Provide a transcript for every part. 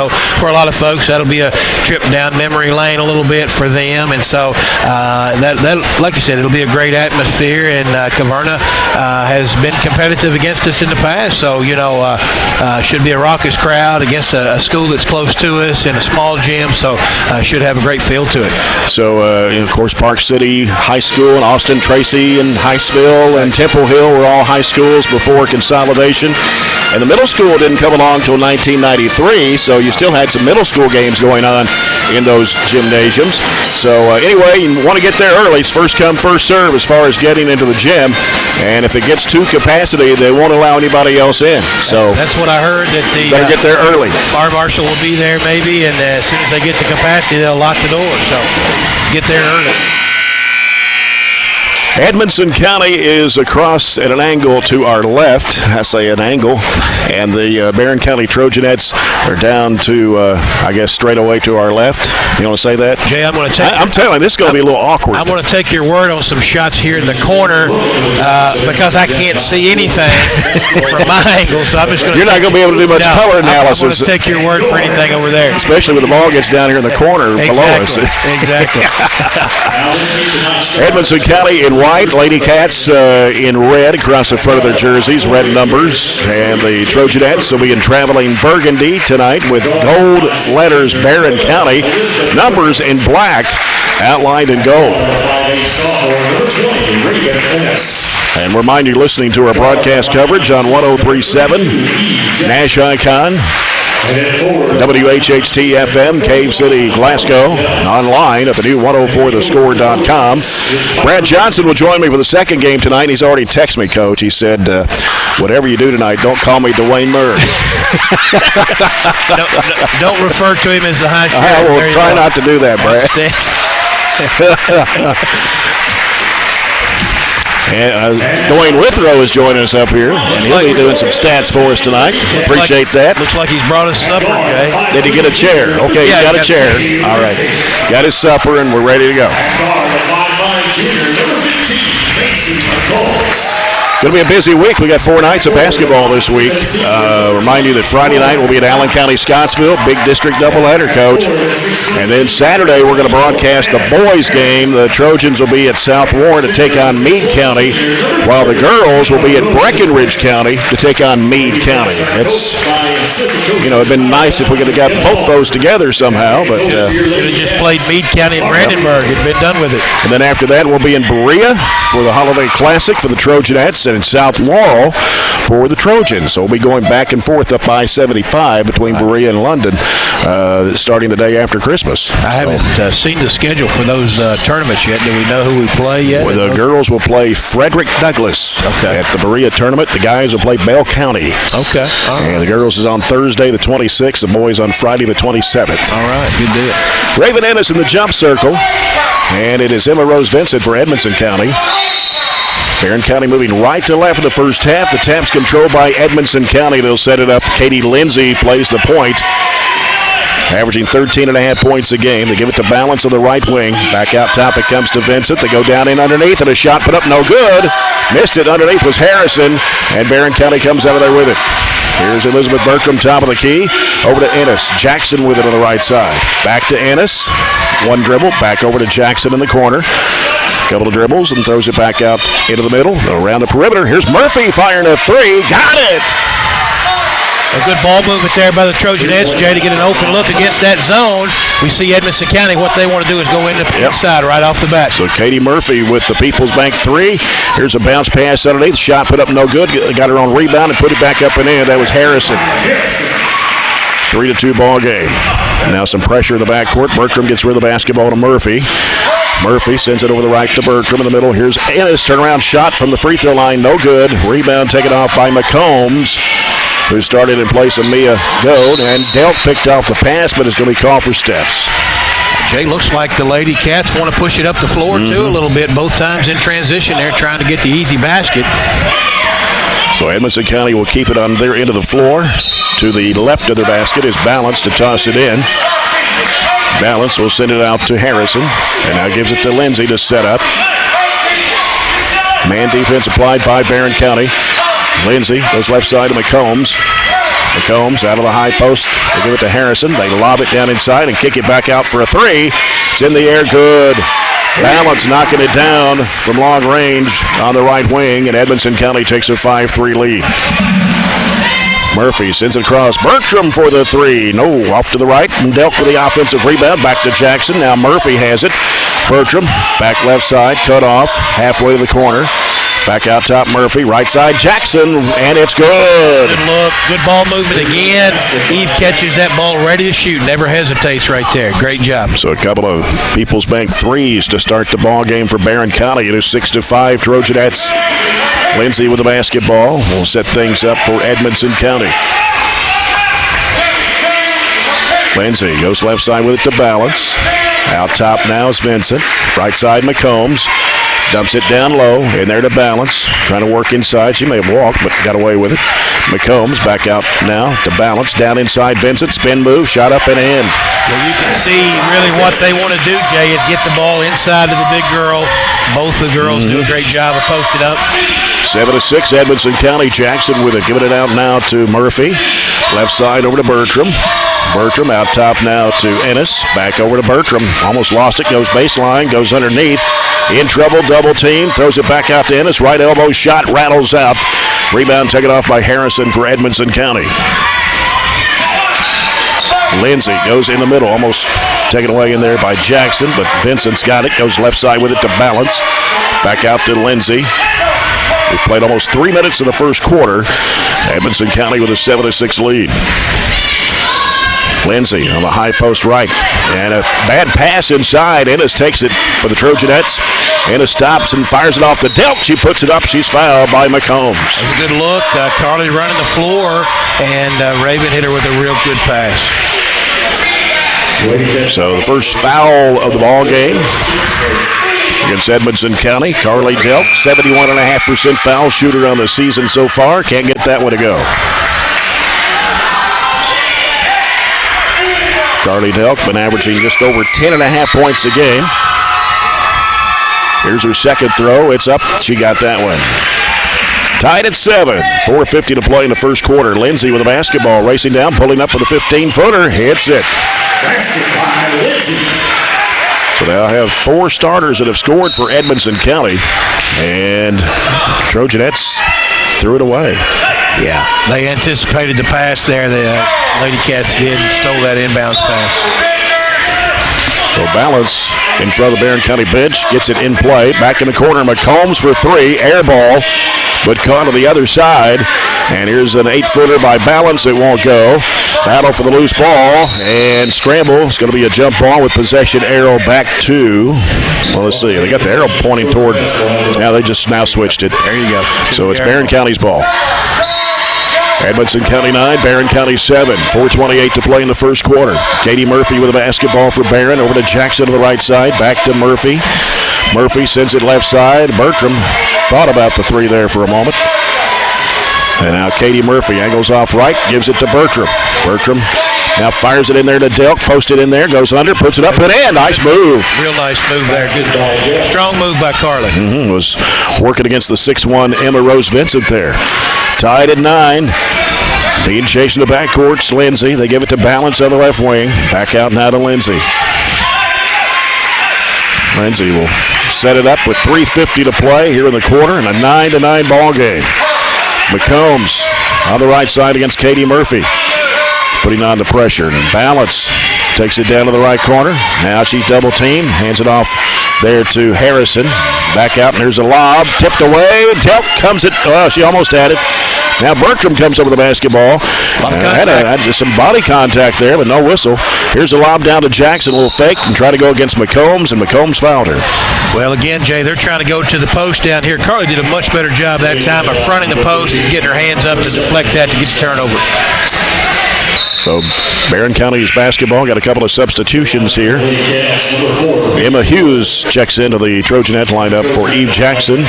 So for a lot of folks, that'll be a trip down memory lane a little bit for them. And so that like you said, it'll be a great atmosphere. And Caverna has been competitive against us in the past. So, should be a raucous crowd against a school that's close to us in a small gym. So should have a great feel to it. So, of course, Park City High School and Austin Tracy and Hiceville and Temple Hill were all high schools before consolidation. And the middle school didn't come along until 1993, so you still had some middle school games going on in those gymnasiums. So anyway, you want to get there early. It's first come, first serve as far as getting into the gym. And if it gets to capacity, they won't allow anybody else in. So that's what I heard, that the better get there early. Fire marshal will be there maybe, and as soon as they get to capacity, they'll lock the door. So get there early. Edmonson County is across at an angle to our left. I say an angle. And the Barren County Trojanettes are down to, straight away to our left. You want to say that? Jay, I'm going to take... I'm telling you, this is going to be a little awkward. I'm going to take your word on some shots here in the corner because I can't see anything from my angle. So I'm just going to... You're not going to be able to do much color analysis. I'm going to take your word for anything over there. Especially when the ball gets down here in the corner below us. Exactly. Edmonson County in white, Lady Cats in red across the front of their jerseys, red numbers, and the Trojanettes will be in traveling burgundy tonight with gold letters Barren County, numbers in black, outlined in gold. And remind you, listening to our broadcast coverage on 103.7 Nash Icon, WHHT FM, Cave City, Glasgow, online at the new 104thescore.com. Brad Johnson will join me for the second game tonight. He's already texted me, Coach. He said, whatever you do tonight, don't call me Dwayne Murray. Don't refer to him as the high sheriff. I will try not to do that, Brad. And Dwayne Withrow is joining us up here, and he'll be doing some stats for us tonight. Appreciate that. Looks like he's brought us supper, Jay. Did he get a chair? Okay, he's got a chair. All right. Got his supper, and we're ready to go. Going to be a busy week. We got 4 nights of basketball this week. Remind you that Friday night we'll be at Allen County, Scottsville, big district doubleheader, Coach. And then Saturday we're going to broadcast the boys' game. The Trojans will be at South Warren to take on Meade County, while the girls will be at Breckenridge County to take on Meade County. It's, it'd been nice if we could have got both those together somehow, but could have just played Meade County and Brandenburg. It'd been done with it. And then after that we'll be in Berea for the Holiday Classic for the Trojanettes, and in South Laurel for the Trojans. So we'll be going back and forth up I-75 between Berea and London starting the day after Christmas. I haven't seen the schedule for those tournaments yet. Do we know who we play yet? Well, the girls will play Frederick Douglass at the Berea tournament. The guys will play Bell County. Okay. All right. And the girls is on Thursday the 26th. The boys on Friday the 27th. All right. Good deal. Raven Ennis in the jump circle. And it is Emma Rose Vincent for Edmonson County. Barren County moving right to left in the first half. The tap's controlled by Edmonson County. They'll set it up. Katie Lindsay plays the point, averaging 13.5 points a game. They give it to Balance on the right wing. Back out top it comes to Vincent. They go down in underneath, and a shot put up no good. Missed it. Underneath was Harrison, and Barren County comes out of there with it. Here's Elizabeth Bertram, top of the key. Over to Ennis. Jackson with it on the right side. Back to Ennis. One dribble. Back over to Jackson in the corner. Couple of dribbles and throws it back out into the middle. Around the perimeter. Here's Murphy firing a three. Got it! A good ball movement there by the Trojanettes, Jay, to get an open look against that zone. We see Edmonson County, what they want to do is go into the inside right off the bat. So Katie Murphy with the People's Bank three. Here's a bounce pass underneath. Shot put up no good. Got her on rebound and put it back up and in. That was Harrison. 3-2 ball game. Now some pressure in the backcourt. Bertram gets rid of the basketball to Murphy. Murphy sends it over the right to Bertram in the middle. Here's Ennis. Turnaround shot from the free throw line. No good. Rebound taken off by McCombs, who started in place of Mia Goad. And Delk picked off the pass, but is going to be called for steps. Jay, looks like the Lady Cats want to push it up the floor, too, a little bit. Both times in transition, they're trying to get the easy basket. So Edmonson County will keep it on their end of the floor. To the left of their basket is Balance to toss it in. Balance will send it out to Harrison, and now gives it to Lindsay to set up. Man defense applied by Barren County. Lindsay goes left side to McCombs. McCombs out of the high post. They give it to Harrison. They lob it down inside and kick it back out for a three. It's in the air, good. Balance knocking it down from long range on the right wing, and Edmonson County takes a 5-3 lead. Murphy sends it across. Bertram for the three. No, off to the right, and Delk with the offensive rebound. Back to Jackson. Now Murphy has it. Bertram, back left side, cut off, halfway to the corner. Back out top, Murphy. Right side, Jackson, and it's good. Good look. Good ball movement again. Eve catches that ball ready to shoot. Never hesitates right there. Great job. So a couple of People's Bank threes to start the ball game for Barren County. It is 6-5 Trojanettes. Lindsay with the basketball will set things up for Edmonson County. Lindsay goes left side with it to Balance. Out top now is Vincent. Right side, McCombs. Dumps it down low, in there to Balance. Trying to work inside. She may have walked, but got away with it. McCombs back out now to Balance. Down inside, Vincent. Spin move, shot up and in. Well, you can see really what they want to do, Jay, is get the ball inside of the big girl. Both the girls do a great job of posting up. 7-6, Edmonson County. Jackson with it. Giving it out now to Murphy. Left side over to Bertram. Bertram out top now to Ennis. Back over to Bertram. Almost lost it. Goes baseline. Goes underneath. In trouble. Double team. Throws it back out to Ennis. Right elbow shot. Rattles out. Rebound taken off by Harrison for Edmonson County. Lindsay goes in the middle. Almost taken away in there by Jackson. But Vincent's got it. Goes left side with it to Balance. Back out to Lindsay. We played almost 3 minutes in the first quarter. Edmonson County with a 7-6 lead. Lindsay on the high post right. And a bad pass inside. Ennis takes it for the Trojanettes. Ennis stops and fires it off to Delk. She puts it up. She's fouled by McCombs. That's a good look. Carly running the floor, and Raven hit her with a real good pass. So the first foul of the ball game against Edmonson County. Carly Delk, 71.5% foul shooter on the season so far. Can't get that one to go. Carly Delk been averaging just over 10.5 points a game. Here's her second throw. It's up. She got that one. Tied at 7. 4:50 to play in the first quarter. Lindsay with the basketball racing down, pulling up with a 15-footer. Hits it. So they'll have 4 starters that have scored for Edmonson County. And Trojanettes threw it away. Yeah, they anticipated the pass there. The Lady Cats did and stole that inbounds pass. So Balance in front of the Barren County bench, gets it in play. Back in the corner, McCombs for 3. Air ball, but caught on the other side. And here's an 8-footer by Balance. It won't go. Battle for the loose ball and scramble. It's going to be a jump ball with possession arrow back to, well, let's see. They got the arrow pointing toward, now they just now switched it. There you go. So it's Barren County's ball. Edmonson County 9, Barren County 7. 4:28 to play in the first quarter. Katie Murphy with a basketball for Barren. Over to Jackson to the right side. Back to Murphy. Murphy sends it left side. Bertram thought about the 3 there for a moment. And now Katie Murphy angles off right, gives it to Bertram. Bertram now fires it in there to Delk. Post it in there, goes under, puts it up and in. Nice move. Real nice move there. Good, strong move by Carly. Was working against the 6'1" Emma Rose Vincent there. Tied at 9. Being chased in the backcourt's Lindsay. They give it to Balance on the left wing. Back out now to Lindsay. Lindsay will set it up with 3:50 to play here in the quarter and a 9-9 ball game. McCombs on the right side against Katie Murphy. Putting on the pressure. And Balance takes it down to the right corner. Now she's double teamed. Hands it off there to Harrison. Back out, and there's a lob. Tipped away. Delk comes it. Oh, she almost had it. Now Bertram comes over the basketball. Had some body contact there, but no whistle. Here's a lob down to Jackson. A little fake and try to go against McCombs, and McCombs fouled her. Well, again, Jay, they're trying to go to the post down here. Carly did a much better job that time of fronting the post and getting her hands up to deflect that to get the turnover. So Barren County's basketball got a couple of substitutions here. Emma Hughes checks into the Trojanet lineup for Eve Jackson.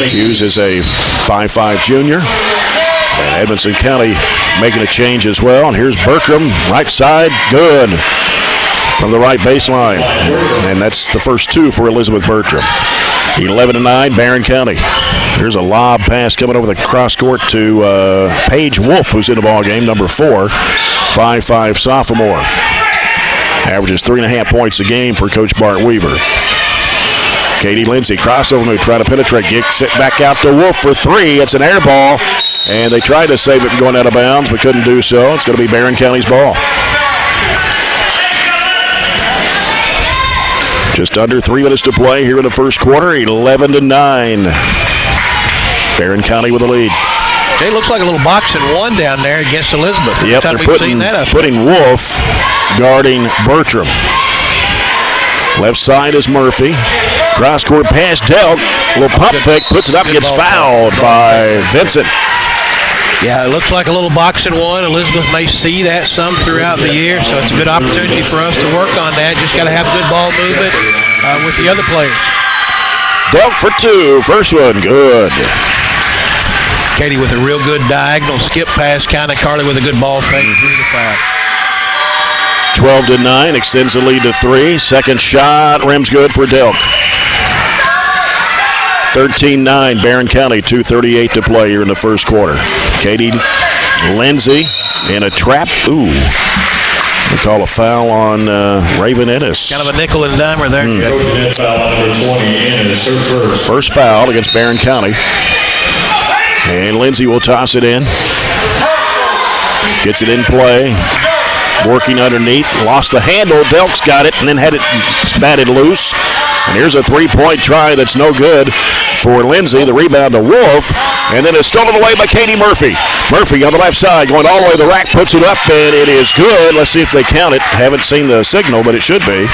Hughes is a 5'5" junior. And Edmonson County making a change as well. And here's Bertram, right side, good. From the right baseline. And that's the first 2 for Elizabeth Bertram. 11-9, Barren County. Here's a lob pass coming over the cross court to Paige Wolf, who's in the ball game, number 4, 5'5" sophomore. Averages 3.5 points a game for Coach Bart Weaver. Katie Lindsay, crossover move, trying to penetrate. Gets it back out to Wolf for 3. It's an air ball, and they tried to save it from going out of bounds, but couldn't do so. It's going to be Barren County's ball. Just under 3 minutes to play here in the first quarter, 11-9. Barren County with the lead. It looks like a little boxing one down there against Elizabeth. Yep, they're putting Wolf guarding Bertram. Left side is Murphy. Cross court pass dealt. A little pump fake, puts it up, gets fouled by Vincent. Yeah, it looks like a little boxing one. Elizabeth may see that some throughout the year, so it's a good opportunity for us to work on that. Just got to have good ball movement with the other players. Dealt for 2. First one, good. Katie with a real good diagonal skip pass, kind of Carly with a good ball fake through the foul. 12-9, extends the lead to 3. Second shot, rims good for Delk. 13-9, Barren County, 2:38 to play here in the first quarter. Katie Lindsay in a trap. Ooh. We call a foul on Raven Ennis. Kind of a nickel and dimer there. Trojanettes foul on number 20, Ennis, her first. First foul against Barren County. And Lindsay will toss it in. Gets it in play. Working underneath. Lost the handle. Delk's got it and then had it batted loose. And here's a 3-point try that's no good for Lindsay. The rebound to Wolf. And then it's stolen away by Katie Murphy. Murphy on the left side going all the way to the rack. Puts it up and it is good. Let's see if they count it. Haven't seen the signal, but it should be.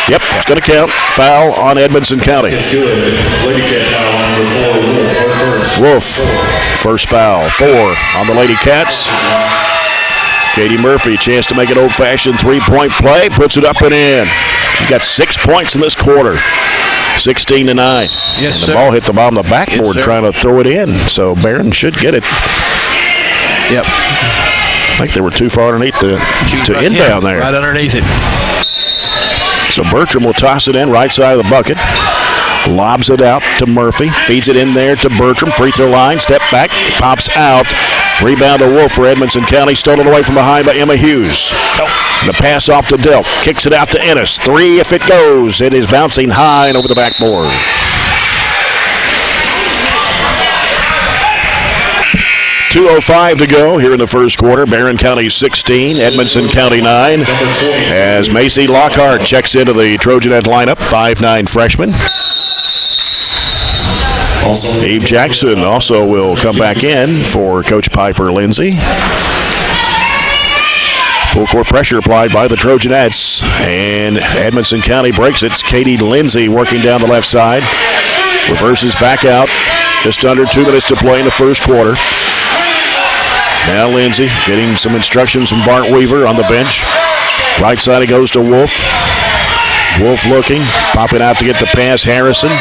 Yep, it's going to count. Foul on Edmonson County. It's good. Lady Cat foul on number 4, Wolf. First foul. 4 on the Lady Cats. Katie Murphy, chance to make an old-fashioned 3-point play. Puts it up and in. She got 6 points in this quarter. 16-9. Yes, and the ball hit the bottom of the backboard trying to throw it in. So Barren should get it. Yep. I think they were too far underneath to inbound there. Right underneath it. So Bertram will toss it in right side of the bucket. Lobs it out to Murphy. Feeds it in there to Bertram. Free throw line. Step back. Pops out. Rebound to Wolf for Edmonson County. Stolen away from behind by Emma Hughes. The pass off to Delk. Kicks it out to Ennis. 3 if it goes. It is bouncing high and over the backboard. .205 to go here in the first quarter. Barren County 16, Edmonson County 9. As Macy Lockhart checks into the Trojanet lineup, 5'9" freshman. Eve Jackson also will come back in for Coach Piper Lindsay. Full court pressure applied by the Trojanettes, and Edmonson County breaks it. It's Katie Lindsay working down the left side. Reverses back out. Just under 2 minutes to play in the first quarter. Now Lindsay getting some instructions from Bart Weaver on the bench. Right side it goes to Wolf. Wolf looking, popping out to get the pass. Harrison.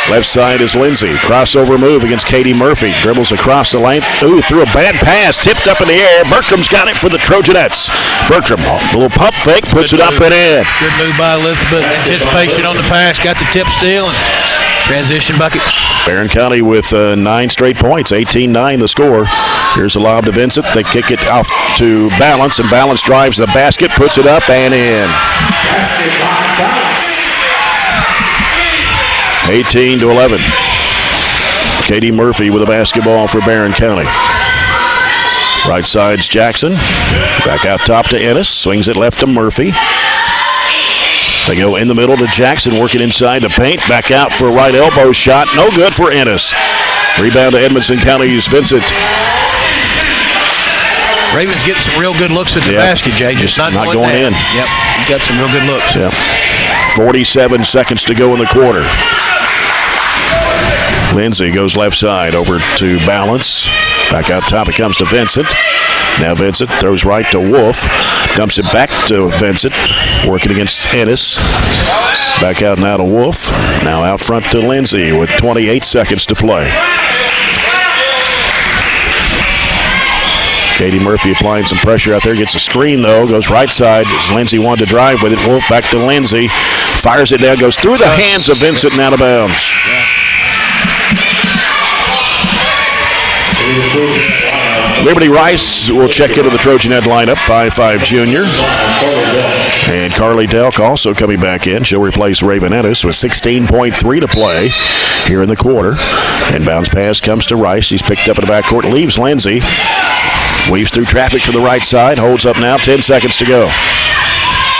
Left side is Lindsay. Crossover move against Katie Murphy. Dribbles across the lane. Ooh, threw a bad pass. Tipped up in the air. Bertram's got it for the Trojanettes. Bertram, a little pump fake, puts it up and in. Good move by Elizabeth. Anticipation on the pass. Got the tip steal and transition bucket. Barren County with 9 straight points. 18-9 the score. Here's a lob to Vincent. They kick it off to Balance, and Balance drives the basket, puts it up and in. Basket by Balance. 18-11. Katie Murphy with a basketball for Barren County. Right side's Jackson. Back out top to Ennis. Swings it left to Murphy. They go in the middle to Jackson, working inside the paint. Back out for a right elbow shot. No good for Ennis. Rebound to Edmonson County's Vincent. Ravens getting some real good looks at the basket, Jay. Just not going in. Yep, you got some real good looks. Yep. 47 seconds to go in the quarter. Lindsay goes left side over to Balance. Back out top it comes to Vincent. Now Vincent throws right to Wolf. Dumps it back to Vincent. Working against Ennis. Back out now to Wolf. Now out front to Lindsay with 28 seconds to play. Katie Murphy applying some pressure out there. Gets a screen, though. Goes right side. Lindsay wanted to drive with it. Wolf back to Lindsay. Fires it down. Goes through the hands of Vincent and out of bounds. Liberty Rice will check into the Trojanet lineup, 5'5" junior. And Carly Delk also coming back in. She'll replace Raven Ennis with 16.3 to play here in the quarter. And bounce pass comes to Rice. She's picked up in the backcourt, leaves Lindsay. Weaves through traffic to the right side. Holds up now, 10 seconds to go.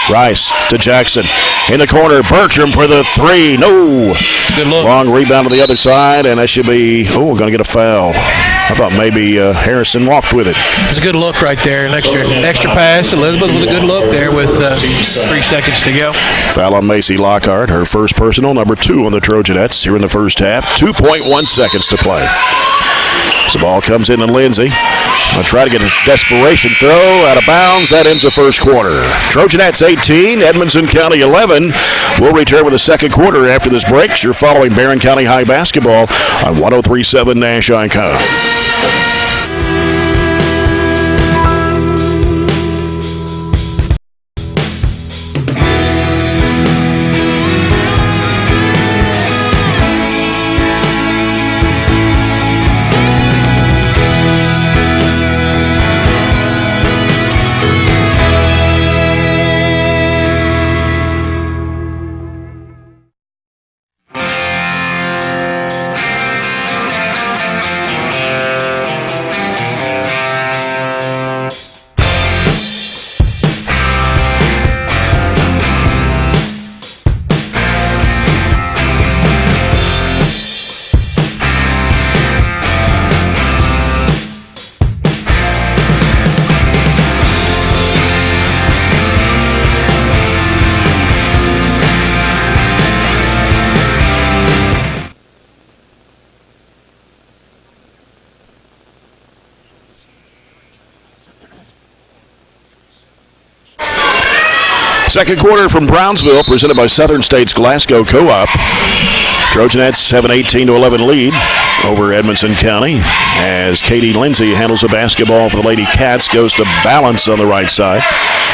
Rice to Jackson. In the corner, Bertram for the three. No. Good look. Long rebound to the other side, and that should be, we're going to get a foul. I thought maybe Harrison walked with it. It's a good look right there. An extra pass. Elizabeth with a good look there with 3 seconds to go. Foul on Macy Lockhart, her first personal, number 2 on the Trojanettes here in the first half. 2.1 seconds to play. So the ball comes in to Lindsay. I'll try to get a desperation throw out of bounds. That ends the first quarter. Trojanettes 18, Edmonson County 11. We'll return with the second quarter after this break. You're following Barren County High basketball on 103.7 Nash Icon. Second quarter from Brownsville, presented by Southern States Glasgow Co-op. Trojanettes have an 18-11 lead over Edmonson County as Katie Lindsay handles the basketball for the Lady Cats, goes to balance on the right side.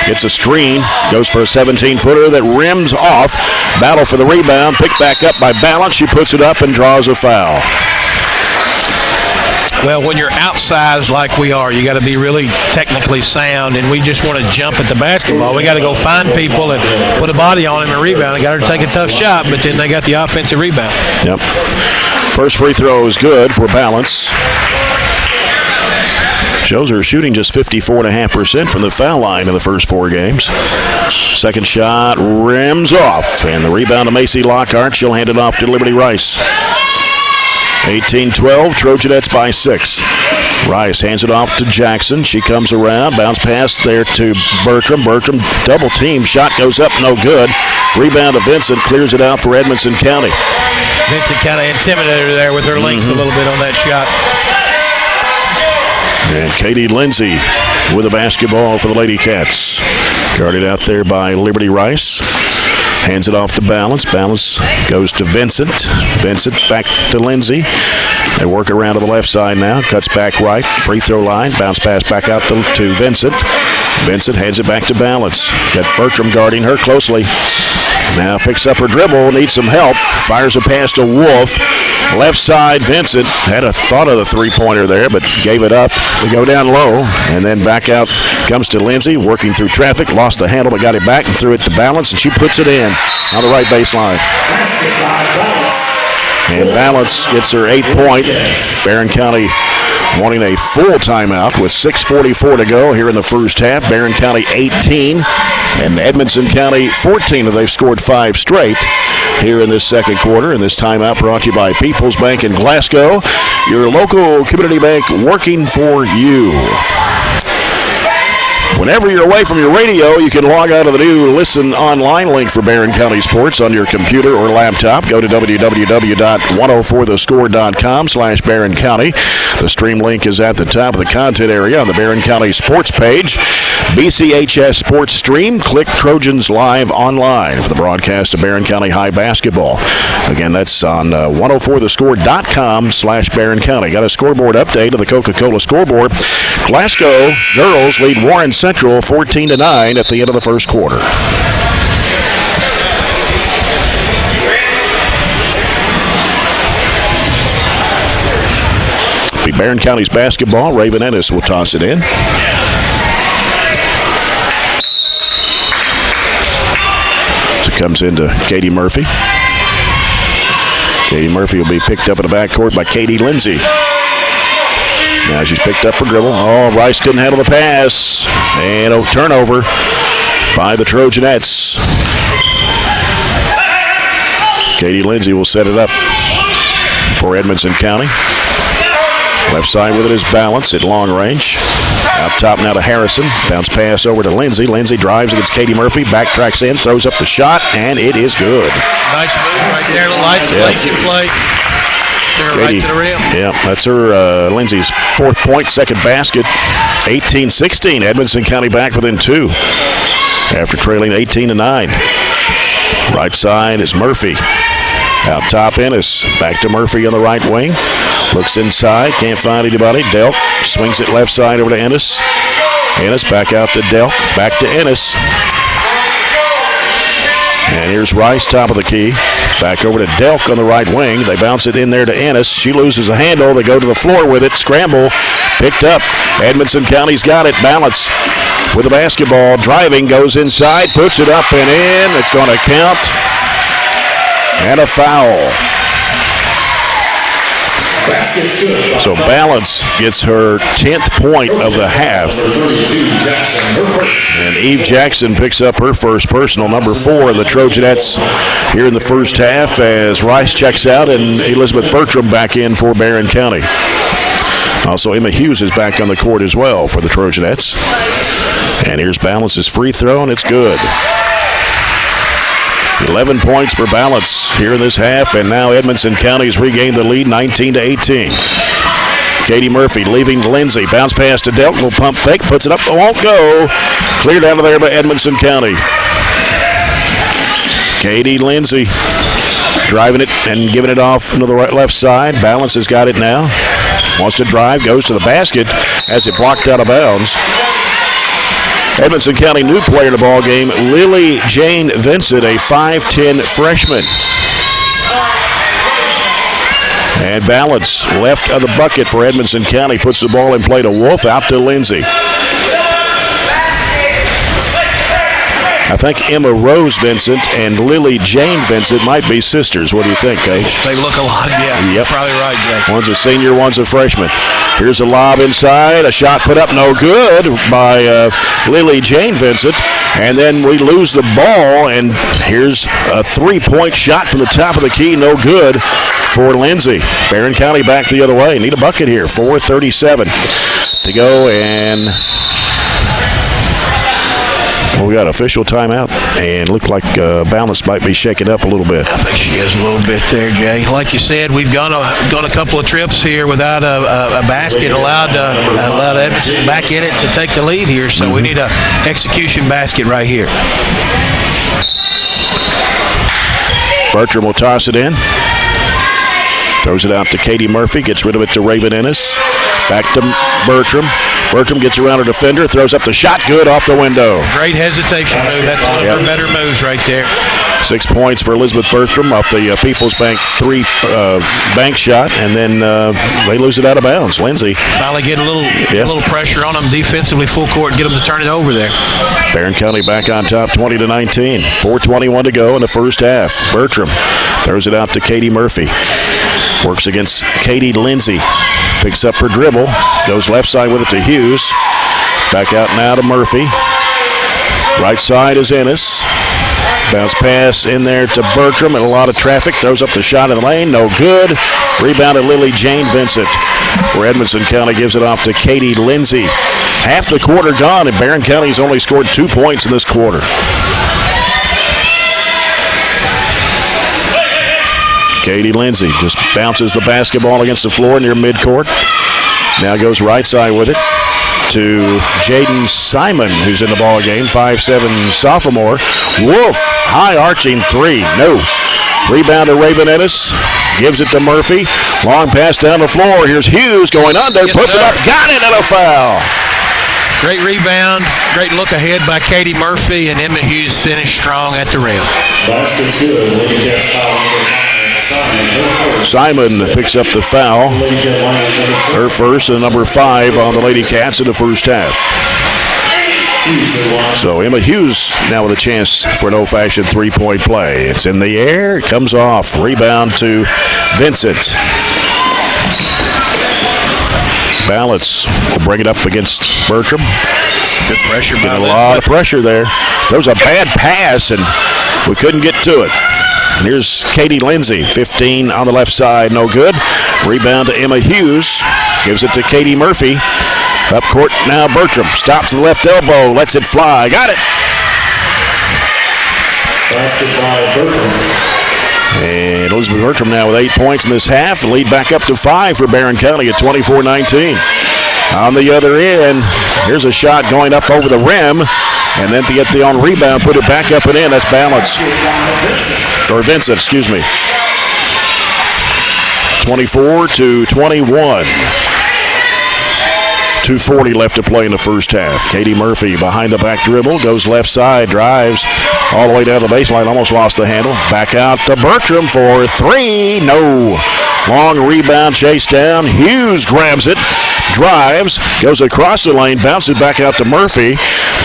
Gets a screen, goes for a 17-footer that rims off. Battle for the rebound, picked back up by Balance. She puts it up and draws a foul. Well, when you're outsized like we are, you got to be really technically sound, and we just want to jump at the basketball. We got to go find people and put a body on them and rebound. Got to take a tough shot, but then they got the offensive rebound. Yep. First free throw is good for Balance. Shows her shooting just 54.5% from the foul line in the first 4 games. Second shot rims off, and the rebound to Macy Lockhart. She'll hand it off to Liberty Rice. 18-12, Trojanettes by 6. Rice hands it off to Jackson. She comes around, bounce pass there to Bertram. Bertram double team, shot goes up, no good. Rebound to Vincent, clears it out for Edmonson County. Vincent kind of intimidated her there with her length a little bit on that shot. And Katie Lindsay with a basketball for the Lady Cats. Guarded out there by Liberty Rice. Hands it off to Balance. Balance goes to Vincent. Vincent back to Lindsay. They work around to the left side now. Cuts back right. Free throw line. Bounce pass back out to Vincent. Vincent hands it back to Balance. Got Bertram guarding her closely. Now picks up her dribble. Needs some help. Fires a pass to Wolf. Left side, Vincent had a thought of the three-pointer there, but gave it up. They go down low, and then back out comes to Lindsay, working through traffic. Lost the handle, but got it back and threw it to Balance, and she puts it in on the right baseline. And Balance gets her 8-point. Barren County wanting a full timeout with 6:44 to go here in the first half. Barren County 18 and Edmonson County 14. They've scored 5 straight here in this second quarter. And this timeout brought to you by People's Bank in Glasgow, your local community bank working for you. Whenever you're away from your radio, you can log out of the new Listen Online link for Barren County Sports on your computer or laptop. Go to www.104thescore.com/Barren County. The stream link is at the top of the content area on the Barren County Sports page. BCHS Sports Stream. Click Trojans Live Online for the broadcast of Barren County High basketball. Again, that's on 104thescore.com/Barren County. Got a scoreboard update of the Coca-Cola scoreboard. Glasgow girls lead Warren Central 14-9 at the end of the first quarter. Be Barren County's basketball. Raven Ennis will toss it in. So it comes into Katie Murphy. Katie Murphy will be picked up in the backcourt by Katie Lindsay. Now she's picked up her dribble. Oh, Rice couldn't handle the pass. And a turnover by the Trojanettes. Katie Lindsay will set it up for Edmonson County. Left side with it is Balance at long range. Out top now to Harrison. Bounce pass over to Lindsay. Lindsay drives against Katie Murphy. Backtracks in, throws up the shot, and it is good. Nice move right there. Lazy play. Katie, right to the rim. Yeah, that's her Lindsay's 4th point, 2nd basket. 18-16. Edmonson County back within 2 after trailing 18-9. Right side is Murphy. Out top Ennis. Back to Murphy on the right wing. Looks inside. Can't find anybody. Delk swings it left side over to Ennis. Ennis back out to Delk. Back to Ennis. And here's Rice, top of the key. Back over to Delk on the right wing. They bounce it in there to Ennis. She loses a handle. They go to the floor with it. Scramble. Picked up. Edmonson County's got it. Balance with the basketball. Driving. Goes inside. Puts it up and in. It's going to count. And a foul. So Balance gets her 10th point of the half. And Eve Jackson picks up her first personal, number 4 of the Trojanettes here in the first half as Rice checks out and Elizabeth Bertram back in for Barren County. Also, Emma Hughes is back on the court as well for the Trojanettes. And here's Balance's free throw, and it's good. 11 points for Balance here in this half, and now Edmonson County's regained the lead 19-18. Katie Murphy leaving Lindsay. Bounce pass to Delk. Will pump fake. Puts it up. Won't go. Cleared out of there by Edmonson County. Katie Lindsay driving it and giving it off into the left side. Balance has got it now. Wants to drive. Goes to the basket as it blocked out of bounds. Edmonson County new player in the ball game, Lily Jane Vincent, a 5'10 freshman. And Balance left of the bucket for Edmonson County. Puts the ball in play to Wolf, out to Lindsay. I think Emma Rose Vincent and Lily Jane Vincent might be sisters. What do you think, Coach? They look alike, yeah. Yep. Probably right, Jay. One's a senior, one's a freshman. Here's a lob inside. A shot put up, no good by Lily Jane Vincent. And then we lose the ball, and here's a 3-point shot from the top of the key, no good for Lindsay. Barren County back the other way. Need a bucket here. 4:37 to go, and we got official timeout, and looked like Balance might be shaking up a little bit. I think she is a little bit there, Jay. Like you said, we've gone a couple of trips here without a basket, allowed Edmonton back in it to take the lead here, so we need a execution basket right here. Bertram will toss it in. Throws it out to Katie Murphy, gets rid of it to Raven Ennis. Back to Bertram. Bertram gets around her defender, throws up the shot, good off the window. Great hesitation move. That's one of her better moves right there. 6 points for Elizabeth Bertram off the People's Bank 3 bank shot, and then they lose it out of bounds. Lindsay finally get a little pressure on them defensively, full court, get them to turn it over there. Barren County back on top, 20-19. 4:21 to go in the first half. Bertram throws it out to Katie Murphy. Works against Katie Lindsay. Picks up her dribble. Goes left side with it to Hughes. Back out now to Murphy. Right side is Ennis. Bounce pass in there to Bertram and a lot of traffic. Throws up the shot in the lane. No good. Rebounded Lily Jane Vincent. For Edmonson County gives it off to Katie Lindsay. Half the quarter gone, and Barren County's only scored 2 points in this quarter. Katie Lindsay just bounces the basketball against the floor near midcourt. Now goes right side with it to Jaden Simon, who's in the ball game, 5'7" sophomore. Wolf, high arching 3, no. Rebound to Raven Ennis, gives it to Murphy. Long pass down the floor. Here's Hughes going under, puts it up, got it, and a foul. Great rebound, great look ahead by Katie Murphy, and Emma Hughes finished strong at the rim. Basket's good. Wildcats foul number 9. Simon picks up the foul. Her first and number 5 on the Lady Cats in the first half. So Emma Hughes now with a chance for an old-fashioned three-point play. It's in the air. It comes off. Rebound to Vincent. Balance will bring it up against Bertram. Good pressure. Getting a lot of pressure there. There was a bad pass, and we couldn't get to it. And here's Katie Lindsay, 15 on the left side, no good. Rebound to Emma Hughes. Gives it to Katie Murphy. Up court now, Bertram stops the left elbow, lets it fly. Got it. Basket by Bertram. And Elizabeth Bertram now with 8 points in this half. The lead back up to 5 for Barren County at 24-19. On the other end, here's a shot going up over the rim. And then to get the on rebound, put it back up and in. That's Balance. Or Vincent, excuse me. 24-21. 2:40 left to play in the first half. Katie Murphy behind the back dribble, goes left side, drives all the way down the baseline, almost lost the handle. Back out to Bertram for 3. No. Long rebound, chase down. Hughes grabs it, drives, goes across the lane, bounces back out to Murphy.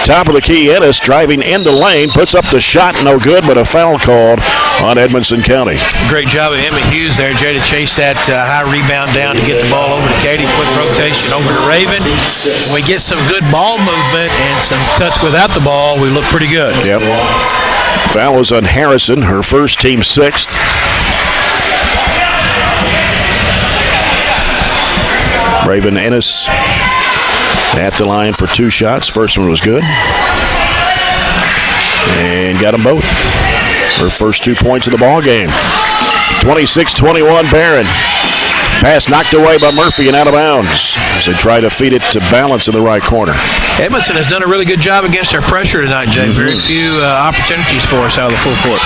Top of the key, Ennis driving into lane, puts up the shot, no good, but a foul called on Edmonson County. Great job of Emma Hughes there, Jay, to chase that high rebound down to get the ball over to Katie. Quick rotation over to Raven. When we get some good ball movement and some cuts without the ball, we look pretty good. Yep. Foul was on Harrison, her first, team 6th. Raven Ennis at the line for 2 shots. First one was good. And got them both. Her first 2 points of the ball game. 26-21 Barren. Pass knocked away by Murphy and out of bounds as they try to feed it to Balance in the right corner. Edmonson has done a really good job against our pressure tonight, Jay. Very few opportunities for us out of the full court.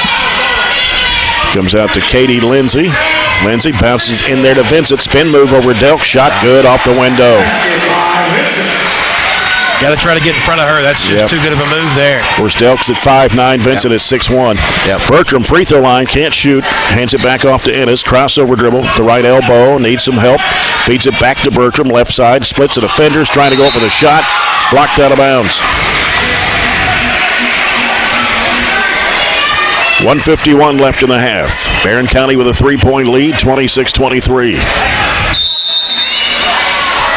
Comes out to Katie Lindsay. Lindsay bounces in there to Vincent. Spin move over Delk. Shot good off the window. Got to try to get in front of her. That's just too good of a move there. Of course, Delk's at 5'9", Vincent at 6'1". Bertram, free throw line, can't shoot. Hands it back off to Ennis. Crossover dribble, the right elbow, needs some help. Feeds it back to Bertram, left side, splits the defenders, trying to go up with a shot. Blocked out of bounds. 1:51 left in the half. Barren County with a 3-point lead, 26-23.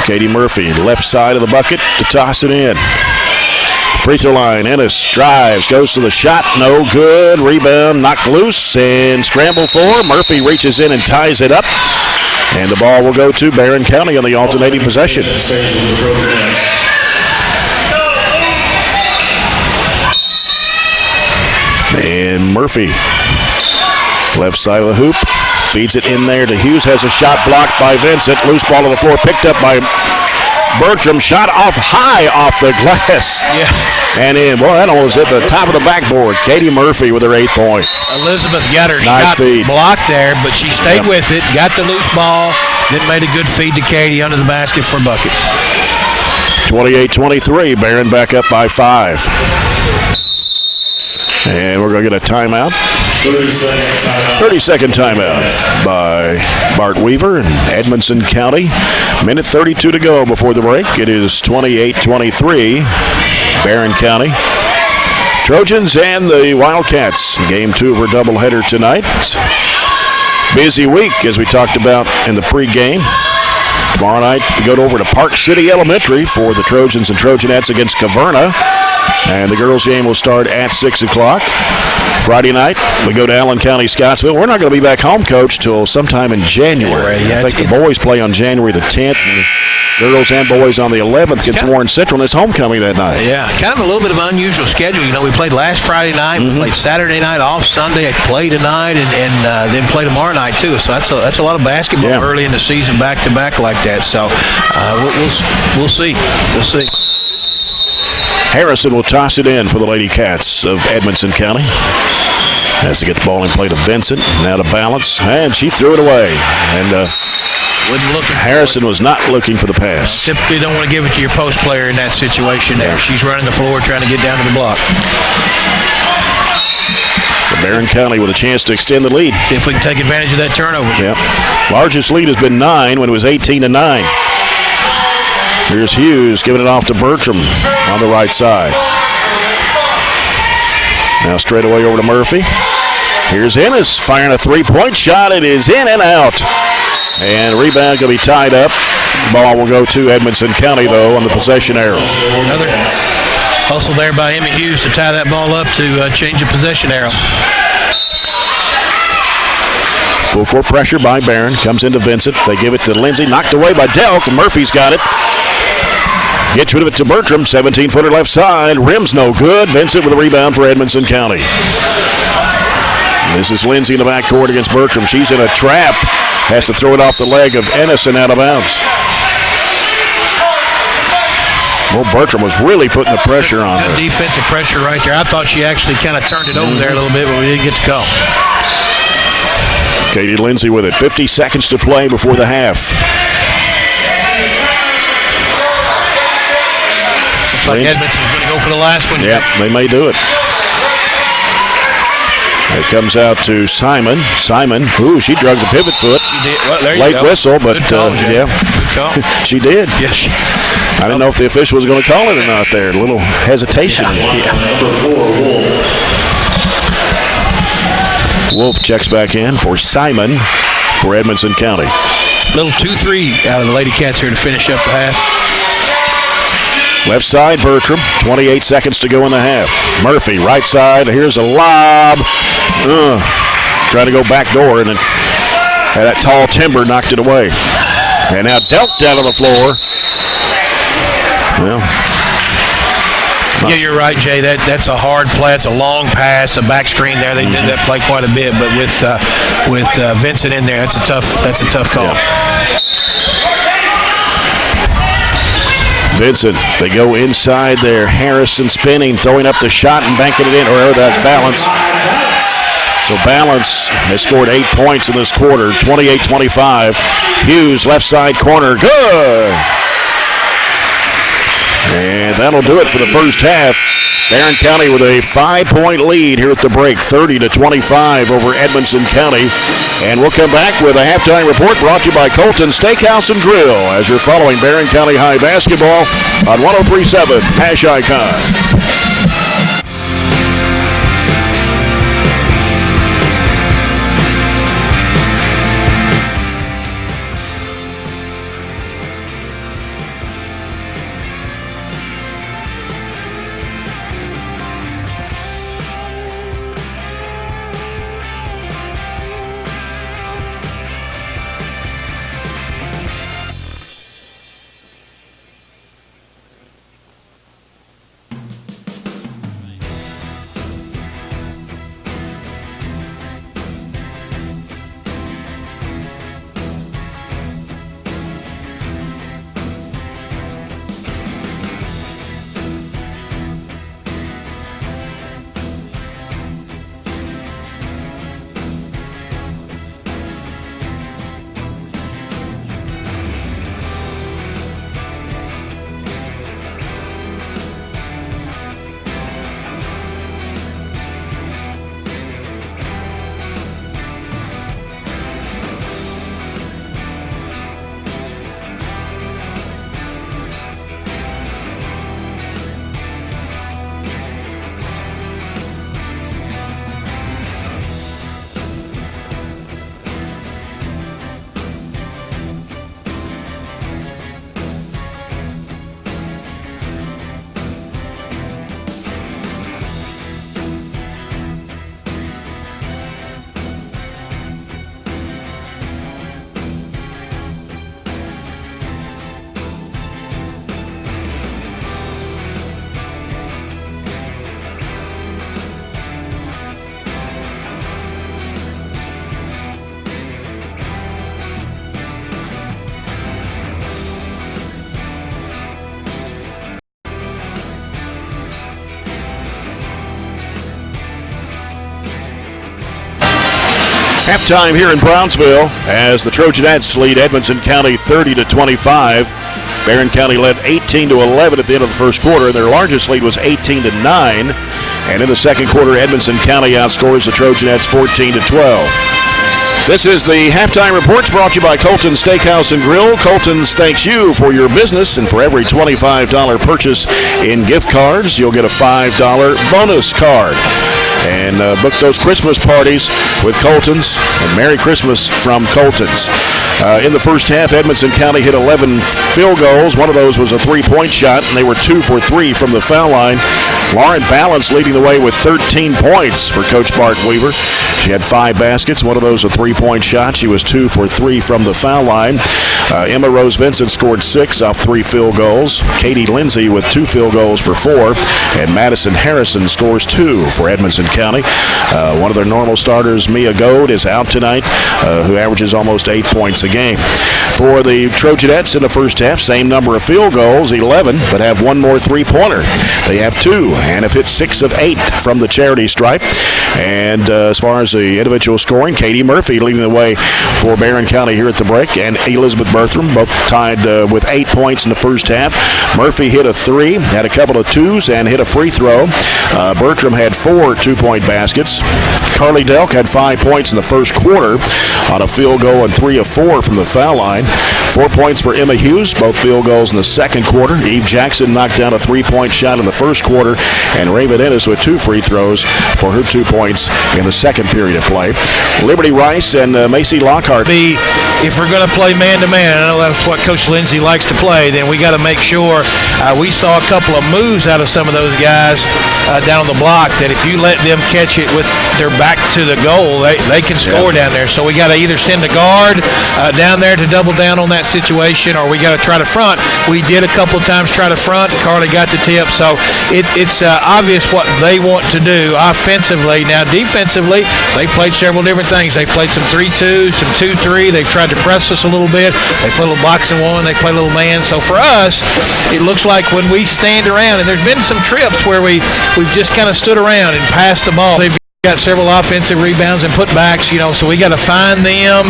Katie Murphy, left side of the bucket to toss it in. Free throw line, Ennis drives, goes to the shot, no good. Rebound, knocked loose, and scramble for. Murphy reaches in and ties it up. And the ball will go to Barren County on the alternating possession. And Murphy, left side of the hoop, feeds it in there to Hughes, has a shot blocked by Vincent. Loose ball on the floor, picked up by Bertram, shot off high off the glass. And in. Boy, that almost hit the top of the backboard. Katie Murphy with her 8 point. Elizabeth got her nice shot feed. Blocked there, but she stayed with it, got the loose ball, then made a good feed to Katie under the basket for a bucket. 28-23, Barren back up by 5. And we're going to get a timeout. 30-second timeout by Bart Weaver in Edmonson County. Minute 32 to go before the break. It is 28-23, Barren County. Trojans and the Wildcats. Game 2 of our doubleheader tonight. Busy week, as we talked about in the pregame. Tomorrow night, we go over to Park City Elementary for the Trojans and Trojanettes against Caverna. And the girls' game will start at 6 o'clock. Friday night, we go to Allen County, Scottsville. We're not going to be back home, Coach, till sometime in January. I think the boys play on January the 10th. And the girls and boys on the 11th against Warren Central, and it's homecoming that night. Yeah, kind of a little bit of an unusual schedule. You know, we played last Friday night, we played Saturday night off, Sunday, play tonight, and then play tomorrow night, too. So that's a lot of basketball early in the season, back-to-back like that. So we'll see. We'll see. Harrison will toss it in for the Lady Cats of Edmonson County. Has to get the ball in play to Vincent. Now to Balance. And she threw it away. And Harrison was not looking for the pass. Typically don't want to give it to your post player in that situation there. She's running the floor trying to get down to the block. So Barren County with a chance to extend the lead. See if we can take advantage of that turnover. Yep. Largest lead has been 9 when it was 18-9. Here's Hughes giving it off to Bertram on the right side. Now straight away over to Murphy. Here's Ennis firing a three-point shot. It is in and out. And rebound going to be tied up. Ball will go to Edmonson County, though, on the possession arrow. Another hustle there by Emmy Hughes to tie that ball up to change the possession arrow. Full court pressure by Barren. Comes into Vincent. They give it to Lindsay. Knocked away by Delk. Murphy's got it. Gets rid of it to Bertram. 17-footer left side. Rim's no good. Vincent with a rebound for Edmonson County. This is Lindsay in the backcourt against Bertram. She's in a trap. Has to throw it off the leg of Ennis and out of bounds. Well, Bertram was really putting the pressure on her. Defensive pressure right there. I thought she actually kind of turned it over there a little bit, but we didn't get to go. Katie Lindsay with it. 50 seconds to play before the half. Looks like Edmonson's going to go for the last one. Yeah, they may do it. It comes out to Simon. Simon, ooh, she drug the pivot foot. She did. Well, there you Late go. whistle, but Call, yeah. Good call. She did. Yes. I didn't know if the official was going to call it or not there. A little hesitation. Number 4, Wolf. Wolf checks back in for Simon for Edmonson County. Little 2-3 out of the Lady Cats here to finish up the half. Left side, Bertram. 28 seconds to go in the half. Murphy, right side. Here's a lob. Trying to go back door, and then had that tall timber knocked it away. And now Delk down on the floor. Well, yeah, you're right, Jay. That's a hard play. It's a long pass, a back screen there. They did that play quite a bit, but with Vincent in there, that's a tough call. Yeah. Vincent, they go inside there. Harrison spinning, throwing up the shot and banking it in. Or that's Balance. So Balance has scored 8 points in this quarter, 28-25. Hughes, left side corner, good. And that'll do it for the first half. Barren County with a 5-point lead here at the break, 30-25 over Edmonson County. And we'll come back with a halftime report brought to you by Colton Steakhouse and Grill as you're following Barren County High basketball on 103.7 Hash Icon. Halftime here in Brownsville as the Trojanettes lead Edmonson County 30-25. Barren County led 18-11 at the end of the first quarter, and their largest lead was 18-9. And in the second quarter, Edmonson County outscores the Trojanettes 14-12. This is the halftime reports brought to you by Colton's Steakhouse and Grill. Colton's thanks you for your business, and for every $25 purchase in gift cards, you'll get a $5 bonus card. And book those Christmas parties with Colton's, and Merry Christmas from Colton's. In the first half, Edmonson County hit 11 field goals. One of those was a three-point shot, and they were 2 for 3 from the foul line. Lauren Balance leading the way with 13 points for Coach Bart Weaver. She had 5 baskets. One of those a three-point shot. She was 2 for 3 from the foul line. Emma Rose Vincent scored 6 off 3 field goals. Katie Lindsay with 2 field goals for 4. And Madison Harrison scores 2 for Edmonson County. One of their normal starters, Mia Goad, is out tonight, who averages almost 8 points a game. For the Trojanettes in the first half, same number of field goals, 11, but have one more three-pointer. They have 2 and have hit 6 of 8 from the charity stripe. And as far as the individual scoring, Katie Murphy leading the way for Barren County here at the break, and Elizabeth Bertram both tied with 8 points in the first half. Murphy hit a 3, had a couple of 2s, and hit a free throw. Bertram had 4 two-point baskets. Carly Delk had 5 points in the first quarter on a field goal and 3 of 4 from the foul line. 4 points for Emma Hughes, both field goals in the second quarter. Eve Jackson knocked down a 3-point shot in the first quarter, and Raven Ennis with 2 free throws for her 2 points in the second period of play. Liberty Rice and Macy Lockhart. If we're going to play man-to-man, I know that's what Coach Lindsay likes to play, then we got to make sure we saw a couple of moves out of some of those guys down on the block that if you let them catch it with their back to the goal, they can score down there. So we got to either send a guard down there to double down on that situation, or we got to try to front. We did a couple of times try to front. Carly got the tip. So it's obvious what they want to do offensively. Now, defensively, they played several different things. They played some 3-2, some 2-3. They've tried to press us a little bit. They play a little boxing one. They play a little man. So for us, it looks like when we stand around, and there's been some trips where we've just kind of stood around and passed the ball. They've got several offensive rebounds and putbacks, so we got to find them.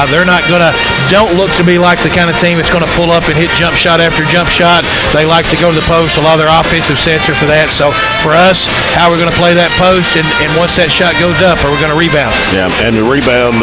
They're not going to, don't look to be like the kind of team that's going to pull up and hit jump shot after jump shot. They like to go to the post. A lot of their offensive sets are for that. So for us, how we're going to play that post, and once that shot goes up, are we going to rebound? Yeah, and the rebound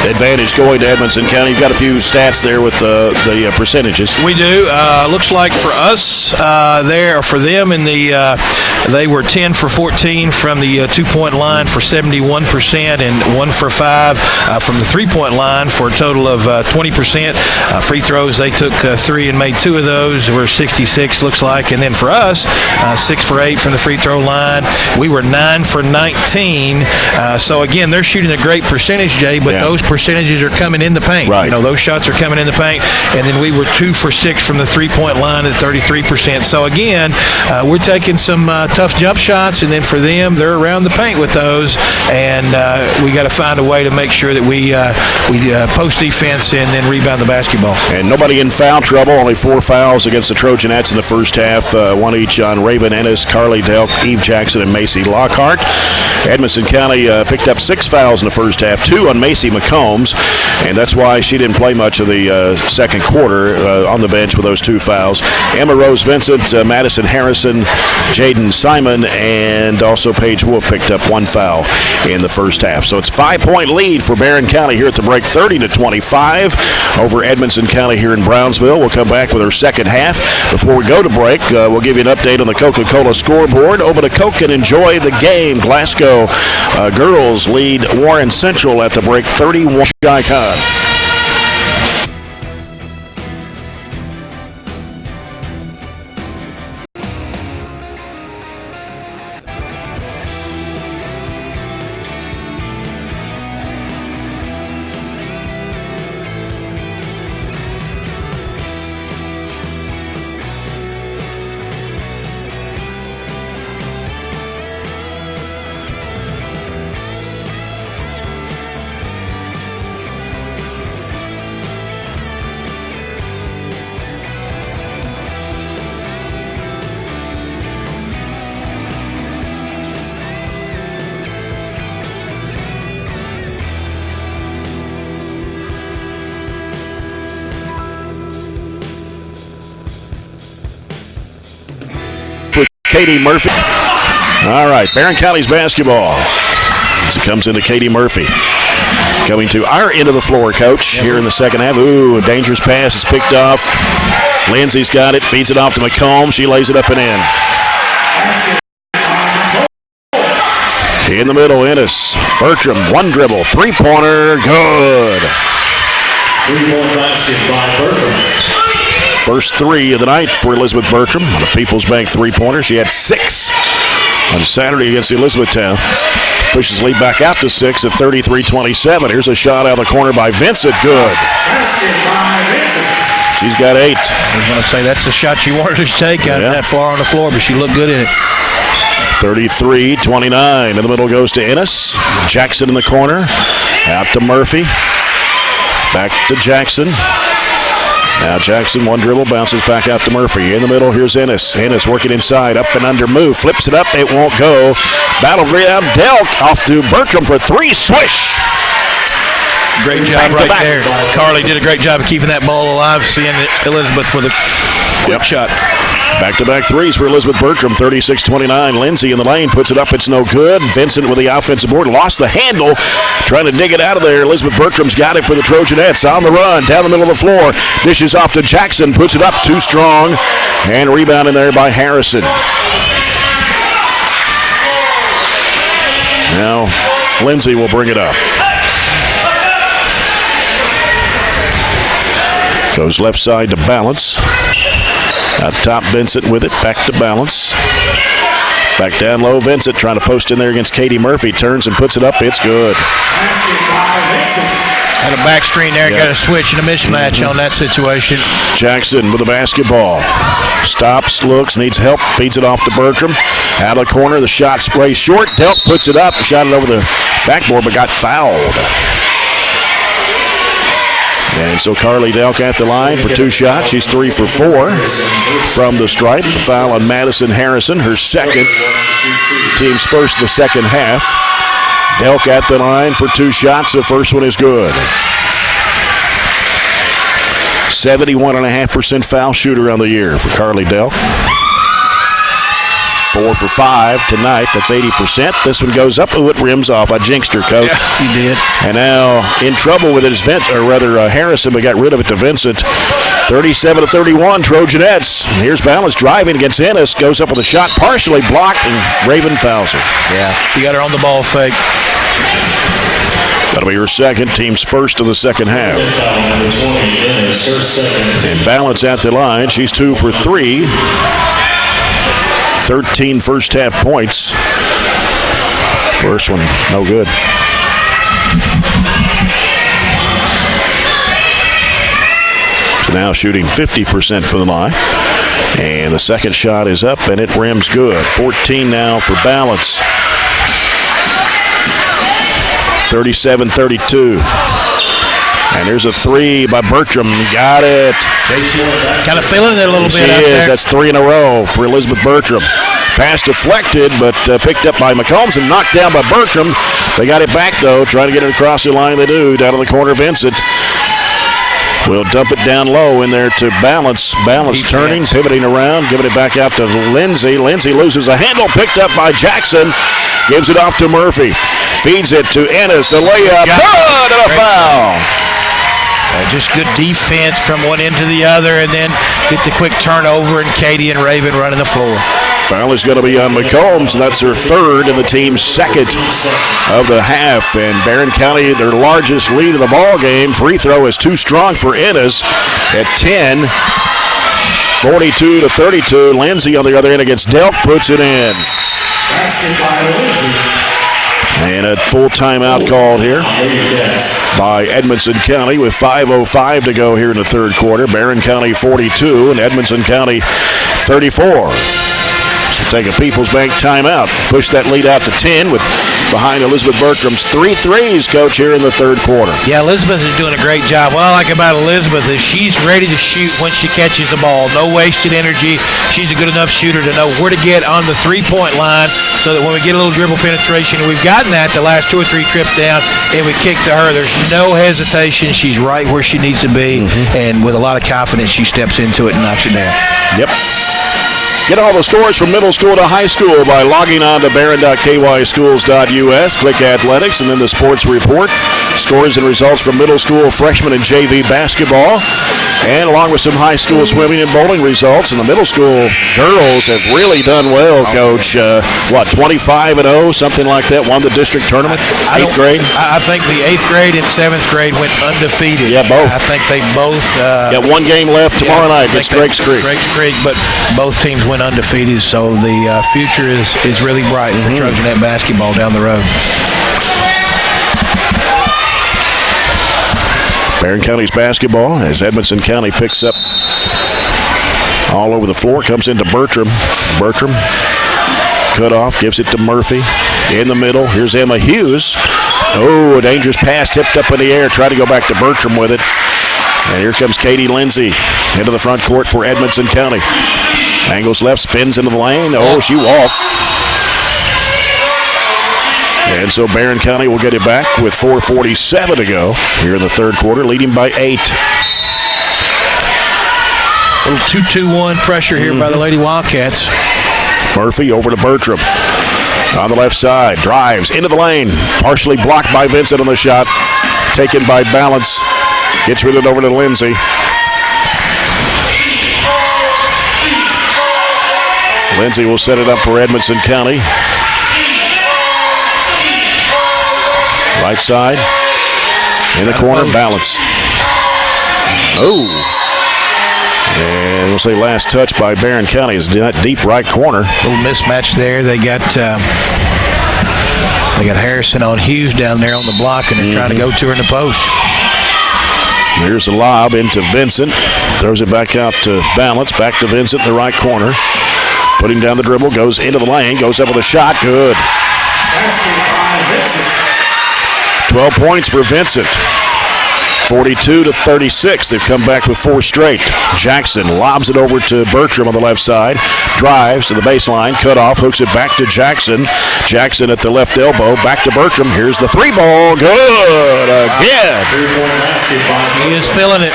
advantage going to Edmonson County. You've got a few stats there with the percentages. We do. Looks like for us, for them in they were 10 for 14 from the 2-point line for 71%, and 1 for 5 from the 3-point line for a total of 20%. Free throws, they took 3 and made 2 of those. We're 66, looks like. And then for us, 6 for 8 from the free throw line. We were 9 for 19. So again, they're shooting a great percentage, Jay, but those percentages are coming in the paint. Right. Those shots are coming in the paint. And then we were 2 for 6 from the 3-point line at 33%. So again, we're taking some tough jump shots, and then for them, they're around the paint with those, and we got to find a way to make sure that we post defense and then rebound the basketball. And nobody in foul trouble, only 4 fouls against the Trojanettes in the first half, 1 each on Raven Ennis, Carly Delk, Eve Jackson, and Macy Lockhart. Edmonson County picked up 6 fouls in the first half, 2 on Macy McCombs, and that's why she didn't play much of the second quarter on the bench with those 2 fouls. Emma Rose Vincent, Madison Harrison, Jaden Simon, and also Paige Wolf picked up 1 foul in the first half. So it's a 5-point lead for Barren County here at the break, 30-25 over Edmonson County here in Brownsville. We'll come back with our second half. Before we go to break, we'll give you an update on the Coca-Cola scoreboard. Open a Coke and enjoy the game. Glasgow girls lead Warren Central at the break, 31 Icon. Katie Murphy. All right, Barren County's basketball. As it comes into Katie Murphy. Coming to our end of the floor, Coach, here in the second half. Ooh, a dangerous pass is picked off. Lindsay's got it, feeds it off to McComb. She lays it up and in. In the middle, Ennis. Bertram, one dribble, three-pointer, good. 3-point basket by Bertram. First three of the night for Elizabeth Bertram on a People's Bank three-pointer. She had 6 on Saturday against Elizabethtown. Pushes lead back out to 6 at 33-27. Here's a shot out of the corner by Vincent. Good. She's got 8. I was going to say that's the shot she wanted to take out that far on the floor, but she looked good in it. 33-29. In the middle goes to Ennis. Jackson in the corner. Out to Murphy. Back to Jackson. Now Jackson, one dribble, bounces back out to Murphy. In the middle, here's Ennis. Ennis working inside, up and under move. Flips it up, it won't go. Battle rebound, Delk off to Bertram for 3, swish. Great job right there. Carly did a great job of keeping that ball alive, seeing Elizabeth with a quick shot. Back-to-back threes for Elizabeth Bertram, 36-29. Lindsay in the lane, puts it up, it's no good. Vincent with the offensive board, lost the handle, trying to dig it out of there. Elizabeth Bertram's got it for the Trojanettes. On the run, down the middle of the floor. Dishes off to Jackson, puts it up, too strong. And rebound in there by Harrison. Now, Lindsay will bring it up. Goes left side to Balance. Out top, Vincent with it. Back to Balance. Back down low, Vincent trying to post in there against Katie Murphy. Turns and puts it up. It's good. Had a back screen there. Got a switch and a mismatch on that situation. Jackson with the basketball. Stops, looks, needs help. Feeds it off to Bertram. Out of the corner, the shot sprays short. Delk puts it up. Shot it over the backboard, but got fouled. And so Carly Delk at the line for 2 shots. She's 3 for 4 from the stripe. The foul on Madison Harrison, her second. Team's first the second half. Delk at the line for 2 shots. The first one is good. 71.5% foul shooter on the year for Carly Delk. 4 for 5 tonight. That's 80%. This one goes up. Ooh, it rims off. I jinxed her, Coach. Yeah, you did. And now in trouble with it is Harrison, but got rid of it to Vincent. 37-31, Trojanettes. Here's Balance driving against Ennis. Goes up with a shot, partially blocked, and Raven fouls her. Yeah, she got her on the ball fake. That'll be her second. Team's first of the second half. And Balance at the line. She's 2 for 3. 13 first half points. First one, no good. So now shooting 50% from the line. And the second shot is up and it rims good. 14 now for Balance. 37-32. And there's a 3 by Bertram. Got it. Kind of feeling it a little bit She out is. there. That's 3 in a row for Elizabeth Bertram. Pass deflected, but picked up by McCombs and knocked down by Bertram. They got it back, though. Trying to get it across the line. They do. Down in the corner, Vincent. Will dump it down low in there to Balance. Balance turning, pivoting around, giving it back out to Lindsay. Lindsay loses a handle, picked up by Jackson. Gives it off to Murphy. Feeds it to Ennis. A layup. Good, and a foul. Just good defense from one end to the other, and then get the quick turnover, and Katie and Raven running the floor. Foul is going to be on McCombs, and that's her third and the team's second of the half. And Barren County, their largest lead of the ball game. Free throw is too strong for Ennis at 10. 42-32. Lindsay on the other end against Delk puts it in. And a full timeout called here by Edmonson County with 5:05 to go here in the third quarter. Barren County 42 and Edmonson County 34. So take a People's Bank timeout. Push that lead out to 10 with behind Elizabeth Bertram's 3 threes, Coach, here in the third quarter. Yeah, Elizabeth is doing a great job. What I like about Elizabeth is she's ready to shoot when she catches the ball. No wasted energy. She's a good enough shooter to know where to get on the three-point line so that when we get a little dribble penetration, and we've gotten that the last 2 or 3 trips down, and we kick to her, there's no hesitation. She's right where she needs to be, and with a lot of confidence, she steps into it and knocks it down. Yep. Get all the scores from middle school to high school by logging on to barren.kyschools.us. Click Athletics and then the Sports Report. Scores and results from middle school freshman and JV basketball. And along with some high school swimming and bowling results. And the middle school girls have really done well, Coach. 25-0, something like that. Won the district tournament, 8th grade. I think the 8th grade and 7th grade went undefeated. Yeah, both. I think they both. Got one game left tomorrow night against Drakes Creek. Drakes Creek, but both teams went undefeated, so the future is really bright for Trojanette basketball down the road. Barren County's basketball as Edmonson County picks up all over the floor. Comes into Bertram. Bertram cut off, gives it to Murphy in the middle. Here's Emma Hughes. Oh, a dangerous pass tipped up in the air. Try to go back to Bertram with it. And here comes Katie Lindsay into the front court for Edmonson County. Angles left, spins into the lane. Oh, she walked. And so Barren County will get it back with 4:47 to go here in the third quarter, leading by 8. A little 2-2-1 pressure here by the Lady Wildcats. Murphy over to Bertram. On the left side, drives into the lane. Partially blocked by Vincent on the shot. Taken by Balance. Gets rid of it over to Lindsay. Lindsay will set it up for Edmonson County. Right side. In the corner, Balance. Oh. And we'll say last touch by Barren County is that deep right corner. A little mismatch there. They got Harrison on Hughes down there on the block, and they're trying to go to her in the post. Here's the lob into Vincent. Throws it back out to Balance. Back to Vincent in the right corner. Putting down the dribble. Goes into the lane. Goes up with a shot. Good. 12 points for Vincent. 42-36. They've come back with 4 straight. Jackson lobs it over to Bertram on the left side. Drives to the baseline. Cut off. Hooks it back to Jackson. Jackson at the left elbow. Back to Bertram. Here's the 3-ball. Good again. He is feeling it.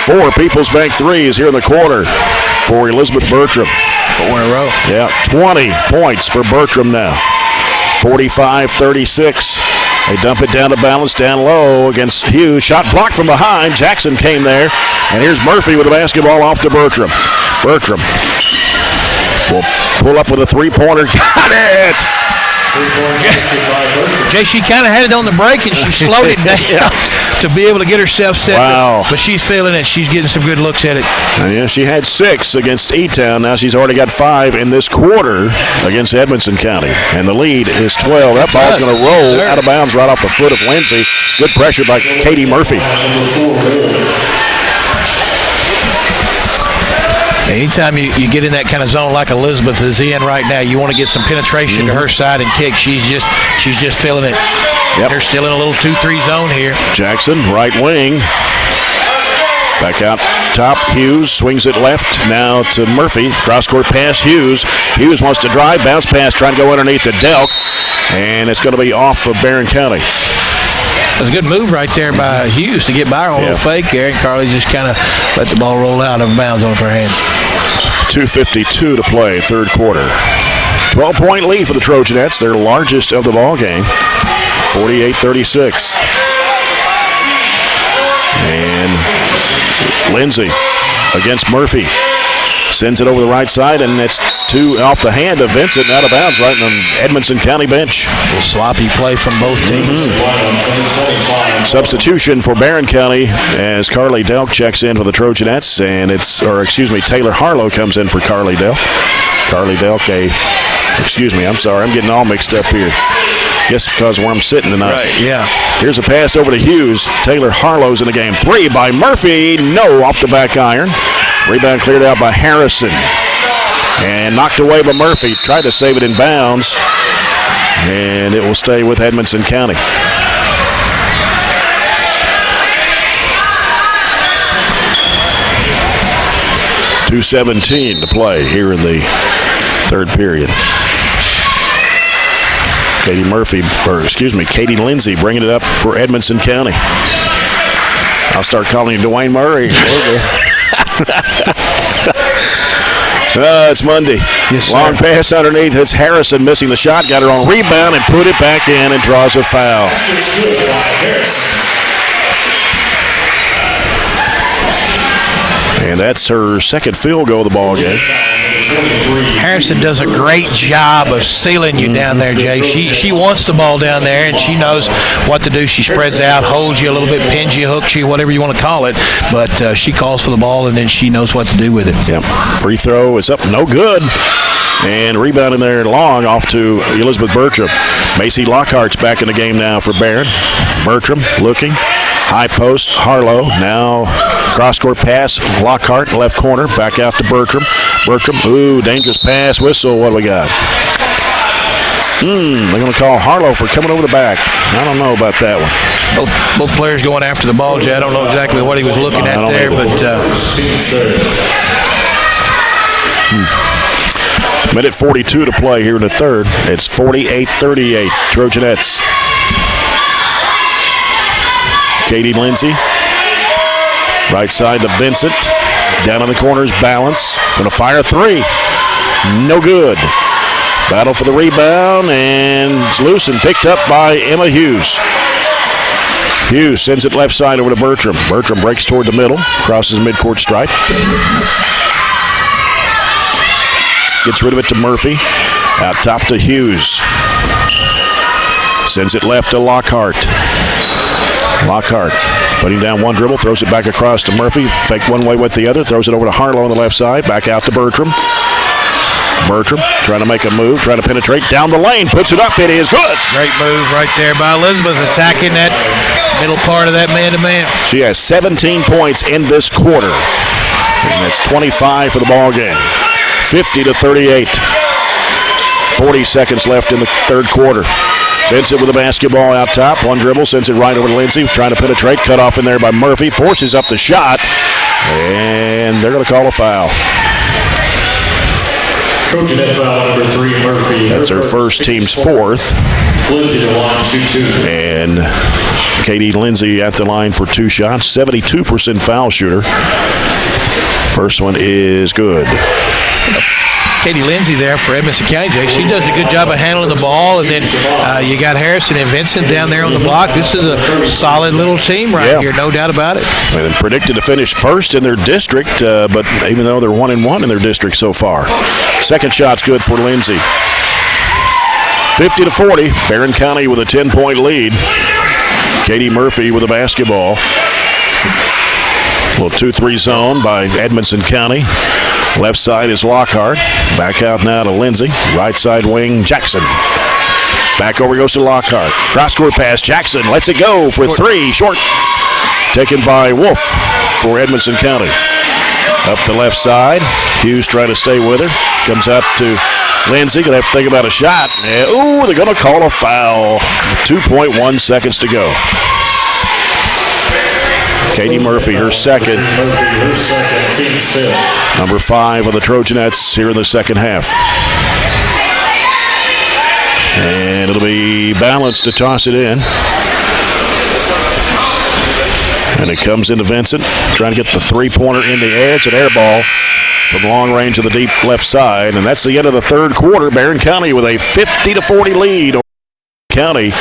4 People's Bank threes here in the quarter for Elizabeth Bertram. 4 in a row. Yeah, 20 points for Bertram now. 45-36. They dump it down to Balance, down low against Hughes. Shot blocked from behind. Jackson came there. And here's Murphy with the basketball off to Bertram. Bertram will pull up with a 3-pointer. Got it! Jay, she kind of had it on the break, and she slowed it down to be able to get herself set. Wow. But she's feeling it. She's getting some good looks at it. Yeah, she had 6 against E-Town. Now she's already got 5 in this quarter against Edmonson County. And the lead is 12. That ball's going to roll out of bounds right off the foot of Lindsay. Good pressure by Katie Murphy. Anytime you get in that kind of zone like Elizabeth is in right now, you want to get some penetration to her side and kick. She's just feeling it. Yep. They're still in a little 2-3 zone here. Jackson, right wing. Back out top. Hughes swings it left now to Murphy. Cross-court pass, Hughes. Hughes wants to drive. Bounce pass, trying to go underneath the Delk. And it's going to be off of Barren County. It was a good move right there by Hughes to get by her on a little fake there, and Carly just kind of let the ball roll out of bounds on her hands. 2:52 to play, third quarter. 12-point lead for the Trojanettes, their largest of the ball game. 48-36. And Lindsay against Murphy. Sends it over the right side, and it's 2 off the hand of Vincent, out of bounds right on the Edmonson County bench. A little sloppy play from both teams. Substitution for Barren County as Carly Delk checks in for the Trojanettes, and Taylor Harlow comes in for Carly Delk. Carly Delk, I'm getting all mixed up here. Guess because where I'm sitting tonight. Right, yeah. Here's a pass over to Hughes. Taylor Harlow's in the game. 3 by Murphy. No, off the back iron. Rebound cleared out by Harrison. And knocked away by Murphy. Tried to save it in bounds. And it will stay with Edmonson County. .217 to play here in the third period. Katie Lindsay bringing it up for Edmonson County. I'll start calling you Dwayne Murray. It's Monday. Yes, sir. Long pass underneath. It's Harrison missing the shot. Got her on rebound and put it back in and draws a foul. And that's her second field goal of the ball game. Harrison does a great job of sealing you down there, Jay. She wants the ball down there, and she knows what to do. She spreads out, holds you a little bit, pins you, hooks you, whatever you want to call it. But she calls for the ball, and then she knows what to do with it. Yep. Free throw is up, no good. And rebound in there long off to Elizabeth Bertram. Macy Lockhart's back in the game now for Barren. Bertram looking. High post, Harlow. Now cross-court pass, Lockhart, left corner. Back out to Bertram. Bertram, ooh, dangerous pass. Whistle, what do we got? They're going to call Harlow for coming over the back. I don't know about that one. Both players going after the ball, Jay. I don't know exactly what he was looking at there, but... Minute 42 to play here in the third. It's 48-38, Trojanettes. Katie Lindsay. Right side to Vincent. Down in the corners, Balance. Going to fire three. No good. Battle for the rebound, and it's loose and picked up by Emma Hughes. Hughes sends it left side over to Bertram. Bertram breaks toward the middle, crosses midcourt stripe. Gets rid of it to Murphy. Out top to Hughes. Sends it left to Lockhart. Lockhart putting down one dribble, throws it back across to Murphy. Fake one way with the other, throws it over to Harlow on the left side. Back out to Bertram. Bertram trying to make a move, trying to penetrate down the lane. Puts it up. It is good. Great move right there by Elizabeth, attacking that middle part of that man-to-man. She has 17 points in this quarter. And that's 25 for the ball game. 50-38. 40 seconds left in the third quarter. Vincent with the basketball out top. One dribble, sends it right over to Lindsay. Trying to penetrate. Cut off in there by Murphy. Forces up the shot. And they're going to call a foul. Trojanet foul number 3, Murphy. That's her first, team's fourth. Lindsay to the line, shoot 2. And Katie Lindsay at the line for 2 shots. 72% foul shooter. First one is good. Katie Lindsay there for Edmonson County, Jay. She does a good job of handling the ball, and then you got Harrison and Vincent down there on the block. This is a solid little team right here, no doubt about it. And predicted to finish first in their district, but even though they're 1-1 in their district so far. Second shot's good for Lindsay. 50-40, Barren County with a 10-point lead. Katie Murphy with the basketball. Little 2-3 zone by Edmonson County. Left side is Lockhart. Back out now to Lindsay. Right side wing, Jackson. Back over goes to Lockhart. Cross-court pass, Jackson lets it go for 3. Short. Taken by Wolf for Edmonson County. Up the left side. Hughes trying to stay with her. Comes out to Lindsay. Going to have to think about a shot. Ooh, they're going to call a foul. 2.1 seconds to go. Katie Murphy, her second. Team's 5th. Number 5 of the Trojanettes here in the second half. And it'll be Balance to toss it in. And it comes into Vincent, trying to get the three-pointer in the air. It's an air ball from long range of the deep left side. And that's the end of the third quarter. Barren County with a 50-40 lead over County.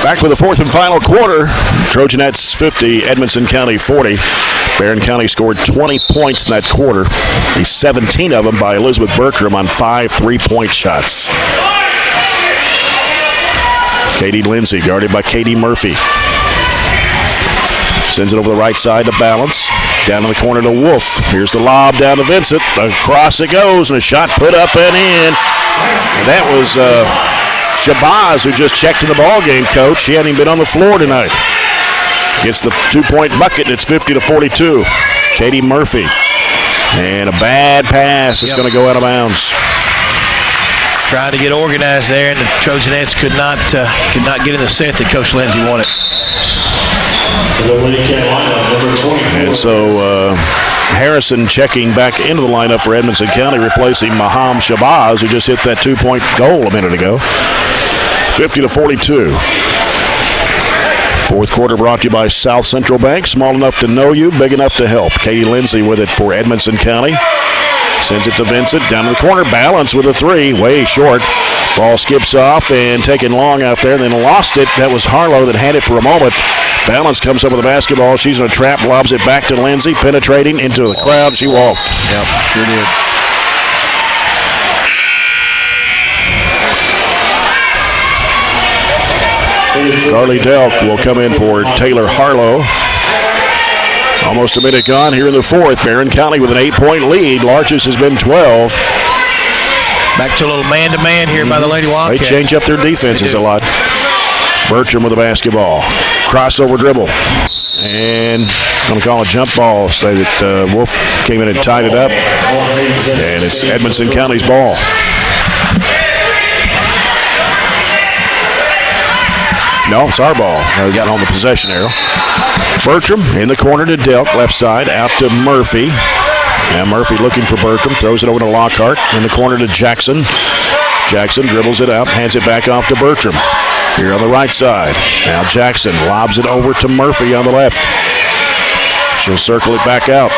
Back with the fourth and final quarter. Trojanettes 50, Edmonson County 40. Barren County scored 20 points in that quarter. 17 of them by Elizabeth Bertram on 5 3-point shots. Katie Lindsay guarded by Katie Murphy. Sends it over the right side to Balance. Down in the corner to Wolf. Here's the lob down to Vincent. Across it goes, and a shot put up and in. And that was Shabazz, who just checked in the ball game, coach. She hadn't even been on the floor tonight. Gets the 2-point bucket, and it's 50-42. Katie Murphy. And a bad pass. It's going to go out of bounds. Trying to get organized there, and the Trojanettes could not get in the set that Coach Lindsay wanted. And so Harrison checking back into the lineup for Edmonson County, replacing Maham Shabazz, who just hit that 2-point goal a minute ago. 50-42. Fourth quarter brought to you by South Central Bank. Small enough to know you, big enough to help. Katie Lindsay with it for Edmonson County. Sends it to Vincent. Down in the corner. Balance with a 3. Way short. Ball skips off and taken long out there. Then lost it. That was Harlow that had it for a moment. Balance comes up with the basketball. She's in a trap. Lobs it back to Lindsay. Penetrating into the crowd. She walked. Yep, sure did. Carly Delk will come in for Taylor Harlow. Almost a minute gone here in the fourth. Barren County with an 8-point lead. Larches has been 12. Back to a little man-to-man here by the Lady Wildcats. They change up their defenses a lot. Bertram with the basketball. Crossover dribble. And I'm going to call a jump ball. Say that Wolf came in and tied it up. And it's Edmonson County's ball. No, it's our ball. We got on the possession arrow. Bertram in the corner to Delk, left side, out to Murphy. Now Murphy looking for Bertram, throws it over to Lockhart. In the corner to Jackson. Jackson dribbles it out, hands it back off to Bertram. Here on the right side. Now Jackson lobs it over to Murphy on the left. She'll circle it back out.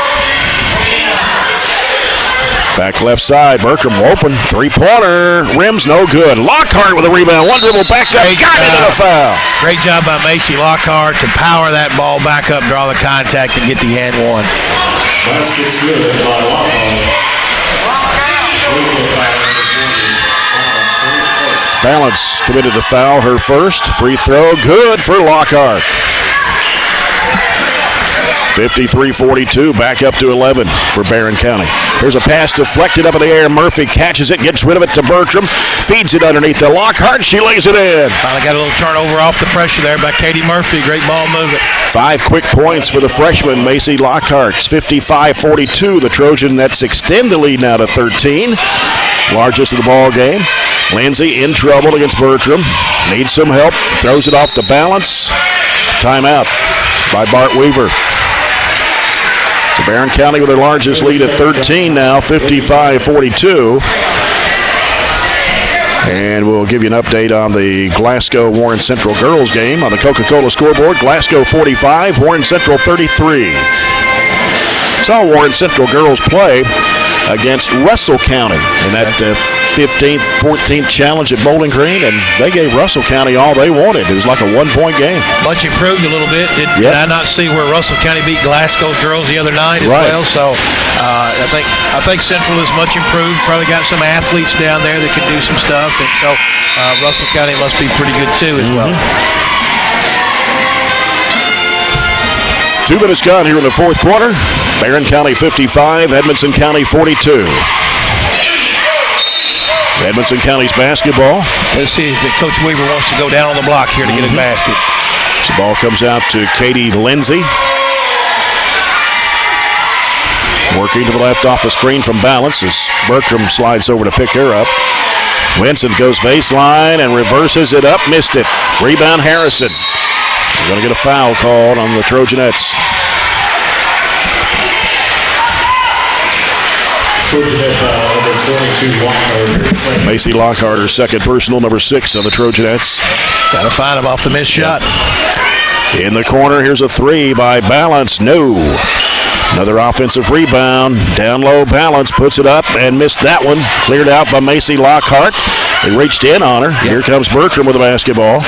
Back left side, Bertram open, 3-pointer, rims no good. Lockhart with a rebound, one dribble back up, got into the foul. Great job by Macy Lockhart to power that ball back up, draw the contact, and get the and one. Basket's good by Lockhart. Balance committed to foul, her first. Free throw, good for Lockhart. 53-42, back up to 11 for Barren County. Here's a pass deflected up in the air. Murphy catches it, gets rid of it to Bertram, feeds it underneath to Lockhart. She lays it in. Finally got a little turnover off the pressure there by Katie Murphy. Great ball movement. 5 quick points for the freshman, Macy Lockhart. It's 55-42. The Trojanettes extend the lead now to 13. Largest of the ball game. Lindsay in trouble against Bertram. Needs some help. Throws it off to Balance. Timeout by Bart Weaver. So Barren County with their largest lead at 13 now, 55-42. And we'll give you an update on the Glasgow Warren Central girls game on the Coca-Cola scoreboard. Glasgow 45, Warren Central 33. Saw Warren Central girls play against Russell County in that 15th, 14th challenge at Bowling Green, and they gave Russell County all they wanted. It was like a 1-point game. Much improved a little bit. Did I not see where Russell County beat Glasgow's girls the other night as well? So I think Central is much improved. Probably got some athletes down there that can do some stuff, and so Russell County must be pretty good too as well. 2 minutes gone here in the fourth quarter. Barren County 55, Edmonson County 42. Edmonson County's basketball. Let's see if Coach Weaver wants to go down on the block here to get his basket. The ball comes out to Katie Lindsay. Working to the left off the screen from Balance as Bertram slides over to pick her up. Vincent goes baseline and reverses it up. Missed it. Rebound Harrison. We're going to get a foul called on the Trojanettes. Trojanet foul, number 22, Lockhart. Macy Lockhart, her second personal, number 6 on the Trojanettes. Got to find him off the missed shot. In the corner, here's a 3 by Balance. No. Another offensive rebound. Down low, Balance puts it up and missed that one. Cleared out by Macy Lockhart. They reached in on her. Here comes Bertram with the basketball.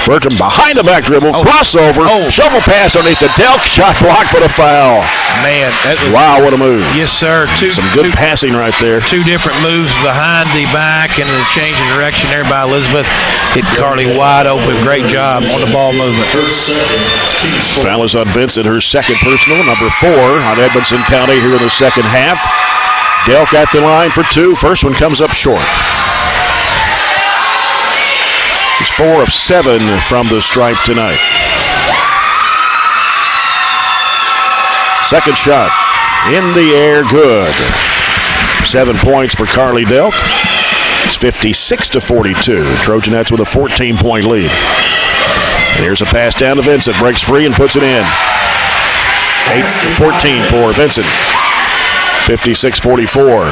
Bertram behind the back dribble, crossover, shovel pass underneath the Delk, shot blocked, but a foul. Man, wow, what a move. Yes, sir. Some good passing right there. Two different moves behind the back and the change of direction there by Elizabeth. Hit Carly wide open. Great job on the ball movement. Foul is on Vincent, her second personal, number 4 on Edmonson County here in the second half. Delk at the line for 2. First one comes up short. She's 4 of 7 from the stripe tonight. Second shot in the air, good. 7 points for Carly Delk. It's 56-42. Trojanettes with a 14-point lead. And here's a pass down to Vincent. Breaks free and puts it in. 8-14 for Vincent. 56-44.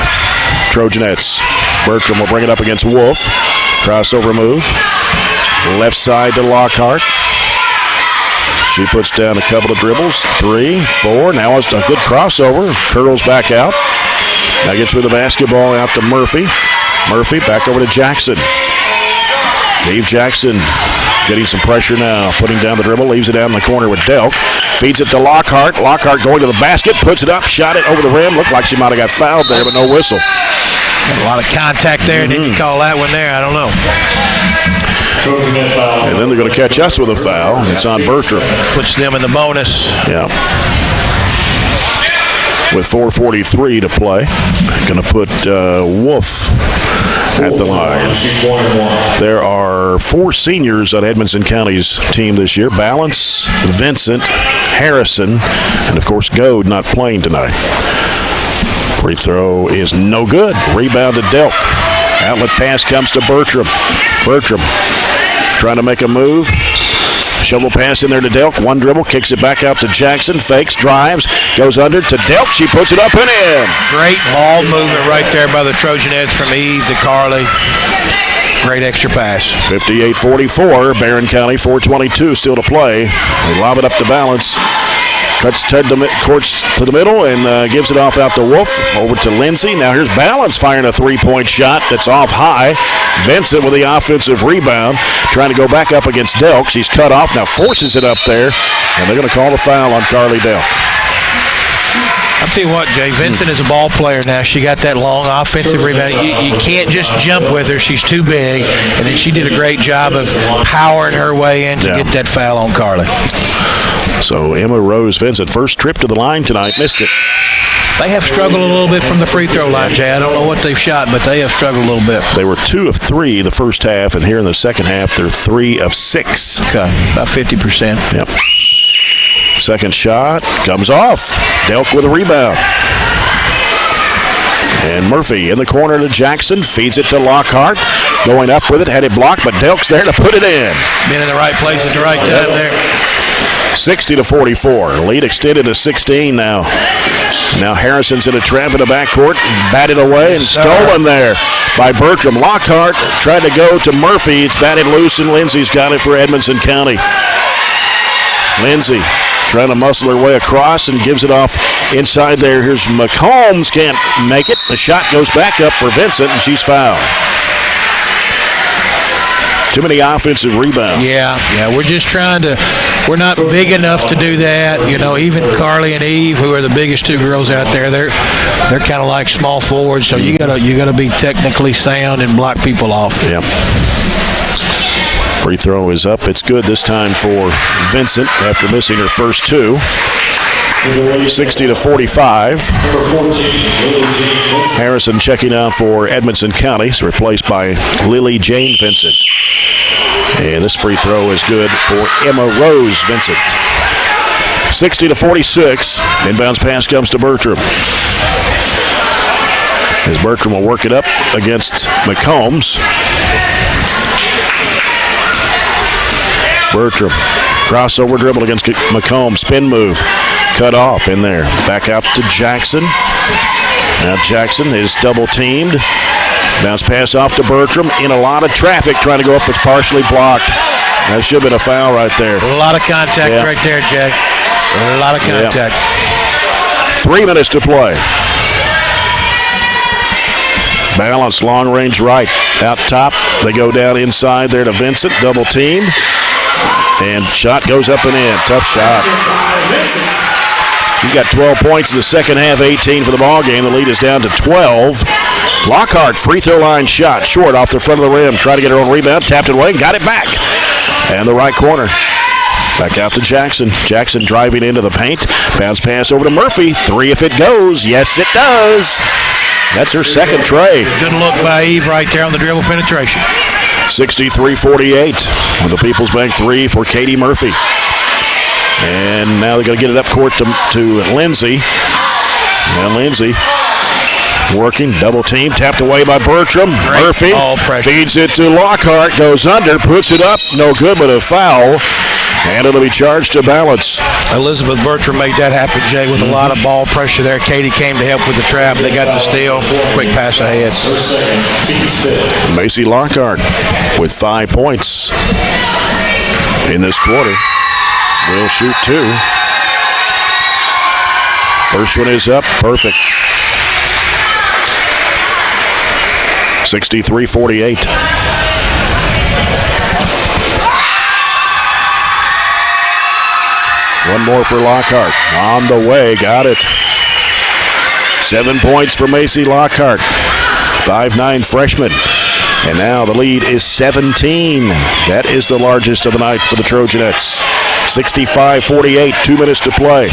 Trojanettes. Bertram will bring it up against Wolf. Crossover move. Left side to Lockhart. She puts down a couple of dribbles. 3, 4. Now it's a good crossover. Curls back out. Now gets with the basketball out to Murphy. Murphy back over to Jackson. Dave Jackson getting some pressure now. Putting down the dribble. Leaves it down in the corner with Delk. Feeds it to Lockhart. Lockhart going to the basket. Puts it up. Shot it over the rim. Looked like she might have got fouled there, but no whistle. A lot of contact there. Didn't you call that one there? I don't know. And then they're going to catch us with a foul. It's on Bertram. Puts them in the bonus. Yeah. With 4:43 to play. Going to put Wolf at the line. There are 4 seniors on Edmonson County's team this year. Balance, Vincent, Harrison, and of course Goad not playing tonight. Free throw is no good. Rebound to Delk. Outlet pass comes to Bertram. Bertram trying to make a move. Shovel pass in there to Delk. One dribble, kicks it back out to Jackson. Fakes, drives, goes under to Delk. She puts it up and in. Great ball movement right there by the Trojanettes from Eve to Carly. Great extra pass. 58-44. Barren County, 4:22 still to play. They lob it up to Balance. Cuts to the middle and gives it off out to Wolf. Over to Lindsay. Now here's Balance firing a 3-point shot that's off high. Vincent with the offensive rebound. Trying to go back up against Delk. She's cut off. Now forces it up there. And they're going to call the foul on Carly Delk. I'll tell you what, Jay. Vincent is a ball player now. She got that long offensive rebound. You can't just jump with her. She's too big. And then she did a great job of powering her way in to get that foul on Carly. So Emma Rose Vincent, first trip to the line tonight, missed it. They have struggled a little bit from the free throw line, Jay. I don't know what they've shot, but they have struggled a little bit. They were 2 of 3 the first half, and here in the second half, they're 3 of 6. Okay, about 50%. Yep. Second shot comes off. Delk with a rebound. And Murphy in the corner to Jackson, feeds it to Lockhart. Going up with it, had it blocked, but Delk's there to put it in. Been in the right place at the right time there. 60-44. Lead extended to 16 now. Now Harrison's in a trap in the backcourt. Batted away and stolen there by Bertram. Lockhart tried to go to Murphy. It's batted loose, and Lindsay's got it for Edmonson County. Lindsay trying to muscle her way across and gives it off inside there. Here's McCombs, can't make it. The shot goes back up for Vincent, and she's fouled. Too many offensive rebounds. Yeah, we're just trying to. We're not big enough to do that. You know, even Carly and Eve, who are the biggest 2 girls out there, they're kind of like small forwards. So you gotta be technically sound and block people off. Yep. Free throw is up. It's good this time for Vincent after missing her first 2. 60-45. Harrison checking out for Edmonson County. It's replaced by Lily Jane Vincent. And this free throw is good for Emma Rose Vincent. 60-46. Inbounds pass comes to Bertram. As Bertram will work it up against McCombs. Bertram. Crossover dribble against McCombs. Spin move. Cut off in there. Back out to Jackson. Now Jackson is double teamed. Bounce pass off to Bertram. In a lot of traffic trying to go up. It's partially blocked. That should have been a foul right there. A lot of contact right there, Jay. A lot of contact. 3 minutes to play. Balance, long range right. Out top. They go down inside there to Vincent. Double team. And shot goes up and in. Tough shot. She's got 12 points in the second half, 18 for the ball game. The lead is down to 12. Lockhart, free throw line shot. Short off the front of the rim. Try to get her own rebound. Tapped it away and got it back. And the right corner. Back out to Jackson. Jackson driving into the paint. Bounce pass over to Murphy. 3 if it goes. Yes, it does. That's her second tray. Good look by Eve right there on the dribble penetration. 63-48 with the People's Bank 3 for Katie Murphy. And now they're going to get it up court to Lindsay. And Lindsay working, double team, tapped away by Bertram. Great Murphy feeds it to Lockhart, goes under, puts it up, no good, but a foul. And it'll be charged to Balance. Elizabeth Bertram made that happen, Jay, with a lot of ball pressure there. Katie came to help with the trap. They got the steal. Quick pass ahead. Macy Lockhart with 5 points in this quarter. Will shoot 2. First one is up. Perfect. 63-48. One more for Lockhart. On the way. Got it. 7 points for Macy Lockhart. 5'9" freshman. And now the lead is 17. That is the largest of the night for the Trojanettes. 65-48, 2 minutes to play.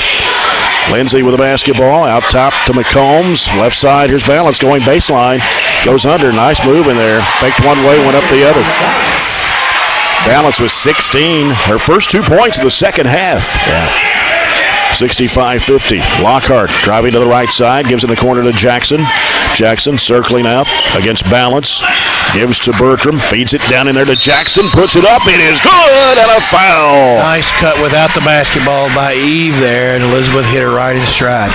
Lindsay with the basketball, out top to McCombs. Left side, here's Balance going baseline. Goes under, nice move in there. Faked one way, went up the other. Balance with 16. Her first 2 points in the second half. 65-50. Lockhart driving to the right side, gives in the corner to Jackson. Jackson circling out against Balance. Gives to Bertram, feeds it down in there to Jackson, puts it up, it is good, and a foul. Nice cut without the basketball by Eve there, and Elizabeth hit her right in stride.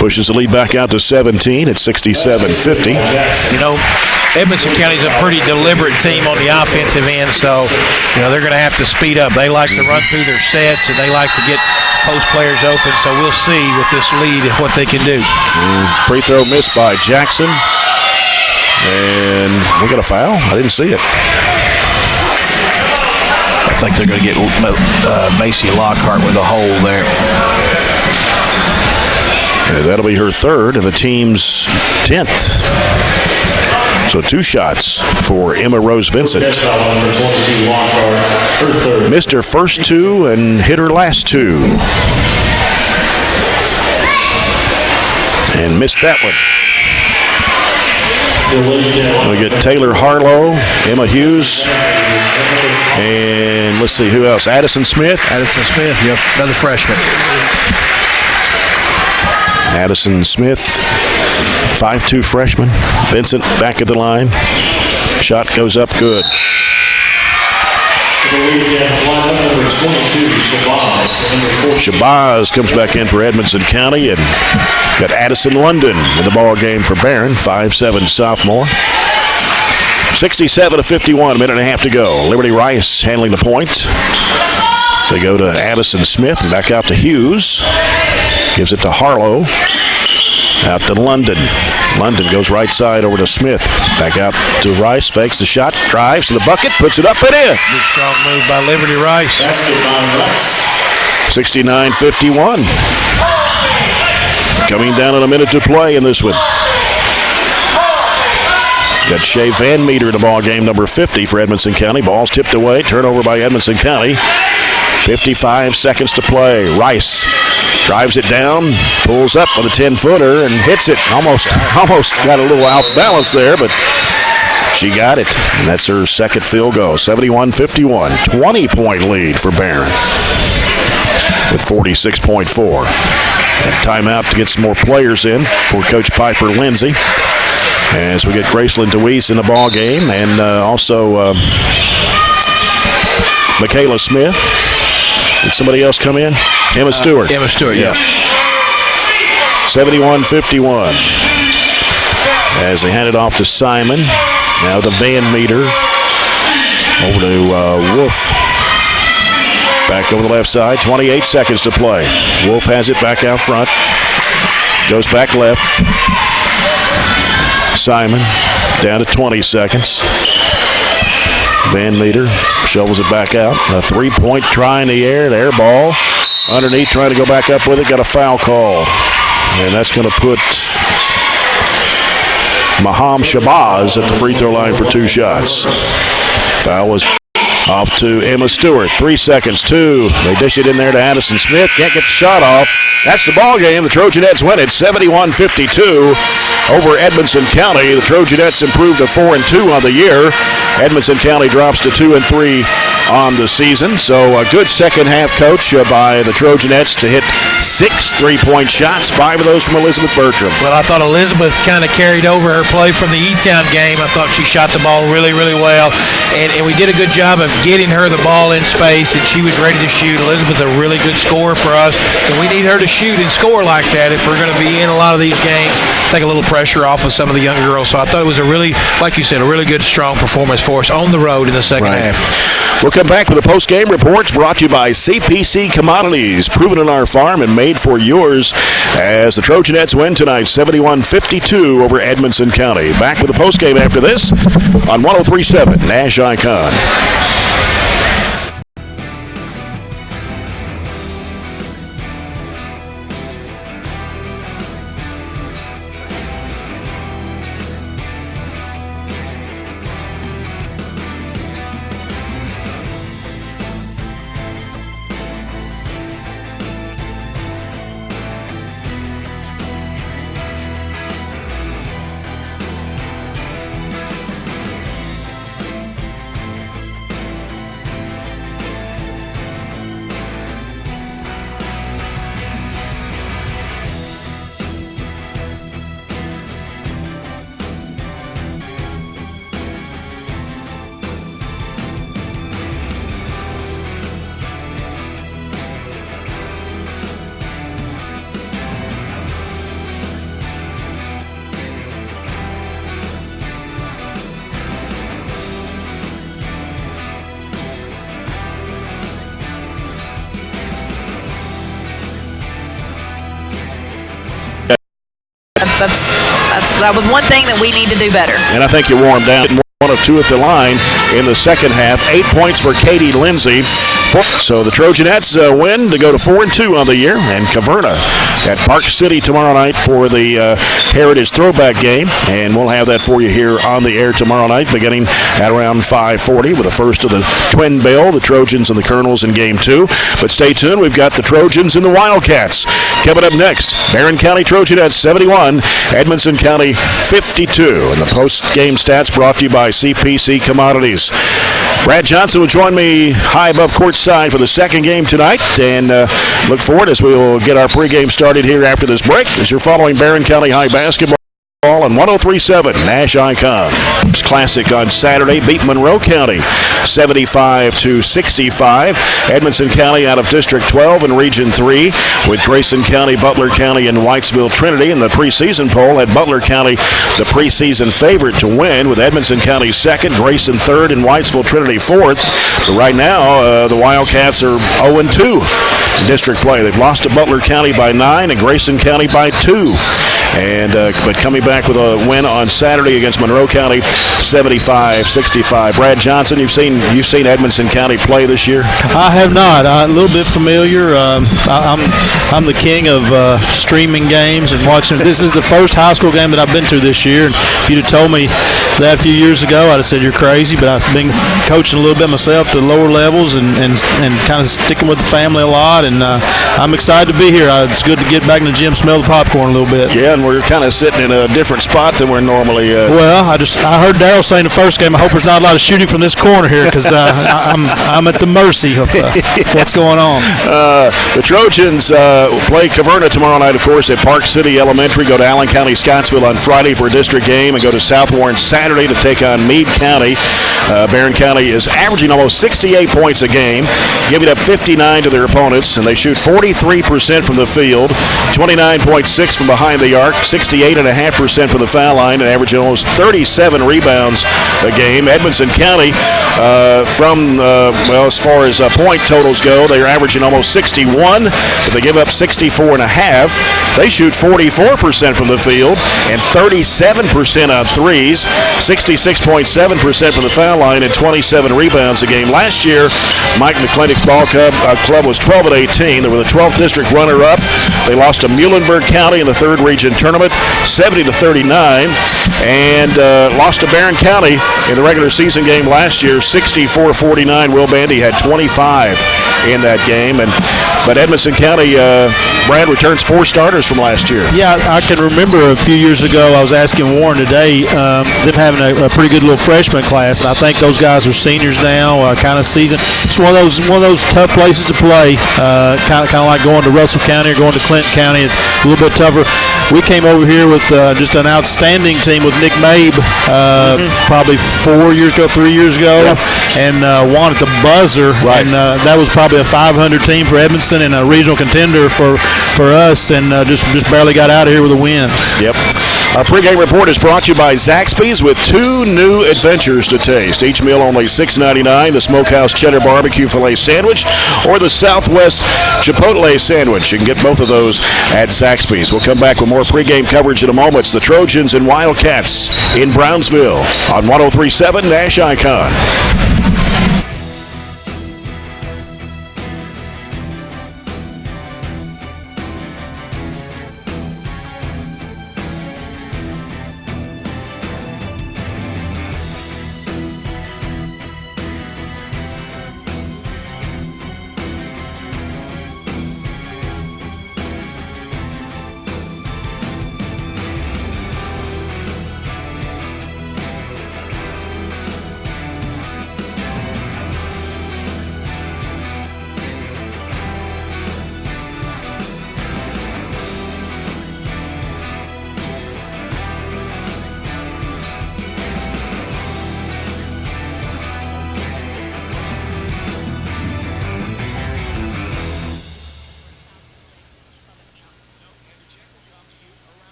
Pushes the lead back out to 17 at 67-50. You know, Edmonson County's a pretty deliberate team on the offensive end, so, you know, they're going to have to speed up. They like to run through their sets, and they like to get post players open, so we'll see with this lead what they can do. Free throw missed by Jackson. And we got a foul? I didn't see it. I think they're going to get Macy Lockhart with a hole there. And that'll be her third and the team's 10th. So 2 shots for Emma Rose Vincent. Missed her first 2 and hit her last 2. And missed that one. We get Taylor Harlow, Emma Hughes, and let's see who else. Addison Smith. Addison Smith, yep, another freshman. Addison Smith, 5'2" freshman. Vincent back at the line. Shot goes up good. Shabazz comes back in for Edmonson County, and got Addison London in the ball game for Barren, 5'7" sophomore. 67-51, a minute and a half to go. Liberty Rice handling the point. They go to Addison Smith and back out to Hughes. Gives it to Harlow. Out to London. London goes right side over to Smith. Back out to Rice. Fakes the shot. Drives to the bucket. Puts it up and in. Big strong move by Liberty Rice. 69-51. Coming down in a minute to play in this one. Got Shea Van Meter in the ball game, number 50 for Edmonson County. Ball's tipped away. Turnover by Edmonson County. 55 seconds to play. Rice drives it down, pulls up with a 10-footer and hits it. Almost got a little out balance there, but she got it. And that's her second field goal. 71-51. 20-point lead for Barren with 46.4. And timeout to get some more players in for Coach Piper Lindsay. As we get Graceland DeWeese in the ball game, and also Michaela Smith. Did somebody else come in? Emma Stewart. Emma Stewart, yeah. 71-51. As they hand it off to Simon. Now to Van Meter. Over to Wolf. Back over the left side, 28 seconds to play. Wolf has it back out front. Goes back left. Simon down to 20 seconds. Van Meter shovels it back out. A three-point try in the air. The air ball underneath, trying to go back up with it. Got a foul call. And that's going to put Maham Shabazz at the free throw line for 2 shots. Foul was off to Emma Stewart. 3 seconds, 2. They dish it in there to Addison Smith. Can't get the shot off. That's the ball game. The Trojanettes win it 71-52 over Edmonson County. The Trojanettes improved to 4-2 on the year. Edmonson County drops to 2-3 on the season. So a good second half, coach, by the Trojanettes to hit 6 3-point shots, 5 of those from Elizabeth Bertram. Well, I thought Elizabeth kind of carried over her play from the E-Town game. I thought she shot the ball really, really well. And we did a good job of getting her the ball in space, and she was ready to shoot. Elizabeth, a really good scorer for us, and we need her to shoot and score like that if we're going to be in a lot of these games, take a little pressure off of some of the young girls. So I thought it was a really, like you said, a really good, strong performance for us on the road in the second half. We'll come back with the post-game reports brought to you by CPC Commodities, proven in our farm and made for yours, as the Trojanettes win tonight 71-52 over Edmonson County. Back with the post-game after this on 103.7 Nash Icon. That was one thing that we need to do better. And I think you wore them down. 1 of 2 at the line in the second half. 8 points for Katie Lindsay. So the Trojanettes win to go to 4-2 on the year. And Caverna at Park City tomorrow night for the Heritage Throwback game. And we'll have that for you here on the air tomorrow night, beginning at around 5:40 with the first of the twin bill, the Trojans and the Colonels in Game 2. But stay tuned. We've got the Trojans and the Wildcats. Coming up next, Barren County Trojanettes 71, Edmonson County 52. And the post-game stats brought to you by CPC Commodities. Brad Johnson will join me high above courtside for the second game tonight, and look forward as we will get our pregame started here after this break as you're following Barren County High basketball on 103.7 Nash Icon. Classic on Saturday beat Monroe County 75-65. Edmonson County out of District 12 in Region 3 with Grayson County, Butler County, and Whitesville Trinity. In the preseason poll had Butler County the preseason favorite to win, with Edmonson County second, Grayson third, and Whitesville Trinity fourth. But right now the Wildcats are 0-2 in district play. They've lost to Butler County by 9 and Grayson County by 2. And but coming back with a win on Saturday against Monroe County, 75-65. Brad Johnson, you've seen Edmonson County play this year? I have not. A little bit familiar. I'm the king of streaming games and watching. This is the first high school game that I've been to this year. And if you'd have told me that a few years ago, I'd have said you're crazy. But I've been coaching a little bit myself to lower levels and kind of sticking with the family a lot. And I'm excited to be here. It's good to get back in the gym, smell the popcorn a little bit. Yeah, and we're kind of sitting in a different spot than we're normally. Well, I heard Darryl saying the first game, I hope there's not a lot of shooting from this corner here because I'm at the mercy of what's going on. The Trojans play Caverna tomorrow night, of course, at Park City Elementary. Go to Allen County, Scottsville on Friday for a district game and go to South Warren Saturday Saturday to take on Meade County. Barren County is averaging almost 68 points a game, giving up 59 to their opponents, and they shoot 43% from the field, 29.6 from behind the arc, 68.5% from the foul line, and averaging almost 37 rebounds a game. Edmonson County, as far as point totals go, they are averaging almost 61, but they give up 64.5. They shoot 44% from the field and 37% on threes, 66.7% from the foul line, and 27 rebounds a game. Last year, Mike McClintock's ball club was 12-18. They were the 12th district runner-up. They lost to Muhlenberg County in the third region tournament, 70-39, and lost to Barren County in the regular season game last year, 64-49. Will Bandy had 25 in that game, but Edmonson County, Brad, returns 4 starters from last year. Yeah, I can remember a few years ago I was asking Warren today, them having a pretty good little freshman class, and I think those guys are seniors now, kind of seasoned. It's one of those tough places to play, kind of like going to Russell County or going to Clinton County. It's a little bit tougher. We came over here with just an outstanding team with Nick Mabe probably 3 years ago, and won at the buzzer. Right. And that was probably a 500 team for Edmonson and a regional contender for us, and just barely got out of here with a win. Yep. Our pregame report is brought to you by Zaxby's with 2 new adventures to taste. Each meal only $6.99, the Smokehouse Cheddar Barbecue Filet Sandwich or the Southwest Chipotle Sandwich. You can get both of those at Zaxby's. We'll come back with more pregame coverage in a moment. It's the Trojans and Wildcats in Brownsville on 103.7 Nash Icon.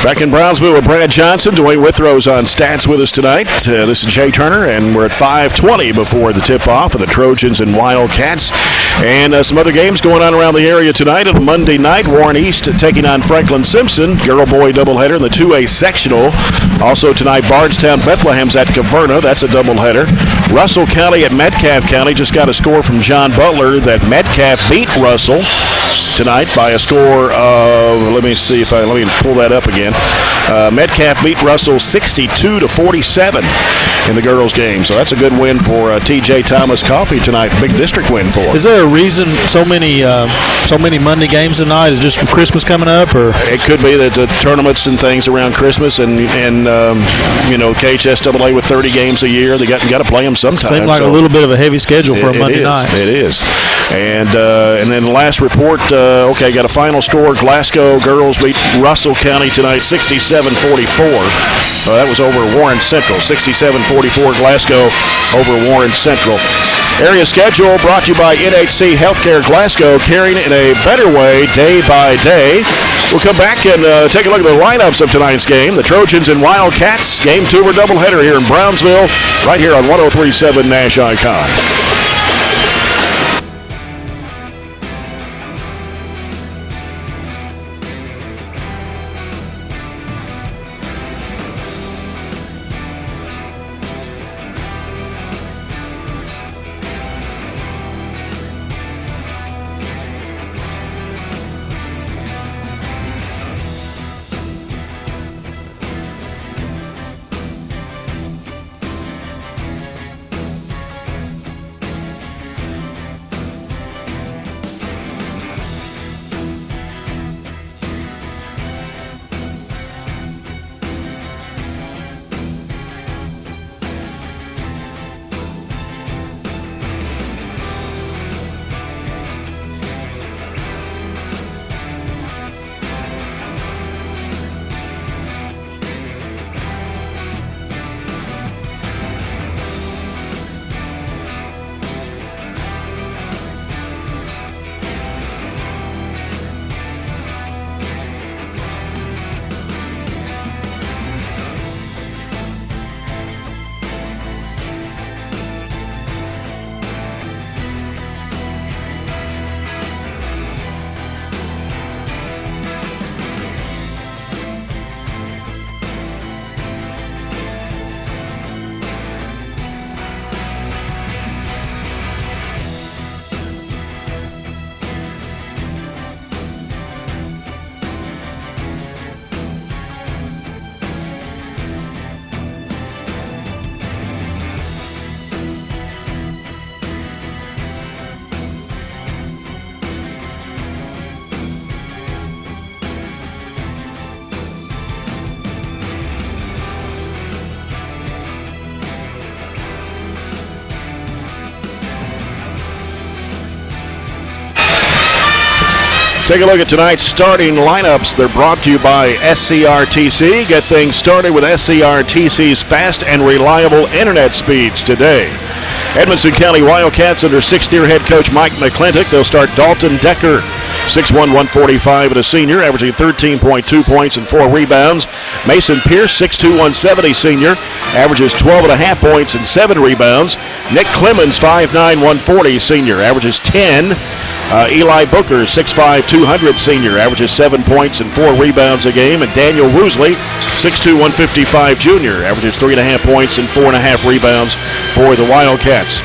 Back in Brownsville with Brad Johnson. Dwayne Withrow's on stats with us tonight. This is Jay Turner, and we're at 5:20 before the tip-off of the Trojans and Wildcats. And some other games going on around the area tonight. On Monday night, Warren East taking on Franklin Simpson. Girl-boy doubleheader in the 2A sectional. Also tonight, Bardstown Bethlehem's at Caverna. That's a doubleheader. Russell County at Metcalfe County. Just got a score from John Butler that Metcalfe beat Russell tonight by a score of, let me pull that up again. Metcalfe beat Russell 62-47 in the girls' game. So that's a good win for T.J. Thomas Coffee tonight. Big district win for him. Is there a reason so many Monday games tonight? Is just Christmas coming up, or it could be that the tournaments and things around Christmas, and KHSAA with 30 games a year, they got to play them sometime. Seems like a little bit of a heavy schedule for a Monday night. It is. And then the last report. Got a final score. Glasgow girls beat Russell County tonight, 67-44. That was over Warren Central. 67-44 Glasgow over Warren Central. Area schedule brought to you by NHC Healthcare Glasgow, caring in a better way day by day. We'll come back and take a look at the lineups of tonight's game. The Trojans and Wildcats, game 2 of a doubleheader here in Brownsville, right here on 103.7 Nash Icon. Take a look at tonight's starting lineups. They're brought to you by SCRTC. Get things started with SCRTC's fast and reliable internet speeds today. Edmonson County Wildcats under sixth-year head coach Mike McClintock. They'll start Dalton Decker, 6'1", 145, and a senior, averaging 13.2 points and 4 rebounds. Mason Pierce, 6'2", 170, senior, averages 12.5 points and 7 rebounds. Nick Clemens, 5'9", 140, senior, averages 10. Eli Booker, 6'5", 200, senior, averages 7 points and 4 rebounds a game. And Daniel Woosley, 6'2", 155, junior, averages 3.5 points and 4.5 rebounds for the Wildcats.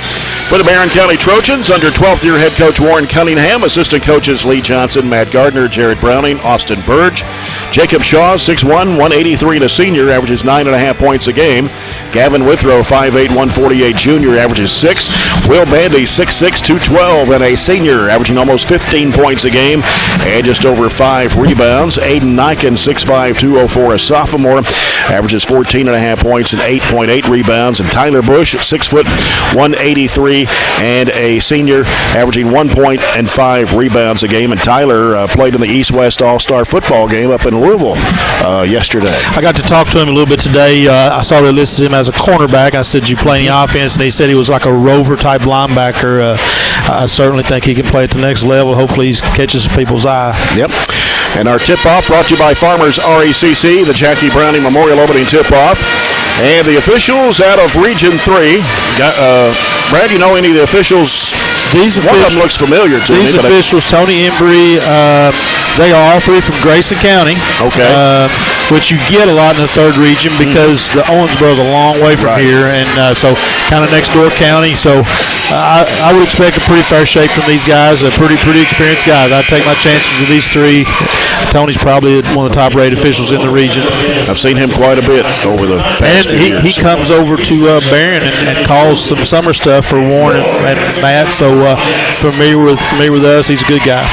For the Barren County Trojans, under 12th-year head coach Warren Cunningham, assistant coaches Lee Johnson, Matt Gardner, Jared Browning, Austin Burge. Jacob Shaw, 6'1", 183, and a senior, averages 9.5 points a game. Gavin Withrow, 5'8", 148, junior, averages 6. Will Bandy, 6'6", 212, and a senior, averaging almost 15 points a game and just over 5 rebounds. Aiden Niken, 6'5", 204, a sophomore, averages 14.5 points and 8.8 rebounds. And Tyler Bush, 6', 183, and a senior, averaging 1 point and 5 rebounds a game. And Tyler played in the East-West All-Star football game up in Louisville yesterday. I got to talk to him a little bit today. I saw they listed him as a cornerback. I said, "You play any offense?" And he said he was like a rover-type linebacker. I certainly think he can play at the next level. Hopefully he catches people's eye. Yep. And our tip-off brought to you by Farmers RECC, the Jackie Browning Memorial Opening Tip-Off. And the officials out of Region 3. Brad, you know any of the officials? One of them looks familiar to me. These officials, Tony Embry, they are all three from Grayson County. Okay. Which you get a lot in the third region because the Owensboro is a long way from here, and so kind of next door county. So I would expect a pretty fair shake from these guys, pretty experienced guys. I'd take my chances with these three. Tony's probably one of the top-rated officials in the region. I've seen him quite a bit over the past few years. He comes over to Barren and calls some summer stuff for Warren and Matt. So familiar with us. He's a good guy.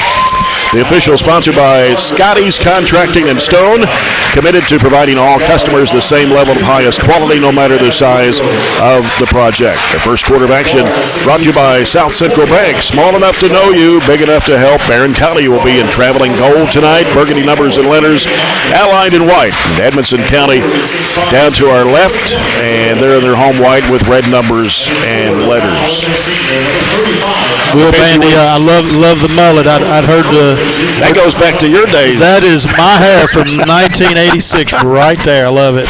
The official sponsored by Scotty's Contracting and Stone, committed to providing all customers the same level of highest quality no matter the size of the project. The first quarter of action brought to you by South Central Bank. Small enough to know you, big enough to help. Barren County will be in traveling gold tonight. Burgundy numbers and letters outlined in white. And Edmonson County down to our left, and they're in their home white with red numbers and letters. Will Bandy, I love the mullet. I'd heard that goes back to your days. That is my hair from 1986 right there. I love it.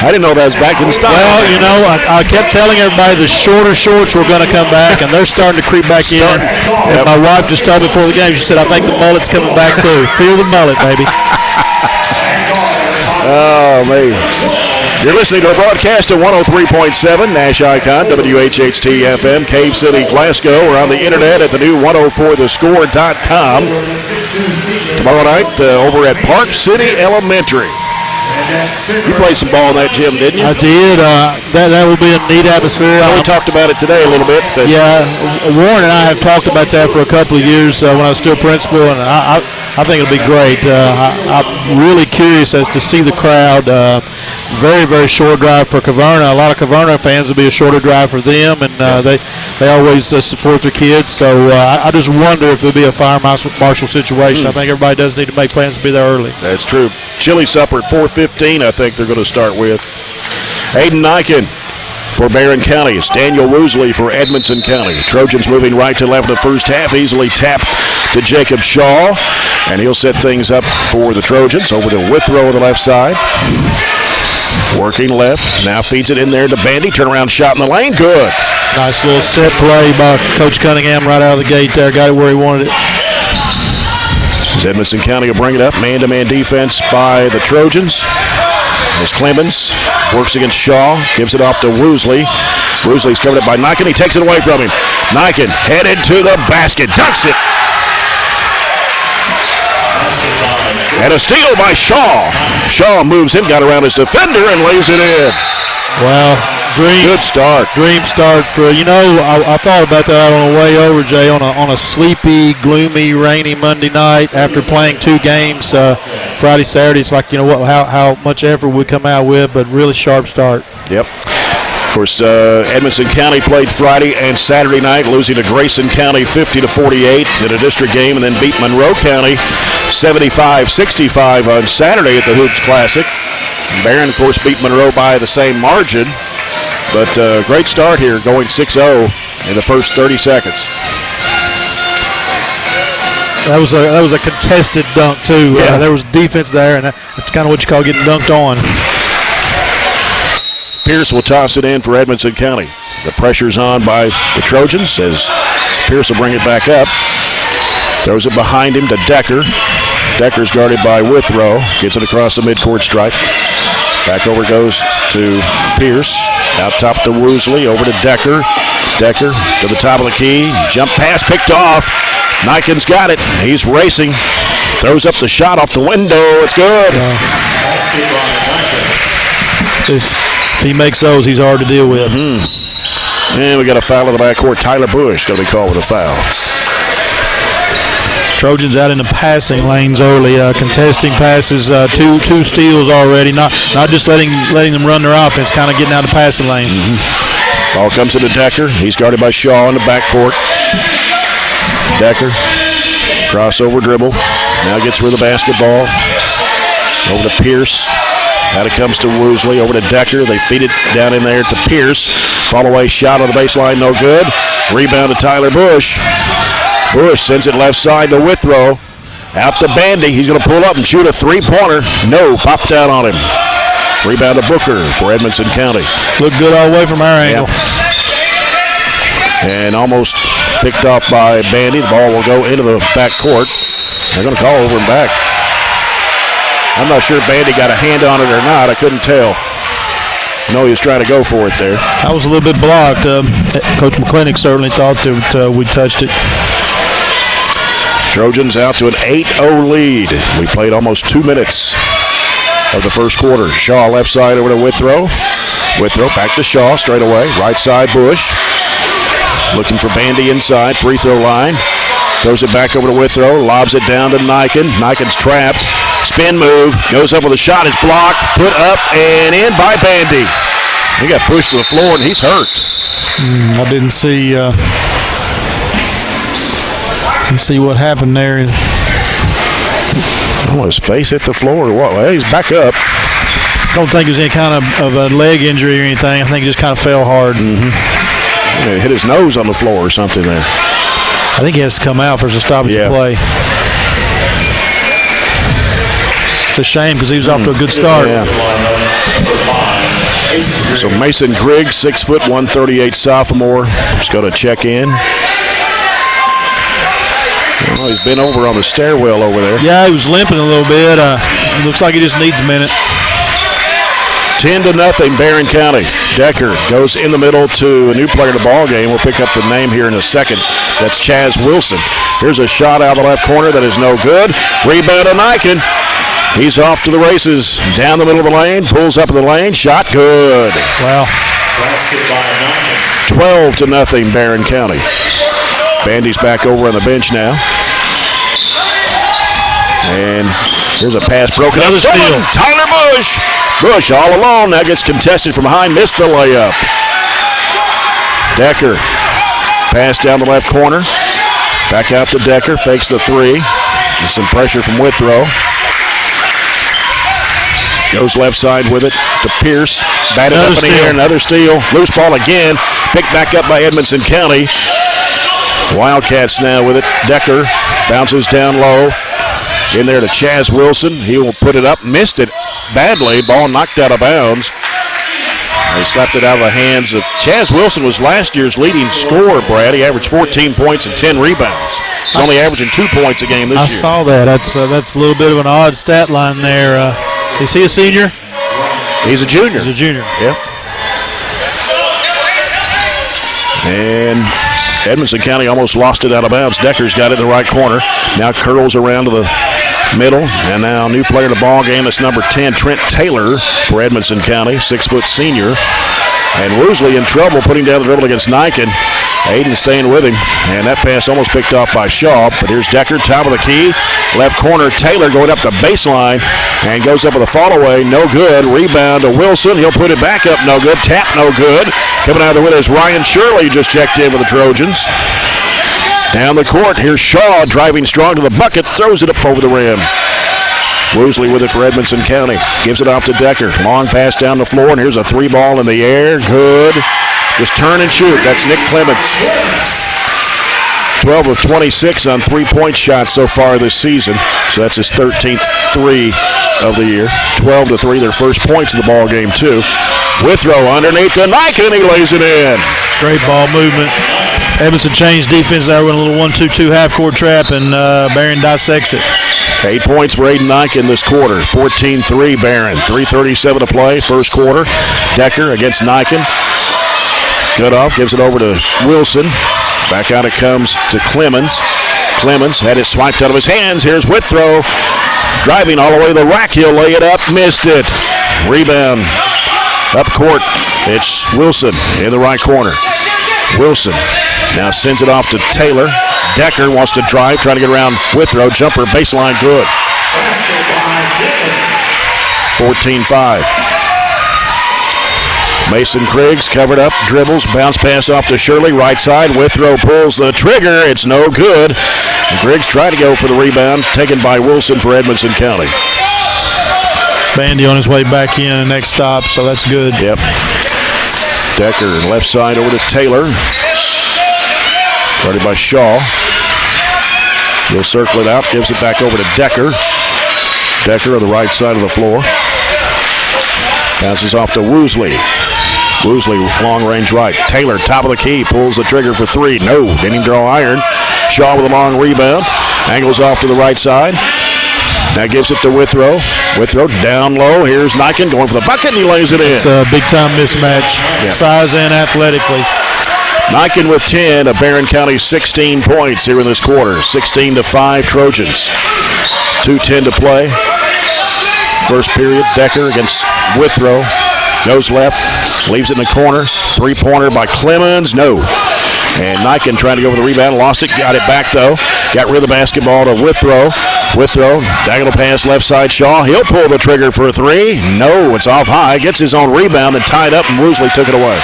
I didn't know that was back in style. Well, you know, I kept telling everybody the shorter shorts were going to come back, and they're starting to creep back in. And my wife just told me before the game, she said, I think the mullet's coming back too. Feel the mullet, baby. Oh, man. You're listening to a broadcast at 103.7 Nash Icon, WHHT FM, Cave City, Glasgow. We're on the internet at the new 104thescore.com. Tomorrow night over at Park City Elementary. You played some ball in that gym, didn't you? I did. That will be a neat atmosphere. We talked about it today a little bit. Yeah, Warren and I have talked about that for a couple of years when I was still principal, and I think it'll be great. I'm really curious as to see the crowd. Very, very short drive for Caverna. A lot of Caverna fans will be a shorter drive for them, and they always support their kids. So I just wonder if it'll be a fire marshal situation. I think everybody does need to make plans to be there early. That's true. Chili supper at 4:15, I think they're going to start with. Aiden Nyken for Barren County. It's Daniel Woosley for Edmonson County. Trojans moving right to left in the first half. Easily tapped to Jacob Shaw, and he'll set things up for the Trojans. Over to Withrow on the left side. Working left. Now feeds it in there to Bandy. Turnaround shot in the lane. Good. Nice little set play by Coach Cunningham right out of the gate there. Got it where he wanted it. Edmonson County will bring it up. Man-to-man defense by the Trojans. As Clemens works against Shaw, gives it off to Woosley. Woosley's covered up by Nyken. He takes it away from him. Nyken headed to the basket. Dunks it. And a steal by Shaw. Shaw moves him, got around his defender, and lays it in. Well, good start. Dream start for, I thought about that on the way over, Jay, on a sleepy, gloomy, rainy Monday night after playing two games Friday, Saturday. It's like, how much effort we come out with, but really sharp start. Yep. Of course, Edmonson County played Friday and Saturday night, losing to Grayson County 50-48 in a district game, and then beat Monroe County 75-65 on Saturday at the Hoops Classic. Barren, of course, beat Monroe by the same margin. But great start here, going 6-0 in the first 30 seconds. That was a contested dunk, too. Yeah. There was defense there, and that's kind of what you call getting dunked on. Pierce will toss it in for Edmonson County. The pressure's on by the Trojans as Pierce will bring it back up. Throws it behind him to Decker. Decker's guarded by Withrow. Gets it across the midcourt stripe. Back over goes to Pierce. Out top to Woosley. Over to Decker. Decker to the top of the key. Jump pass picked off. Nyken's got it. He's racing. Throws up the shot off the window. It's good. If he makes those, he's hard to deal with. And we got a foul in the backcourt. Tyler Bush going to be called with a foul. Trojans out in the passing lanes early, contesting passes, two steals already. Not just letting them run their offense, kind of getting out of the passing lane. Ball comes into Decker. He's guarded by Shaw in the backcourt. Decker, crossover dribble. Now gets rid of the basketball. Over to Pierce. Now it comes to Woosley. Over to Decker. They feed it down in there to Pierce. Fall away shot on the baseline, no good. Rebound to Tyler Bush. Bush sends it left side to Withrow. Out to Bandy. He's going to pull up and shoot a three-pointer. No, popped out on him. Rebound to Booker for Edmonson County. Looked good all the way from our angle. And almost picked off by Bandy. The ball will go into the back court. They're going to call over and back. I'm not sure if Bandy got a hand on it or not. I couldn't tell. No, he was trying to go for it there. I was a little bit blocked. Coach McClinic certainly thought that we touched it. Trojans out to an 8-0 lead. We played almost 2 minutes of the first quarter. Shaw left side over to Withrow. Withrow back to Shaw straight away. Right side Bush. Looking for Bandy inside. Free throw line. Throws it back over to Withrow. Lobs it down to Niken. Niken's trapped. Spin move. Goes up with a shot. It's blocked. Put up and in by Bandy. He got pushed to the floor, and he's hurt. I didn't see what happened there. Oh, his face hit the floor or what? Well, he's back up. Don't think it was any kind of a leg injury or anything. I think he just kind of fell hard. He hit his nose on the floor or something there. I think he has to come out for some stoppage play. It's a shame because he was off to a good start. Yeah. So Mason Griggs, 6 foot, 138 sophomore, just going to check in. Well, he's been over on the stairwell over there. Yeah, he was limping a little bit. Looks like he just needs a minute. 10-0, Barren County. Decker goes in the middle to a new player in the ball game. We'll pick up the name here in a second. That's Chaz Wilson. Here's a shot out of the left corner that is no good. Rebound to Niken. He's off to the races. Down the middle of the lane. Pulls up in the lane. Shot good. Wow. 12-0, Barren County. Bandy's back over on the bench now. And here's a pass broken up. Tyler Bush. Bush all alone. Now gets contested from behind. Missed the layup. Decker. Pass down the left corner. Back out to Decker. Fakes the three. Get some pressure from Withrow. Goes left side with it to Pierce. Batted up in the air. Another steal. Loose ball again. Picked back up by Edmonson County. Wildcats now with it. Decker bounces down low. In there to Chaz Wilson. He will put it up. Missed it badly. Ball knocked out of bounds. He slapped it out of the hands of Chaz Wilson. Was last year's leading scorer, Brad. He averaged 14 points and 10 rebounds. He's only averaging 2 points a game this year. I saw that. That's a little bit of an odd stat line there. Is he a senior? He's a junior. He's a junior. Yep. And Edmonson County almost lost it out of bounds. Decker's got it in the right corner. Now curls around to the middle. And now new player in the ball game. It's number 10, Trent Taylor for Edmonson County, 6 foot senior. And Woosley in trouble putting down the dribble against Niken. Aiden staying with him. And that pass almost picked off by Shaw. But here's Decker, top of the key. Left corner, Taylor going up the baseline. And goes up with a fall away. No good. Rebound to Wilson. He'll put it back up. No good. Tap no good. Coming out of the window is Ryan Shirley. Just checked in for the Trojans. Down the court. Here's Shaw driving strong to the bucket. Throws it up over the rim. Woosley with it for Edmonson County. Gives it off to Decker. Long pass down the floor. And here's a three ball in the air. Good. Just turn and shoot. That's Nick Clements. 12 of 26 on three-point shots so far this season. So that's his 13th three of the year. 12-3, their first points in the ball game, too. Withrow underneath to Niken. He lays it in. Great ball movement. Edmonson changed defense there with a little 1-2-2 half-court trap, and Barren dissects it. 8 points for Aiden Niken this quarter. 14-3 Barren. 3:37 to play, first quarter. Decker against Niken. Goodoff gives it over to Wilson. Back out it comes to Clemens. Clemens had it swiped out of his hands. Here's Withrow. Driving all the way to the rack. He'll lay it up. Missed it. Rebound. Up court. It's Wilson in the right corner. Wilson now sends it off to Taylor. Decker wants to drive, trying to get around Withrow. Jumper, baseline, good. 14-5. Mason Griggs covered up, dribbles, bounce pass off to Shirley, right side. Withrow pulls the trigger. It's no good. Griggs tried to go for the rebound, taken by Wilson for Edmonson County. Bandy on his way back in the next stop, so that's good. Yep. Decker left side over to Taylor. Guarded by Shaw. He'll circle it out, gives it back over to Decker. Decker on the right side of the floor. Passes off to Woosley. Woosley, long range right. Taylor, top of the key, pulls the trigger for three. No, didn't even draw iron. Shaw with a long rebound. Angles off to the right side. Now gives it to Withrow. Withrow down low. Here's Niken going for the bucket, and he lays it in. It's a big-time mismatch, size and athletically. Niken with 10 of Barren County's 16 points here in this quarter. 16-5 Trojans. 2:10 to play. First period, Decker against Withrow. Goes left, leaves it in the corner. Three-pointer by Clemens. No. And Niken trying to go for the rebound, lost it, got it back though. Got rid of the basketball to Withrow. Withrow, diagonal pass left side, Shaw. He'll pull the trigger for a three. No, it's off high. Gets his own rebound and tied up, and Woosley took it away.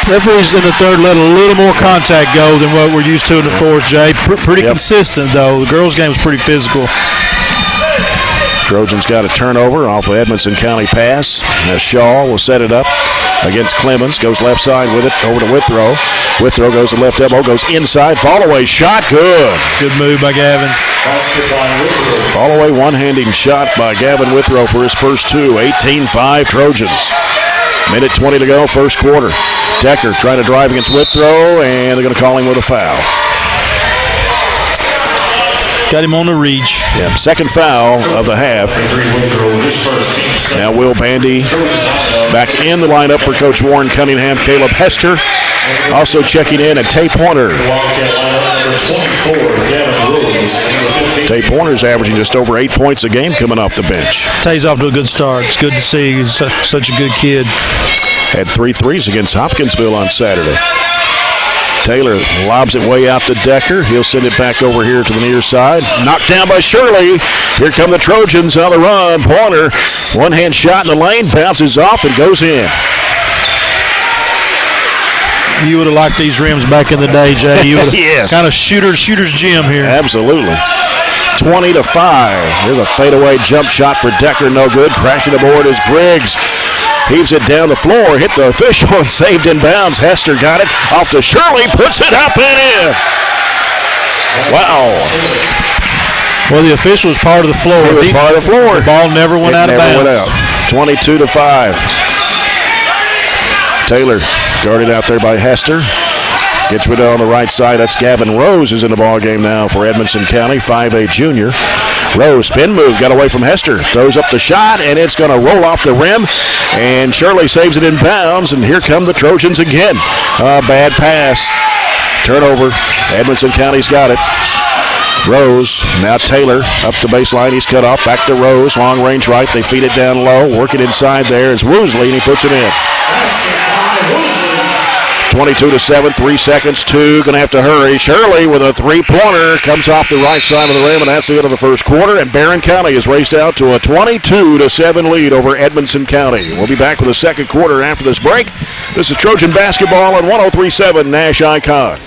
Referees in the third let a little more contact go than what we're used to in the fourth, Jay. Pretty consistent, though. The girls' game was pretty physical. Trojans got a turnover off of Edmonson County pass. Now Shaw will set it up against Clemens. Goes left side with it over to Withrow. Withrow goes to left elbow, goes inside. Fall away shot. Good. Good move by Gavin. Fall away one-handing shot by Gavin Withrow for his first two. 18-5 Trojans. Minute 20 to go, first quarter. Decker trying to drive against Withrow, and they're going to call him with a foul. Got him on the reach. Yeah, second foul of the half. Now Will Bandy back in the lineup for Coach Warren Cunningham. Caleb Hester also checking in, and Tay Pointer. Tay Pointer's averaging just over 8 points a game coming off the bench. Tay's off to a good start. It's good to see. He's such a good kid. Had 3 threes against Hopkinsville on Saturday. Taylor lobs it way out to Decker. He'll send it back over here to the near side. Knocked down by Shirley. Here come the Trojans on the run. Pointer, one-hand shot in the lane, bounces off and goes in. You would have liked these rims back in the day, Jay. You would have yes. Kind of shooter's gym here. Absolutely. 20-5. Here's a fadeaway jump shot for Decker. No good. Crashing aboard is Griggs. Heaves it down the floor, hit the official, and saved in bounds. Hester got it off to Shirley, puts it up and in. Wow. Well, the official was part of the floor. He was part of the floor. The ball never went out of bounds. Never went out. 22-5. Taylor guarded out there by Hester. Gets rid on the right side. That's Gavin Rose who's in the ball game now for Edmonson County, 5'8 junior. Rose, spin move, got away from Hester. Throws up the shot, and it's going to roll off the rim. And Shirley saves it in bounds, and here come the Trojans again. Bad pass. Turnover. Edmonson County's got it. Rose, now Taylor, up the baseline. He's cut off. Back to Rose, long range right. They feed it down low. Working inside there is Woosley, and he puts it in. 22-7, 3 seconds, 2. Going to have to hurry. Shirley with a three-pointer comes off the right side of the rim, and that's the end of the first quarter. And Barren County is raced out to a 22-7 lead over Edmonson County. We'll be back with the second quarter after this break. This is Trojan basketball on 103.7 Nash Icon.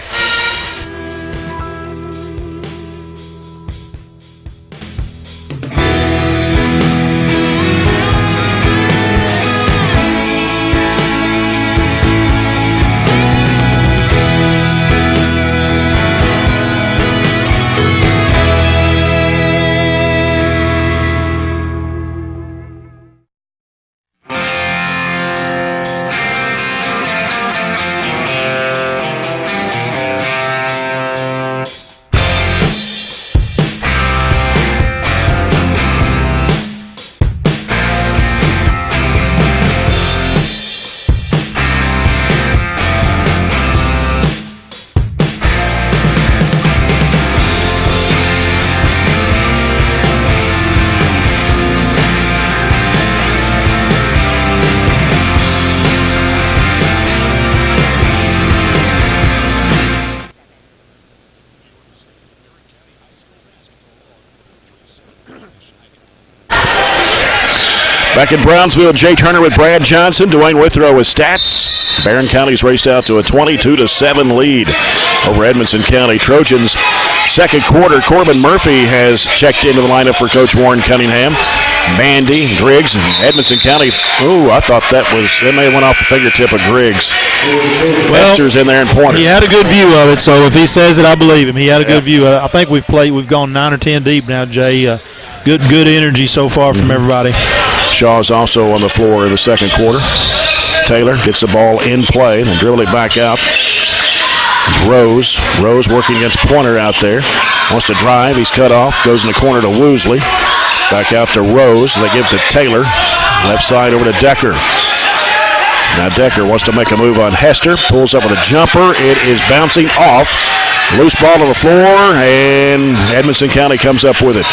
Back in Brownsville, Jay Turner with Brad Johnson. Dwayne Withrow with stats. Barren County's raced out to a 22-7 lead over Edmonson County. Trojans, second quarter, Corbin Murphy has checked into the lineup for Coach Warren Cunningham. Bandy, Griggs, and Edmonson County. Ooh, I thought that may have went off the fingertip of Griggs. Hester's in there and Pointer. He had a good view of it, so if he says it, I believe him. He had a good view. I think we've gone 9 or 10 deep now, Jay. Good energy so far from everybody. Shaw's also on the floor in the second quarter. Taylor gets the ball in play and dribble it back out. Rose working against Pointer out there. Wants to drive. He's cut off. Goes in the corner to Woosley. Back out to Rose. They give to Taylor. Left side over to Decker. Now Decker wants to make a move on Hester. Pulls up with a jumper. It is bouncing off. Loose ball on the floor, and Edmonson County comes up with it.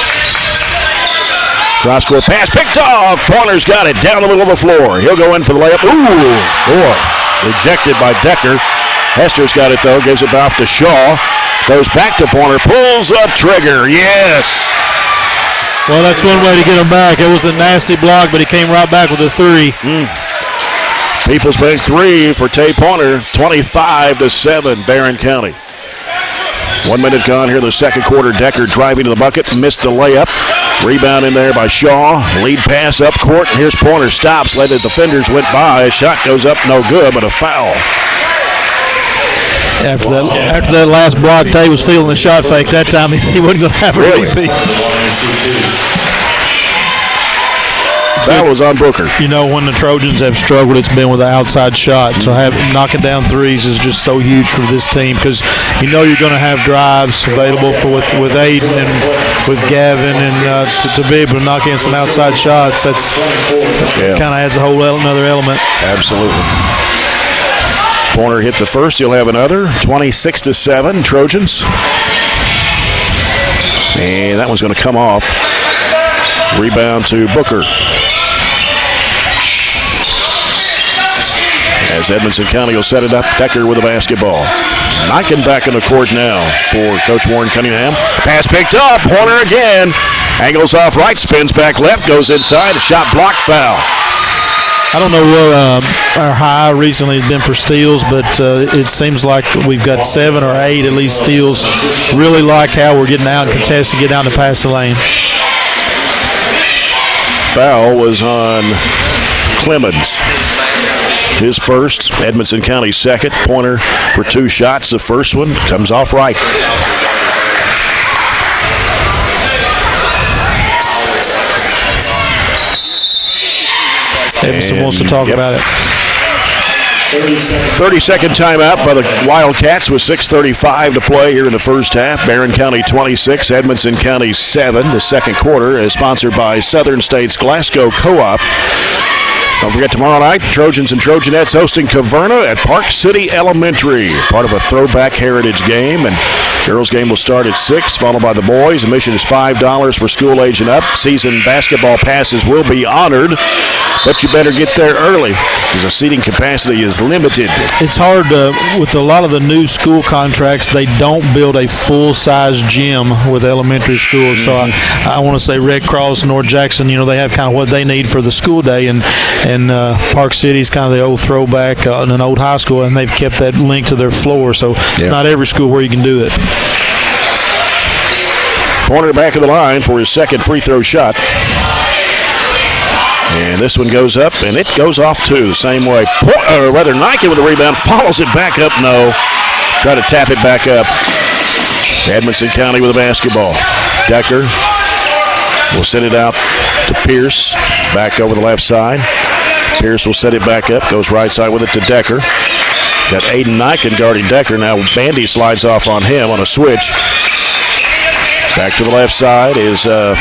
Cross-court pass picked off. Pointer's got it down the middle of the floor. He'll go in for the layup. Ooh, boy. Rejected by Decker. Hester's got it, though. Gives it off to Shaw. Goes back to Pointer. Pulls a trigger. Yes. Well, that's one way to get him back. It was a nasty block, but he came right back with a 3. People's Bank 3 for Tay Pointer. 25-7, Barren County. 1 minute gone here in the second quarter. Decker driving to the bucket. Missed the layup. Rebound in there by Shaw. Lead pass up court. Here's Pointer. Stops. Let the defenders went by. A shot goes up. No good, but a foul. After that last block, Tay was feeling the shot fake. That time he wasn't going to have a repeat. Foul was on Booker. You know, when the Trojans have struggled, it's been with the outside shot. So knocking down threes is just so huge for this team because you know you're going to have drives available with Aiden and with Gavin, and to be able to knock in some outside shots, that kind of adds a whole another element. Absolutely. Pointer hit the first. You'll have another. 26-7, Trojans. And that one's going to come off. Rebound to Booker. As Edmonson County will set it up, Decker with the basketball. Niken back in the court now for Coach Warren Cunningham. Pass picked up. Pointer again. Angles off right, spins back left, goes inside. A shot block foul. I don't know what our high recently has been for steals, but it seems like we've got 7 or 8 at least steals. Really like how we're getting out and contesting, get down to pass the lane. Foul was on Clemens. His first, Edmonson County's second. Pointer for 2 shots. The first one comes off right. Edmonson wants to talk about it. 30-second timeout by the Wildcats with 6:35 to play here in the first half. Barren County 26, Edmonson County 7. The second quarter is sponsored by Southern States Glasgow Co-op. Don't forget, tomorrow night, Trojans and Trojanettes hosting Caverna at Park City Elementary. Part of a throwback heritage game, and girls' game will start at 6, followed by the boys. Admission is $5 for school age and up. Season basketball passes will be honored, but you better get there early because the seating capacity is limited. It's hard with a lot of the new school contracts, they don't build a full-size gym with elementary schools. So I want to say Red Cross, North Jackson, you know, they have kind of what they need for the school day, and Park City's kind of the old throwback in an old high school, and they've kept that link to their floor. So it's not every school where you can do it. Pointer back of the line for his second free throw shot. And this one goes up, and it goes off too, the same way. Niken with the rebound, follows it back up. No. Try to tap it back up. Edmonson County with the basketball. Decker will send it out to Pierce. Back over the left side. Pierce will set it back up. Goes right side with it to Decker. Got Aiden Niken guarding Decker. Now Bandy slides off on him on a switch. Back to the left side is, I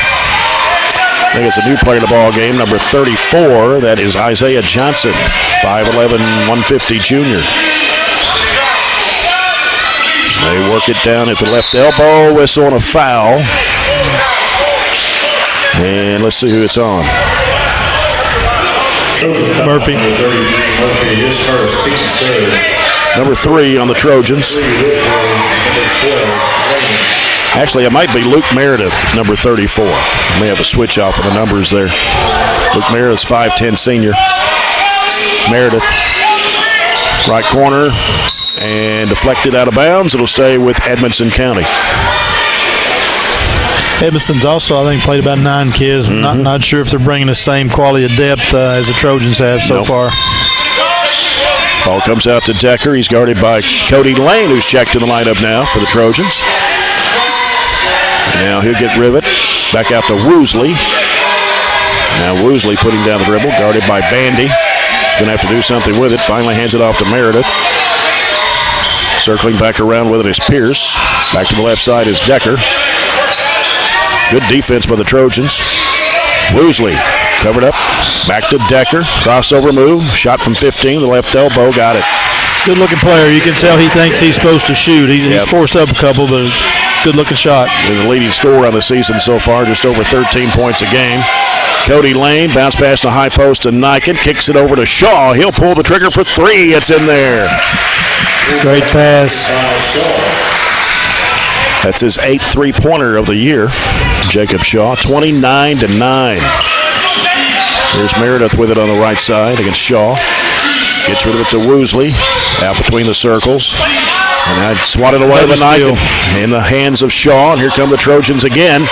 think it's a new player in the ball game, number 34. That is Isaiah Johnson, 5'11", 150 junior. They work it down at the left elbow. Whistle and a foul. And let's see who it's on. Murphy. Number 3 on the Trojans. Actually, it might be Luke Meredith, number 34. May have a switch off of the numbers there. Luke Meredith's 5'10" senior. Meredith, right corner, and deflected out of bounds. It'll stay with Edmonson County. Edmonson's also, I think, played about 9 kids. Not sure if they're bringing the same quality of depth as the Trojans have so far. Ball comes out to Decker. He's guarded by Cody Lane, who's checked in the lineup now for the Trojans. And now he'll get Rivet. Back out to Woosley. Now Woosley putting down the dribble, guarded by Bandy. Going to have to do something with it. Finally hands it off to Meredith. Circling back around with it is Pierce. Back to the left side is Decker. Good defense by the Trojans. Woosley covered up. Back to Decker. Crossover move. Shot from 15. The left elbow. Got it. Good-looking player. You can tell he thinks he's supposed to shoot. He's forced up a couple, but good-looking shot. And the leading scorer on the season so far, just over 13 points a game. Cody Lane, bounce pass to high post to Niken, kicks it over to Shaw. He'll pull the trigger for 3. It's in there. Great pass. That's his 8th three-pointer of the year. Jacob Shaw, 29-9. Here's Meredith with it on the right side against Shaw. Gets rid of it to Woosley. Out between the circles. And I swatted away the knife in the hands of Shaw. And here come the Trojans again.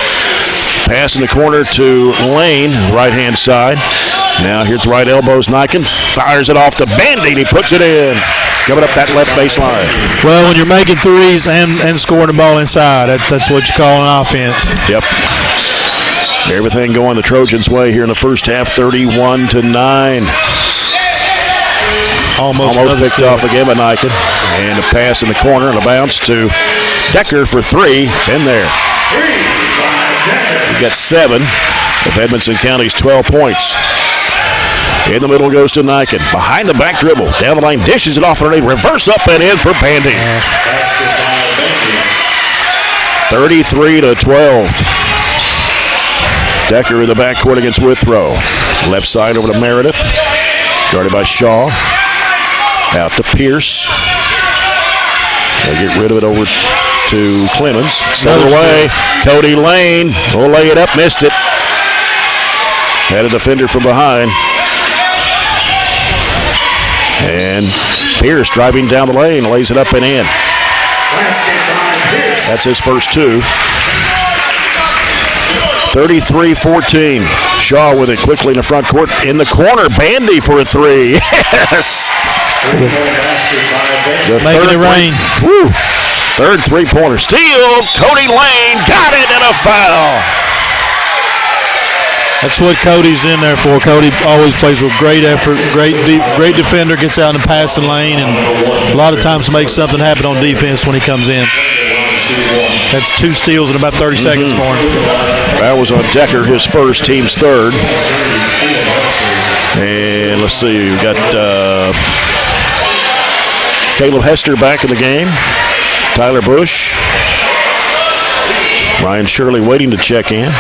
Pass in the corner to Lane, right-hand side. Now here's right elbows Niken. Fires it off to Bandy. He puts it in. Coming up that left baseline. Well, when you're making threes and scoring the ball inside, that's what you call an offense. Yep. Everything going the Trojans' way here in the first half, 31-9. Almost picked off again by Niken. And a pass in the corner and a bounce to Decker for three. It's in there. He's got 7 of Edmonson County's 12 points. In the middle goes to Niken. Behind the back dribble. Down the line, dishes it off underneath. Reverse up and in for Bandy. 33-12. Decker in the backcourt against Withrow. Left side over to Meredith. Guarded by Shaw. Out to Pierce. They'll get rid of it over to Clemens. Stole away. Cody Lane will lay it up. Missed it. Had a defender from behind. And Pierce driving down the lane. Lays it up and in. That's his first 2. 33-14. Shaw with it quickly in the front court. In the corner, Bandy for a 3. Yes! Making it rain. Woo. Third three-pointer. Steal. Cody Lane got it and a foul. That's what Cody's in there for. Cody always plays with great effort, great defender, gets out in the passing lane, and a lot of times makes something happen on defense when he comes in. That's 2 steals in about 30 seconds for him. That was on Decker, his first, team's third. And let's see, we've got Caleb Hester back in the game. Tyler Bush. Ryan Shirley waiting to check in.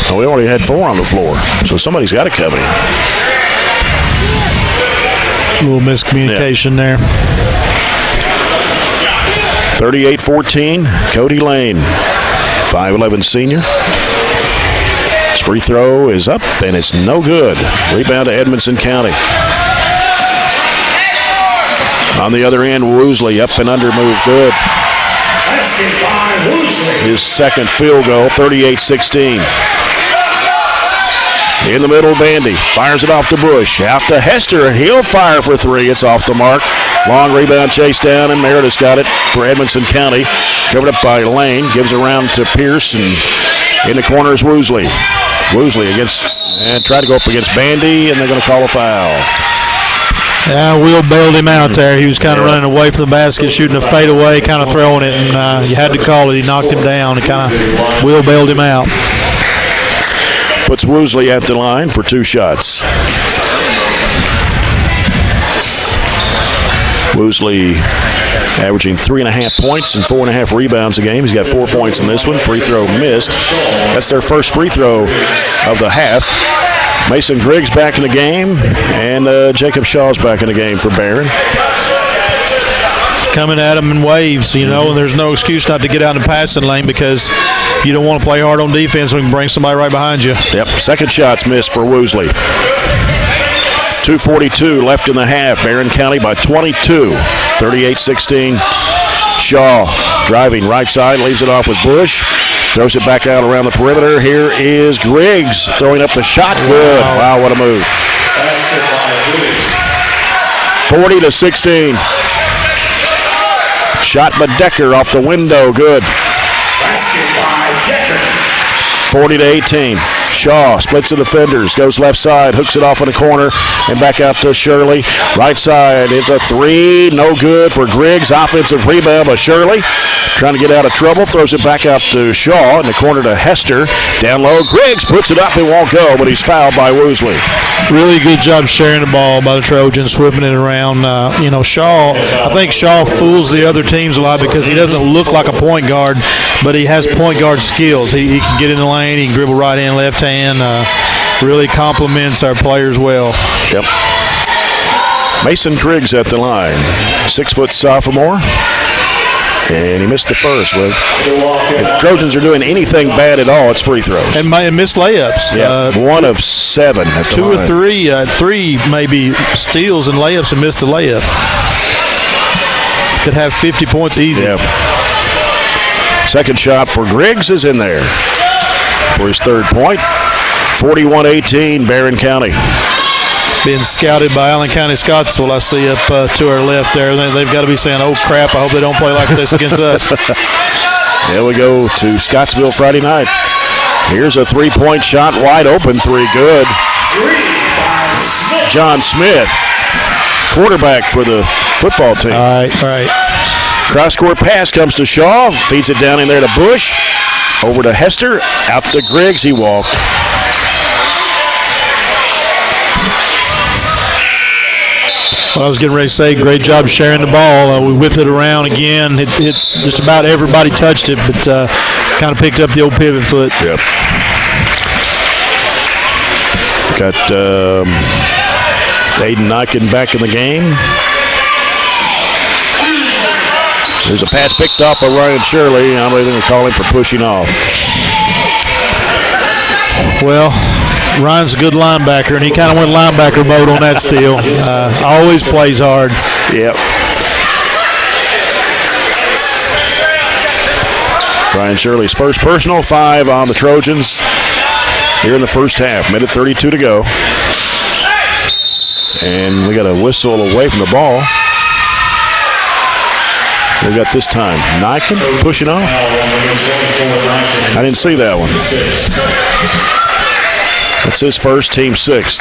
Oh, we already had 4 on the floor, so somebody's got to come in. A little miscommunication there. 38-14, Cody Lane, 5'11 senior. His free throw is up, and it's no good. Rebound to Edmonson County. On the other end, Woosley up and under move, good. His second field goal, 38-16. In the middle, Bandy fires it off to Bush. Out to Hester. He'll fire for 3. It's off the mark. Long rebound chase down, and Meredith's got it for Edmonson County. Covered up by Lane. Gives around to Pierce, and in the corner is Woosley. Woosley tried to go up against Bandy, and they're going to call a foul. Yeah, Will bailed him out there. He was kind of running away from the basket, shooting a fadeaway, kind of throwing it, and you had to call it. He knocked him down, and kind of Will bailed him out. Puts Woosley at the line for 2 shots. Woosley averaging 3.5 points and 4.5 rebounds a game. He's got 4 points in this one. Free throw missed. That's their first free throw of the half. Mason Griggs back in the game, and Jacob Shaw's back in the game for Barren. Coming at him in waves, and there's no excuse not to get out in the passing lane because you don't want to play hard on defense when you can bring somebody right behind you. Yep, second shot's missed for Woosley. 2:42 left in the half. Barren County by 22, 38-16. Shaw driving right side, leaves it off with Bush. Throws it back out around the perimeter. Here is Griggs throwing up the shot. Good. Wow, what a move. 40-16. Shot by Decker off the window. Good. 40-18. Shaw splits the defenders, goes left side, hooks it off in the corner, and back out to Shirley. Right side is a 3, no good for Griggs. Offensive rebound by Shirley. Trying to get out of trouble, throws it back out to Shaw in the corner to Hester. Down low, Griggs puts it up, it won't go, but he's fouled by Woosley. Really good job sharing the ball by the Trojans, whipping it around. Shaw, I think Shaw fools the other teams a lot because he doesn't look like a point guard, but he has point guard skills. He can get in the lane, he can dribble right hand, left hand. Really compliments our players well. Yep. Mason Griggs at the line. 6-foot sophomore. And he missed the first. Well, if the Trojans are doing anything bad at all, it's free throws. And missed layups. Yeah, 1 of 7 at the 2 line. or 3. 3 maybe steals and layups and missed a layup. Could have 50 points easy. Yeah. Second shot for Griggs is in there for his third point. 41-18, Barren County. Being scouted by Allen County Scottsville, I see up to our left there. They've got to be saying, oh, crap, I hope they don't play like this against us. There we go to Scottsville Friday night. Here's a 3-point shot, wide open, 3 good. John Smith, quarterback for the football team. All right. Cross-court pass comes to Shaw, feeds it down in there to Bush. Over to Hester, out to Griggs, he walked. Well, I was getting ready to say, great job sharing the ball. We whipped it around again. It just about everybody touched it, but kind of picked up the old pivot foot. Yep. Got Aiden Nyken back in the game. There's a pass picked up by Ryan Shirley. I'm going to call him for pushing off. Well, Ryan's a good linebacker, and he kind of went linebacker mode on that steal. Always plays hard. Yep. Ryan Shirley's first personal, 5 on the Trojans here in the first half. Minute 32 to go. And we got a whistle away from the ball. We got this time Nyken pushing off. I didn't see that one. That's his first, team 6th.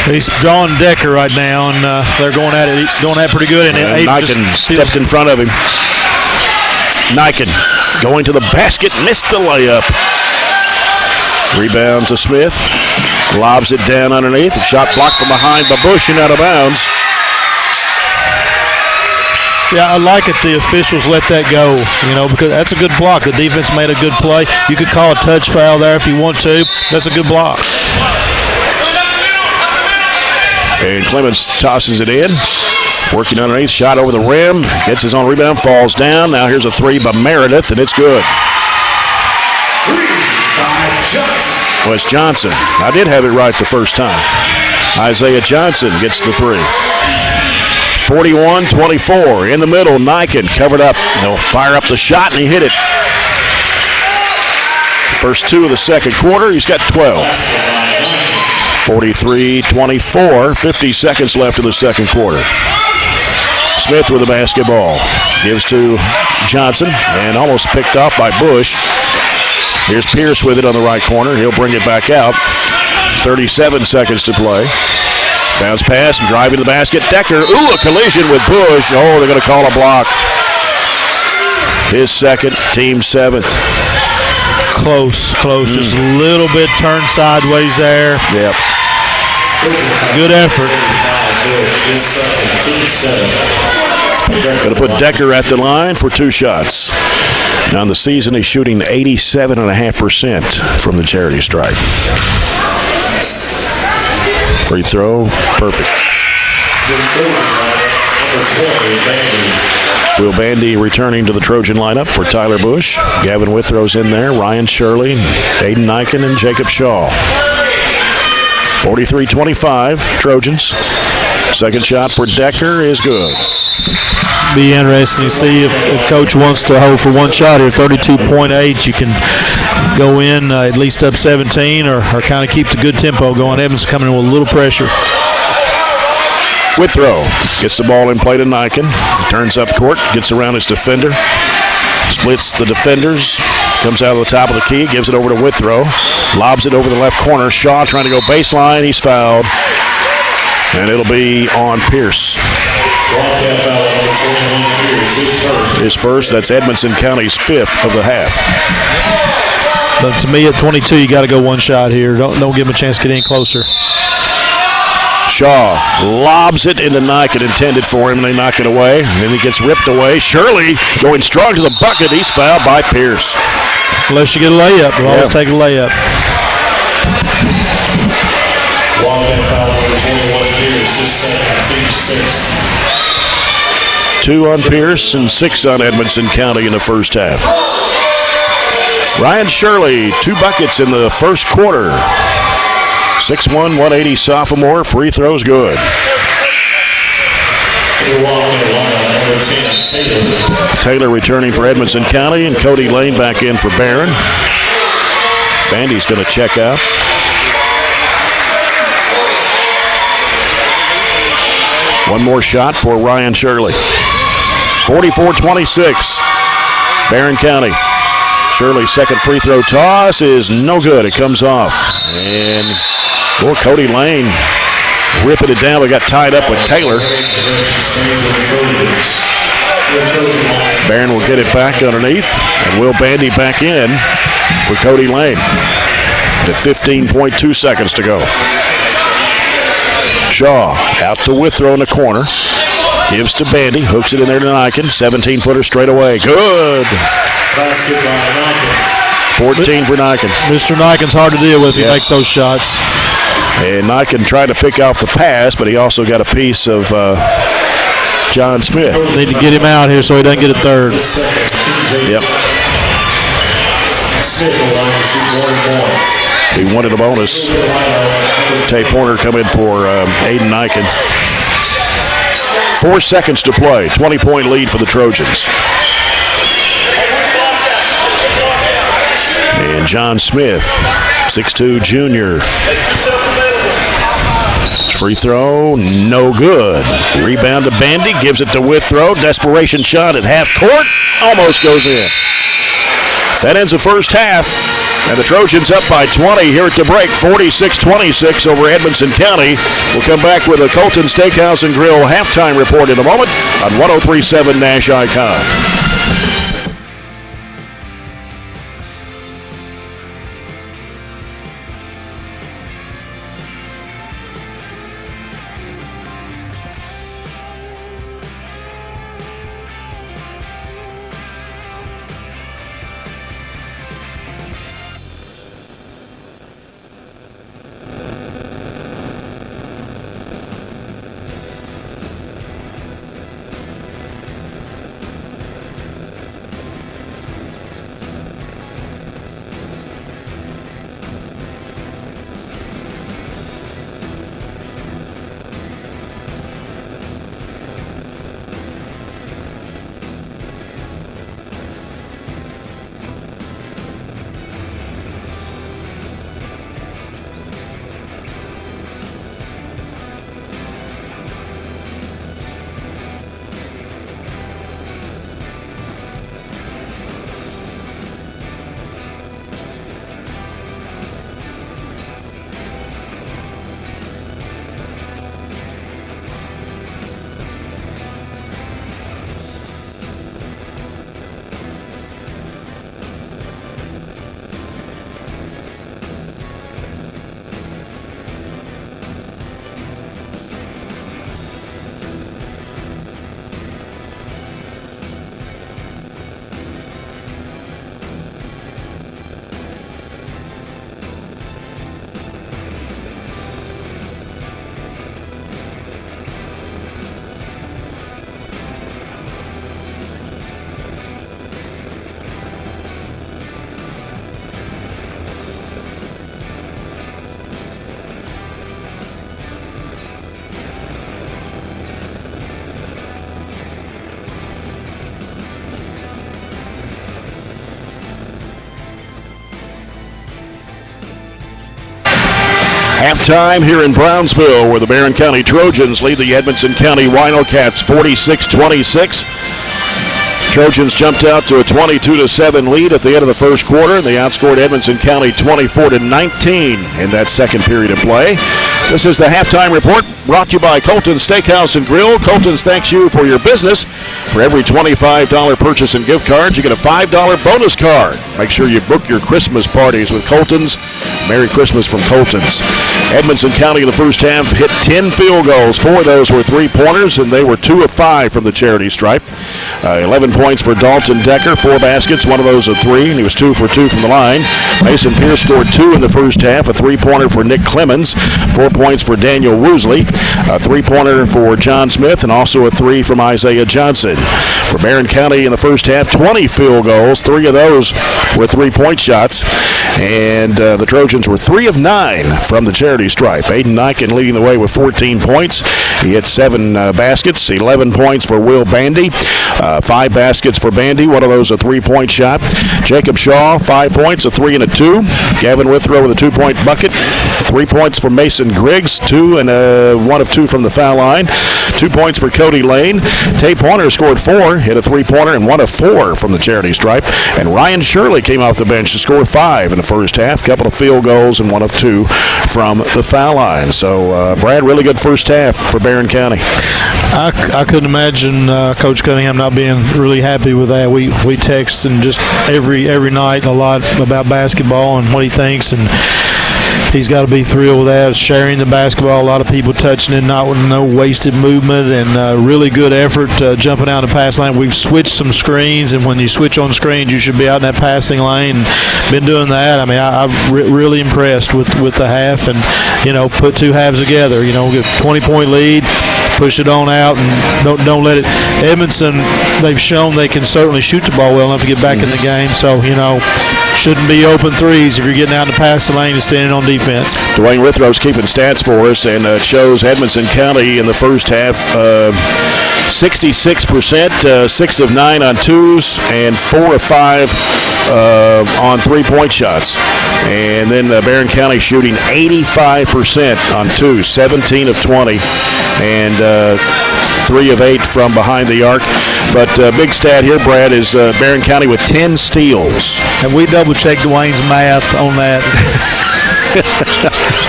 He's drawing Decker right now, and they're going at it pretty good. And Nyken stepped in front of him. Nyken going to the basket, missed the layup. Rebound to Smith. Lobs it down underneath. A shot blocked from behind by Bush and out of bounds. Yeah, I like it the officials let that go, because that's a good block. The defense made a good play. You could call a touch foul there if you want to. That's a good block. And Clemens tosses it in. Working underneath, shot over the rim. Gets his own rebound, falls down. Now here's a 3 by Meredith, and it's good. Wes Johnson. I did have it right the first time. Isaiah Johnson gets the 3. 41-24. In the middle, Nyken covered up. He'll fire up the shot, and he hit it. First 2 of the second quarter, he's got 12. 43-24. 50 seconds left in the second quarter. Smith with the basketball. Gives to Johnson, and almost picked off by Bush. Here's Pierce with it on the right corner. He'll bring it back out. 37 seconds to play. Bounce pass and driving to the basket. Decker, a collision with Bush. Oh, they're going to call a block. His second, team 7th. Close. Just a little bit turned sideways there. Yep. Good effort. Going to put Decker at the line for 2 shots. Now in the season, he's shooting 87.5% from the charity stripe. Free throw, perfect. Will Bandy returning to the Trojan lineup for Tyler Bush. Gavin Withrow's in there. Ryan Shirley, Aiden Nyken, and Jacob Shaw. 43-25, Trojans. Second shot for Decker is good. Be interesting to see if Coach wants to hold for 1 shot here. 32.8, you can go in at least up 17 or kind of keep the good tempo going. Evans coming in with a little pressure. Withrow gets the ball in play to Nyken. Turns up court, gets around his defender. Splits the defenders. Comes out of the top of the key, gives it over to Withrow. Lobs it over the left corner. Shaw trying to go baseline. He's fouled. And it'll be on Pierce. His first. That's Edmonson County's 5th of the half. But to me, at 22, you got to go 1 shot here. Don't give him a chance to get any closer. Shaw lobs it into Nyken, intended for him, and they knock it away. And then he gets ripped away. Shirley going strong to the bucket. He's fouled by Pierce. Unless you get a layup, you'll always take a layup. Team 6. 2 on Pierce and 6 on Edmonson County in the first half. Ryan Shirley, 2 buckets in the first quarter. 6'1", 180 sophomore. Free throws good. Taylor returning for Edmonson County, and Cody Lane back in for Barren. Bandy's going to check out. One more shot for Ryan Shirley. 44-26. Barren County. Shirley's second free throw toss is no good. It comes off. And Cody Lane ripping it down. We got tied up with Taylor. Barren will get it back underneath, and Will Bandy back in for Cody Lane. At 15.2 seconds to go. Shaw out to Withrow in the corner. Gives to Bandy. Hooks it in there to Niken. 17-footer straight away. Good. 14 for Niken. Mr. Niken's hard to deal with. He makes those shots. And Niken tried to pick off the pass, but he also got a piece of John Smith. Need to get him out here so he doesn't get a third. Yep. He wanted a bonus. Tay Porter come in for Aiden Niken. 4 seconds to play. 20-point lead for the Trojans. And John Smith, 6'2", junior. Free throw, no good. Rebound to Bandy, gives it to Withrow. Desperation shot at half court, almost goes in. That ends the first half, and the Trojans up by 20 here at the break, 46-26 over Edmonson County. We'll come back with a Colton Steakhouse and Grill halftime report in a moment on 103.7 Nash Icon. Halftime here in Brownsville, where the Barren County Trojans lead the Edmonson County Wildcats 46-26. Trojans jumped out to a 22-7 lead at the end of the first quarter. They outscored Edmonson County 24-19 in that second period of play. This is the halftime report brought to you by Colton Steakhouse and Grill. Colton's thanks you for your business. For every $25 purchase in gift cards, you get a $5 bonus card. Make sure you book your Christmas parties with Colton's. Merry Christmas from Colton's. Edmonson County in the first half hit 10 field goals. 4 of those were three-pointers, and they were 2 of 5 from the charity stripe. 11 points for Dalton Decker, 4 baskets, 1 of those a 3, and he was 2 for 2 from the line. Mason Pierce scored 2 in the first half, a three-pointer for Nick Clemens, 4 points for Daniel Woosley, a three-pointer for John Smith, and also a 3 from Isaiah Johnson. For Barren County in the first half, 20 field goals, 3 of those were three-point shots, and the Trojans were 3 of 9 from the charity stripe. Aiden Nyken leading the way with 14 points. He had 7 baskets, 11 points for Will Bandy, 5 baskets for Bandy, 1 of those a three-point shot. Jacob Shaw, 5 points, a 3 and a 2. Gavin Withrow with a 2-point bucket. 3 points for Mason Griggs, 2 and 1 of 2 from the foul line. 2 points for Cody Lane. Tate Pointer scored 4, hit a three-pointer, and 1 of 4 from the charity stripe. And Ryan Shirley came off the bench to score 5 in the first half. Couple of field goals and 1 of 2 from the foul line. So, Brad, really good first half for Barren County. I couldn't imagine Coach Cunningham not being really happy with that. We text and just every night a lot about basketball and what he thinks, and he's got to be thrilled with that. Sharing the basketball, a lot of people touching it, not with no wasted movement, and really good effort jumping out in the pass lane. We've switched some screens, and when you switch on screens, you should be out in that passing lane. Been doing that. I mean, I'm really impressed with the half, and put 2 halves together. Get a 20-point lead. Push it on out and don't let it. Edmonson, they've shown they can certainly shoot the ball well enough to get back in the game. So, shouldn't be open threes if you're getting out in the pass the lane and standing on defense. Dwayne Withrow's keeping stats for us, and it shows Edmonson County in the first half 66%, 6 of 9 on twos, and 4 of 5 on three-point shots. And then Barren County shooting 85% on twos, 17 of 20, and 3 of 8 from behind the arc. But big stat here, Brad, is Barren County with 10 steals. And we double-checked Dwayne's math on that.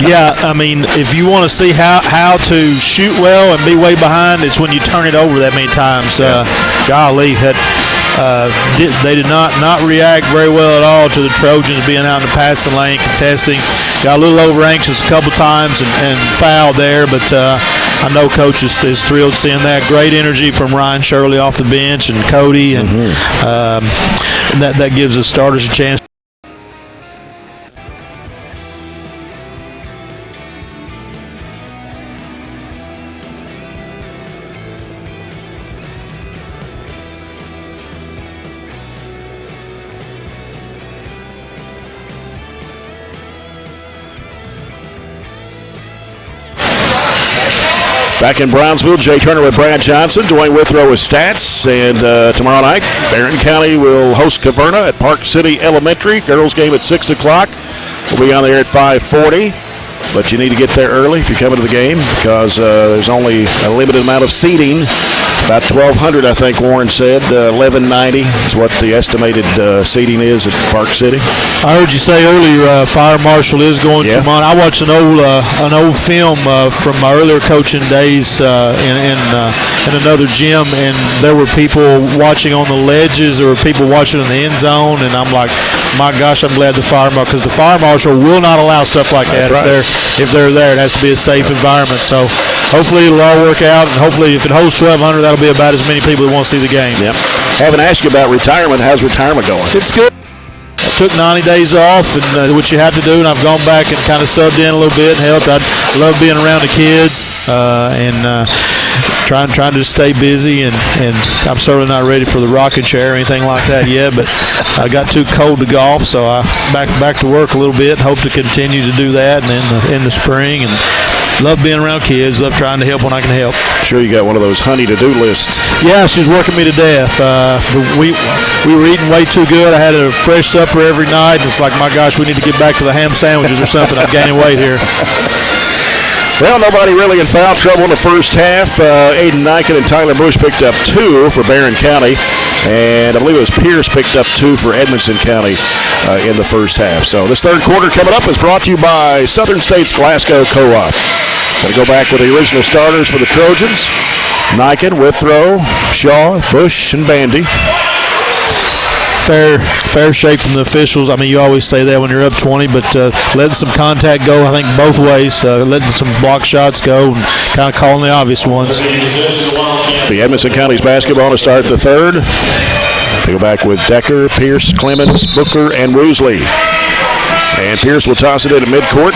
Yeah, I mean, if you want to see how to shoot well and be way behind, it's when you turn it over that many times. Golly, they did not react very well at all to the Trojans being out in the passing lane, contesting. Got a little over anxious a couple times and fouled there, but I know Coach is thrilled seeing that. Great energy from Ryan Shirley off the bench and Cody, and that gives the starters a chance. Back in Brownsville, Jay Turner with Brad Johnson, Dwayne Withrow with stats, and tomorrow night, Barren County will host Caverna at Park City Elementary. Girls game at 6 o'clock. We'll be on there at 5:40, but you need to get there early if you're coming to the game because there's only a limited amount of seating. About 1,200, I think Warren said. 1,190 is what the estimated seating is at Park City. I heard you say earlier, Fire Marshal is going to Tremont. I watched an old film from my earlier coaching days in another gym, and there were people watching on the ledges. There were people watching in the end zone, and I'm like, my gosh, I'm glad the Fire Marshal, because the Fire Marshal will not allow stuff like that. If they're there. It has to be a safe environment. So hopefully it'll all work out, and hopefully if it hosts 1,200, that'll be about as many people that want to see the game. Yep. Haven't asked you about retirement. How's retirement going? It's good. I took 90 days off, and which you have to do, and I've gone back and kind of subbed in a little bit and helped. I love being around the kids and trying to stay busy, and I'm certainly not ready for the rocking chair or anything like that yet, but I got too cold to golf, so I back to work a little bit, hope to continue to do that and in the spring, and love being around kids, love trying to help when I can help. Sure you got one of those honey to-do lists. Yeah, she's working me to death. We were eating way too good. I had a fresh supper every night, and it's like, my gosh, we need to get back to the ham sandwiches or something. I'm gaining weight here. Well, nobody really in foul trouble in the first half. Aiden Nyken and Tyler Bush picked up 2 for Barren County, and I believe it was Pierce picked up 2 for Edmonson County in the first half. So this third quarter coming up is brought to you by Southern States Glasgow Co-op. Going to go back with the original starters for the Trojans. Niken with throw. Shaw, Bush, and Bandy. Fair shake from the officials. I mean, you always say that when you're up 20, but letting some contact go, I think, both ways. Letting some block shots go and kind of calling the obvious ones. The Edmonson County's basketball to start the third. They go back with Decker, Pierce, Clemens, Booker, and Woosley. And Pierce will toss it into midcourt.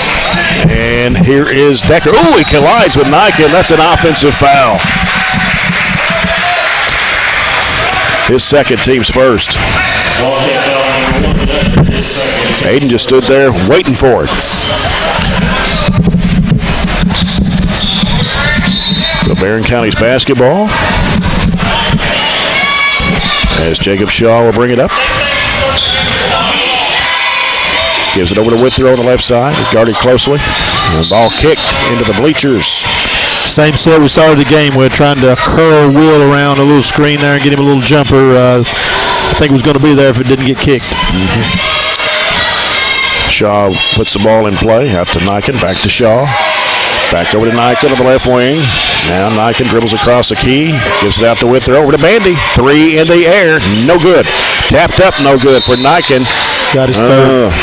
And here is Decker. Ooh, he collides with Niken. That's an offensive foul. His second, team's first. Aiden just stood there waiting for it. The Barren County's basketball. As Jacob Shaw will bring it up. Gives it over to Withrow on the left side. Guarded closely. And the ball kicked into the bleachers. Same set we started the game with, trying to curl Will around a little screen there and get him a little jumper. I think it was going to be there if it didn't get kicked. Shaw puts the ball in play. Out to Niken. Back to Shaw. Back over to Niken on the left wing. Now Niken dribbles across the key. Gives it out to Withrow. Over to Bandy. Three in the air. No good. Tapped up. No good for Niken. Got his third.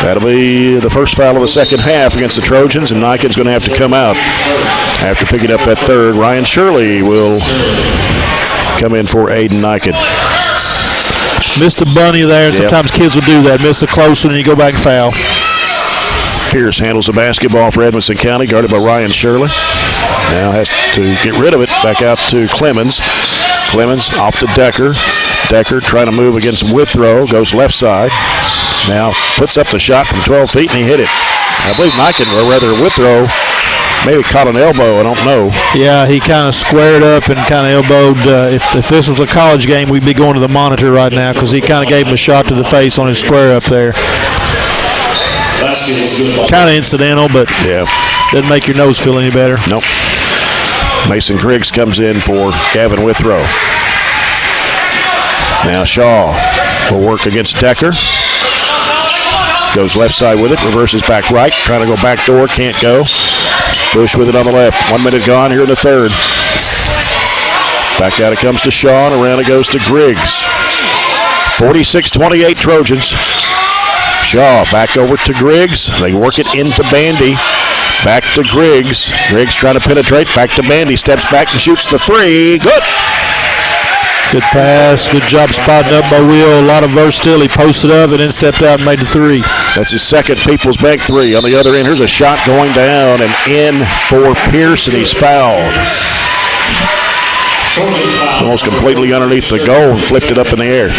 That'll be the first foul of the second half against the Trojans, and Niken's going to have to come out after picking up that third. Ryan Shirley will come in for Aiden Niken. Missed a bunny there, and sometimes kids will do that. Miss a close one, and you go back and foul. Pierce handles the basketball for Edmonson County, guarded by Ryan Shirley. Now has to get rid of it. Back out to Clemens. Clemens off to Decker. Decker trying to move against Withrow. Goes left side. Now puts up the shot from 12 feet, and he hit it. I believe Niken, or rather Withrow, maybe caught an elbow. I don't know. Yeah, he kind of squared up and kind of elbowed. If this was a college game, we'd be going to the monitor right now because he kind of gave him a shot to the face on his square up there. Kind of incidental, but doesn't make your nose feel any better. Nope. Mason Griggs comes in for Gavin Withrow. Now Shaw will work against Decker. Goes left side with it, reverses back right, trying to go back door, can't go. Bush with it on the left. 1 minute gone here in the third. Back out it comes to Shaw, and around it goes to Griggs. 46-28 Trojans. Shaw back over to Griggs. They work it into Bandy. Back to Griggs. Griggs trying to penetrate. Back to Bandy. Steps back and shoots the three. Good. Good pass. Good job spotting up by Will. A lot of versatility. Posted up and then stepped out and made the three. That's his second People's Bank three. On the other end, here's a shot going down and in for Pierce, and he's fouled. Almost completely underneath the goal and flipped it up in the air.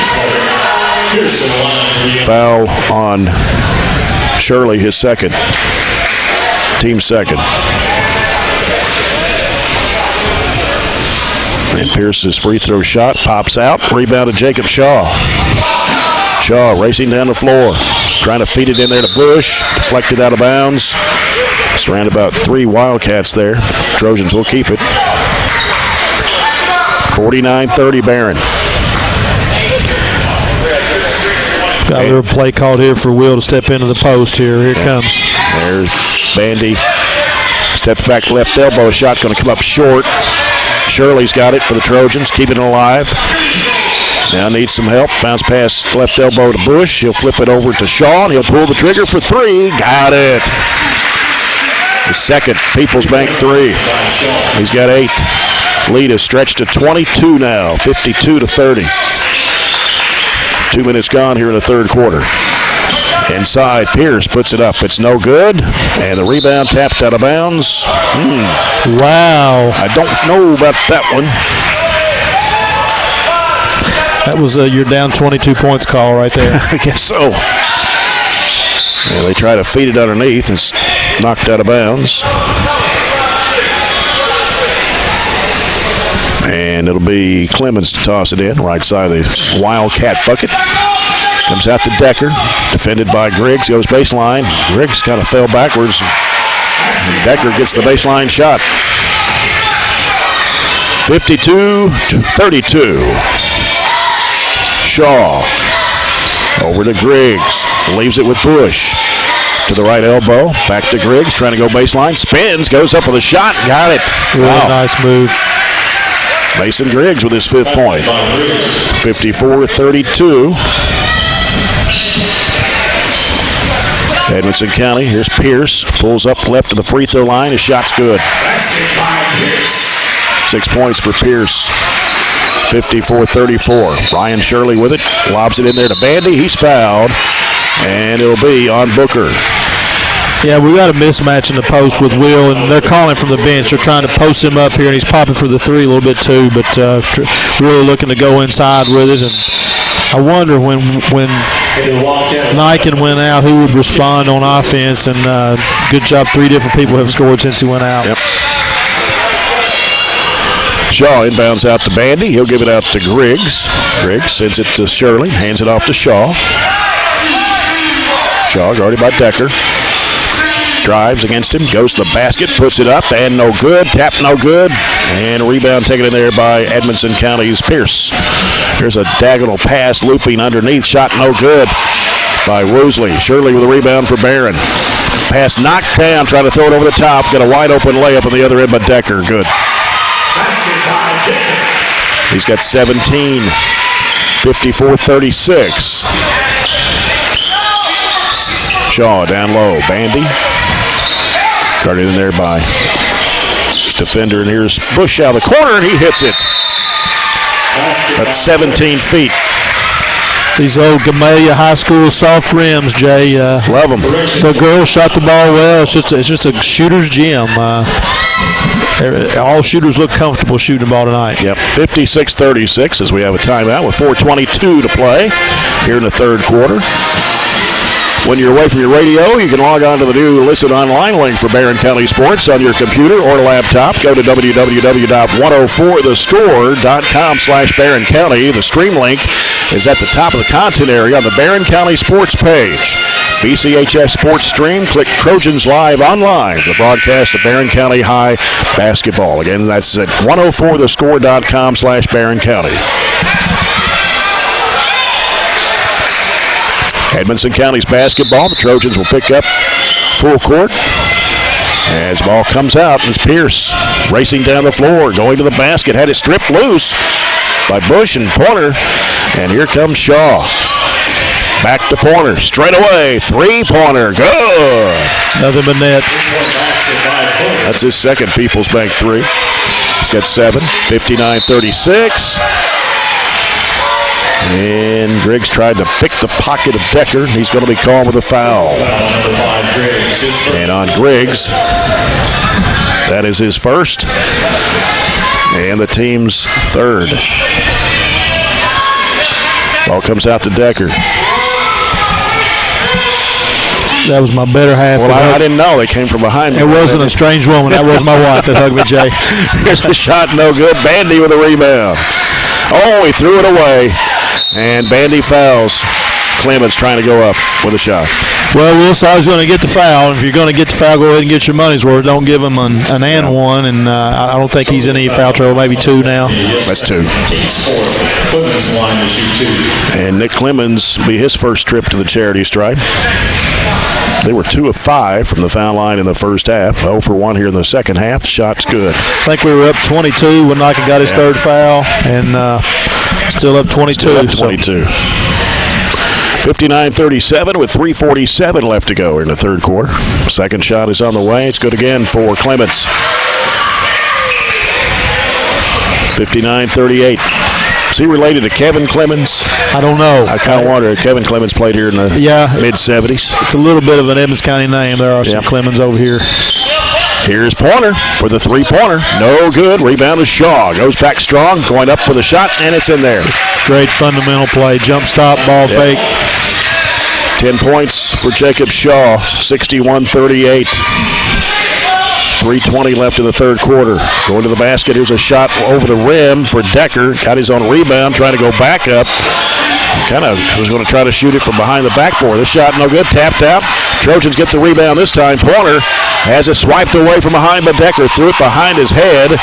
Foul on Shirley, his second. Team second. And Pierce's free throw shot pops out. Rebound to Jacob Shaw. Shaw racing down the floor. Trying to feed it in there to Bush. Deflected out of bounds. Surrounded about three Wildcats there. Trojans will keep it. 49-30 Barren. Got a little play called here for Will to step into the post here. Here it comes. There's Bandy. Steps back left elbow. Shot going to come up short. Shirley's got it for the Trojans, keeping it alive. Now needs some help. Bounce pass left elbow to Bush. He'll flip it over to Shaw, and he'll pull the trigger for three. Got it. His second People's Bank three. He's got 8. Lead is stretched to 22 now, 52-30. 2 minutes gone here in the third quarter. Inside, Pierce puts it up. It's no good. And the rebound tapped out of bounds. Wow. I don't know about that one. That was your down 22 points call right there. I guess so. Yeah, they try to feed it underneath. It's knocked out of bounds. And it'll be Clemens to toss it in. Right side of the Wildcat bucket. Comes out to Decker. Defended by Griggs. Goes baseline. Griggs kind of fell backwards. Decker gets the baseline shot. 52-32. Shaw. Over to Griggs. Leaves it with Bush. to the right elbow. Back to Griggs, trying to go baseline. Spins, goes up with a shot. Got it. Really nice move. Mason Griggs with his 5th point. 54-32. Edmonson County, here's Pierce. Pulls up left of the free throw line. His shot's good. 6 points for Pierce. 54-34. Ryan Shirley with it. Lobs it in there to Bandy. He's fouled. And it'll be on Booker. Yeah, we got a mismatch in the post with Will, and they're calling from the bench. They're trying to post him up here, and he's popping for the 3 a little bit too, but really looking to go inside with it. And I wonder when Niken went out, who would respond on offense. And good job, 3 different people have scored since he went out. Yep. Shaw inbounds out to Bandy. He'll give it out to Griggs. Griggs sends it to Shirley, hands it off to Shaw. Shaw guarded by Decker. Drives against him, goes to the basket, puts it up, and no good. Tap no good. And a rebound taken in there by Edmonson County's Pierce. Here's a diagonal pass looping underneath. Shot no good by Woosley. Shirley with a rebound for Barren. Pass knocked down, trying to throw it over the top. Got a wide open layup on the other end by Decker. Good. He's got 17. 54-36. Shaw down low. Bandy. Guarded in there by defender, and here's Bush out of the corner, and he hits it. That's 17 feet. These old Gamaliel High School soft rims, Jay. Love them. The girls shot the ball well. It's just a shooter's gym. All shooters look comfortable shooting the ball tonight. Yep, 56-36 as we have a timeout with 4:22 to play here in the 3rd quarter. When you're away from your radio, you can log on to the new Listen Online link for Barren County Sports on your computer or laptop. Go to www.104thescore.com/Barren County. The stream link is at the top of the content area on the Barren County Sports page. BCHS Sports Stream. Click Trojans Live Online to broadcast of Barren County High basketball. Again, that's at 104thescore.com/Barren County. Edmonson County's basketball. The Trojans will pick up full court as ball comes out. It's Pierce racing down the floor, going to the basket. Had it stripped loose by Bush and Pointer. And here comes Shaw. Back to Pointer. Straight away. 3-pointer. Good. Nothing but net. That's his second People's Bank 3. He's got 7. 59-36. And Griggs tried to pick the pocket of Decker. He's going to be called with a foul. And on Griggs, that is his first and the team's 3rd. Ball comes out to Decker. That was my better half. Well, I didn't know. They came from behind me. It wasn't a strange woman. That was my wife that hugged me, Jay. Here's a shot, no good. Bandy with a rebound. Oh, he threw it away. And Bandy fouls. Clemens trying to go up with a shot. Well, Will Side's going to get the foul. If you're going to get the foul, go ahead and get your money's worth. Don't give him an and one. And I don't think he's in any foul trouble. Maybe 2 now. That's 2. And Nick Clemens will be his first trip to the charity stripe. They were 2 of 5 from the foul line in the first half. 0 for 1 here in the second half. Shot's good. I think we were up 22 when Niken got his 3rd foul, and still up 22. Still up 22. 59-37 with 3:47 left to go in the 3rd quarter. Second shot is on the way. It's good again for Clements. 59-38. Is he related to Kevin Clemens? I don't know. I kind of wonder. Kevin Clemens played here in the mid-'70s. It's a little bit of an Edmonds County name. There are some Clemens over here. Here's Pointer for the 3-pointer. No good. Rebound is Shaw. Goes back strong. Going up with a shot, and it's in there. Great fundamental play. Jump stop, ball fake. 10 points for Jacob Shaw. 61-38. 3:20 left in the 3rd quarter. Going to the basket. Here's a shot over the rim for Decker. Got his own rebound. Trying to go back up. Kind of was going to try to shoot it from behind the backboard. This shot no good. Tapped out. Trojans get the rebound this time. Pointer has it swiped away from behind, but Decker threw it behind his head.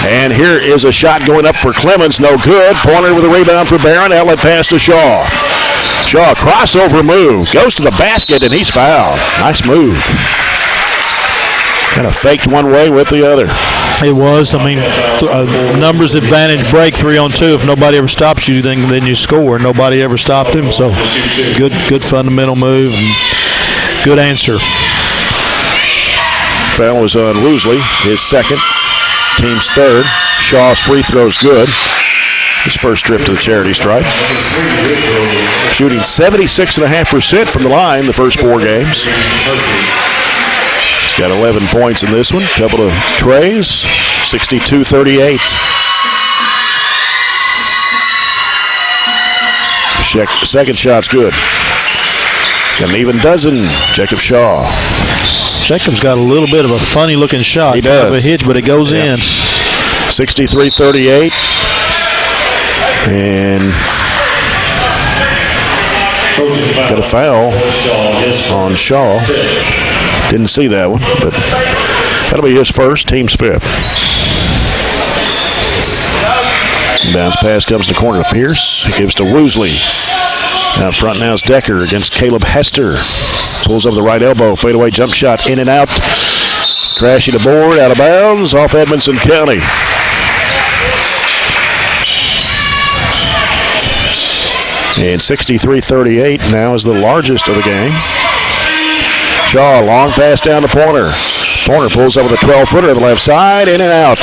And here is a shot going up for Clemens. No good. Pointer with a rebound for Barren. Outlet pass to Shaw. Shaw, crossover move. Goes to the basket, and he's fouled. Nice move. Kind of faked one way with the other. It was. I mean, numbers advantage break 3-on-2. If nobody ever stops you, then you score. Nobody ever stopped him, so good fundamental move and good answer. Foul was on Woosley, his second. Team's third. Shaw's free throw's good. His first trip to the charity stripe. Shooting 76.5% from the line the first 4 games. He's got 11 points in this one. Couple of trays. 62-38. Second shot's good. Got an even dozen. Jacob Shaw. Jacob's got a little bit of a funny-looking shot. He does. Kind of a hitch, but it goes in. 63-38. And got a foul on Shaw. Didn't see that one, but that'll be his first, team's fifth. Bounce pass comes to the corner to Pierce. He gives to Woosley. Out front now is Decker against Caleb Hester. Pulls up the right elbow. Fadeaway jump shot in and out. Crashing the board, out of bounds, off Edmonson County. And 63-38 now is the largest of the game. Shaw, long pass down to Pointer. Pointer pulls up with a 12-footer to the left side, in and out.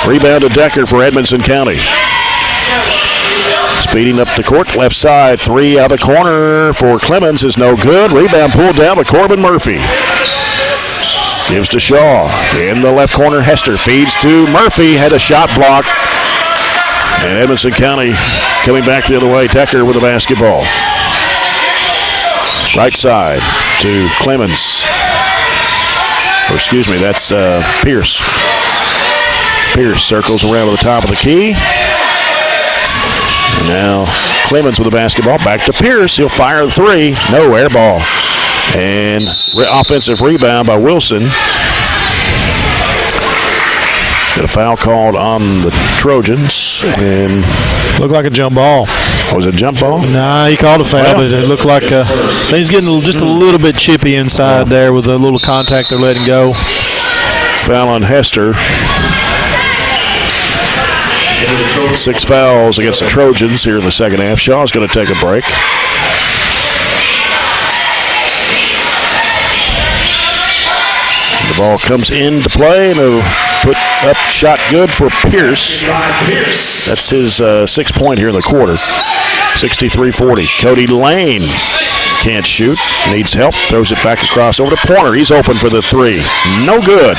Rebound to Decker for Edmonson County. Speeding up the court, left side, 3 out of the corner for Clemens is no good. Rebound pulled down by Corbin Murphy. Gives to Shaw. In the left corner, Hester feeds to Murphy. Had a shot blocked. And Edmonson County coming back the other way. Decker with the basketball. Right side to Clemens. Or excuse me, that's Pierce. Pierce circles around to the top of the key. And now Clemens with the basketball. Back to Pierce. He'll fire the 3. No, air ball. And offensive rebound by Wilson. Got a foul called on the Trojans. And looked like a jump ball. Was it a jump ball? Nah, he called a foul, but it looked like he's getting just a little bit chippy inside there with a little contact they're letting go. Foul on Hester. 6 fouls against the Trojans here in the second half. Shaw's going to take a break. The ball comes into play and a put up shot good for Pierce. That's his 6th point here in the quarter. 63-40. Cody Lane can't shoot, needs help, throws it back across over to Pointer. He's open for the 3. No good.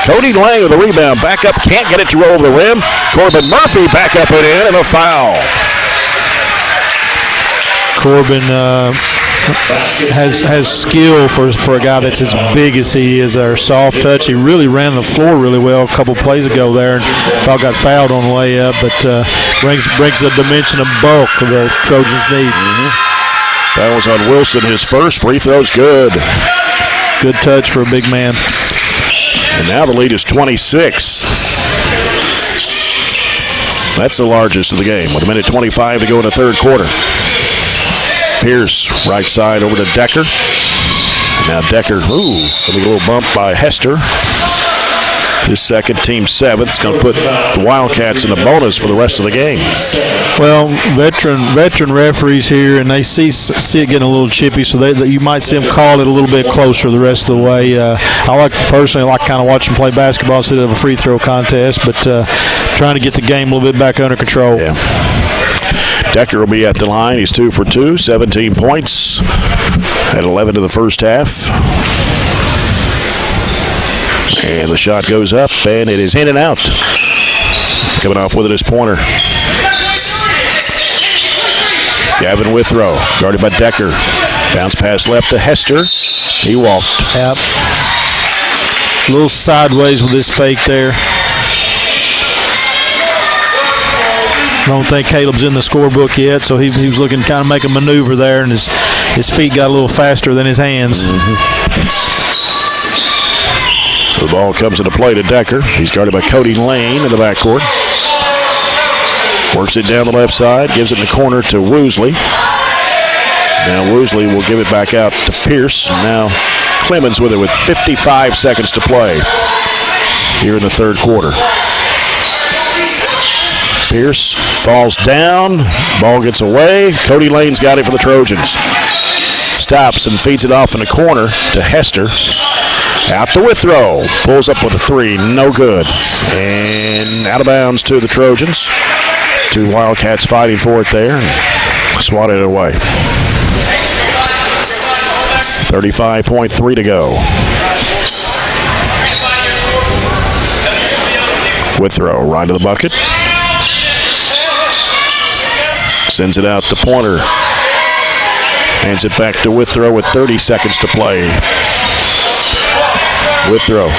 Cody Lane with a rebound. Back up, can't get it to roll over the rim. Corbin Murphy back up and in, and a foul. Corbin has skill for a guy that's as big as he is. Our soft touch. He really ran the floor really well a couple plays ago there. And thought got fouled on the way up, but brings a dimension of bulk the Trojans need. That was on Wilson. His first free throw's good. Good touch for a big man. And now the lead is 26. That's the largest of the game with 1:25 to go in the third quarter. Pierce, right side over to Decker. Now Decker, a little bump by Hester. His second, team 7th. It's going to put the Wildcats in a bonus for the rest of the game. Well, veteran referees here, and they see it getting a little chippy, so you might see them call it a little bit closer the rest of the way. I personally like kind of watching them play basketball instead of a free throw contest, but trying to get the game a little bit back under control. Yeah. Decker will be at the line. He's 2 for 2, 17 points. Had 11 to the first half. And the shot goes up, and it is in and out. Coming off with it is Pointer. Gavin Withrow, guarded by Decker. Bounce pass left to Hester. He walked. Yep. A little sideways with this fake there. I don't think Caleb's in the scorebook yet, so he was looking to kind of make a maneuver there, and his feet got a little faster than his hands. So the ball comes into play to Decker. He's guarded by Cody Lane in the backcourt. Works it down the left side, gives it in the corner to Woosley. Now Woosley will give it back out to Pierce. Now Clemens with it with 55 seconds to play here in the third quarter. Pierce falls down. Ball gets away. Cody Lane's got it for the Trojans. Stops and feeds it off in the corner to Hester. Out to Withrow. Pulls up with a three. No good. And out of bounds to the Trojans. Two Wildcats fighting for it there. And swatted it away. 35.3 to go. Withrow right to the bucket. Sends it out to Pointer. Hands it back to Withrow with 30 seconds to play. Withrow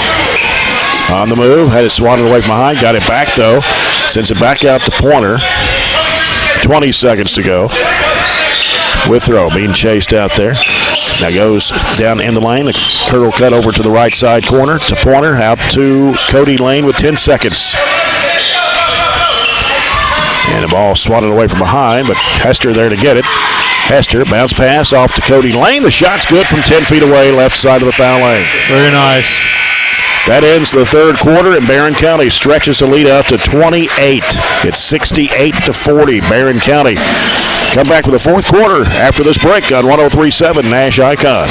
on the move. Had it swatted away from behind. Got it back, though. Sends it back out to Pointer. 20 seconds to go. Withrow being chased out there. Now goes down in the lane. The curl cut over to the right side corner to Pointer. Out to Cody Lane with 10 seconds. And the ball swatted away from behind, but Hester there to get it. Hester, bounce pass off to Cody Lane. The shot's good from 10 feet away, left side of the foul lane. Very nice. That ends the third quarter, and Barren County stretches the lead out to 28. It's 68-40, Barren County. Come back with the fourth quarter after this break on 103.7 Nash Icon.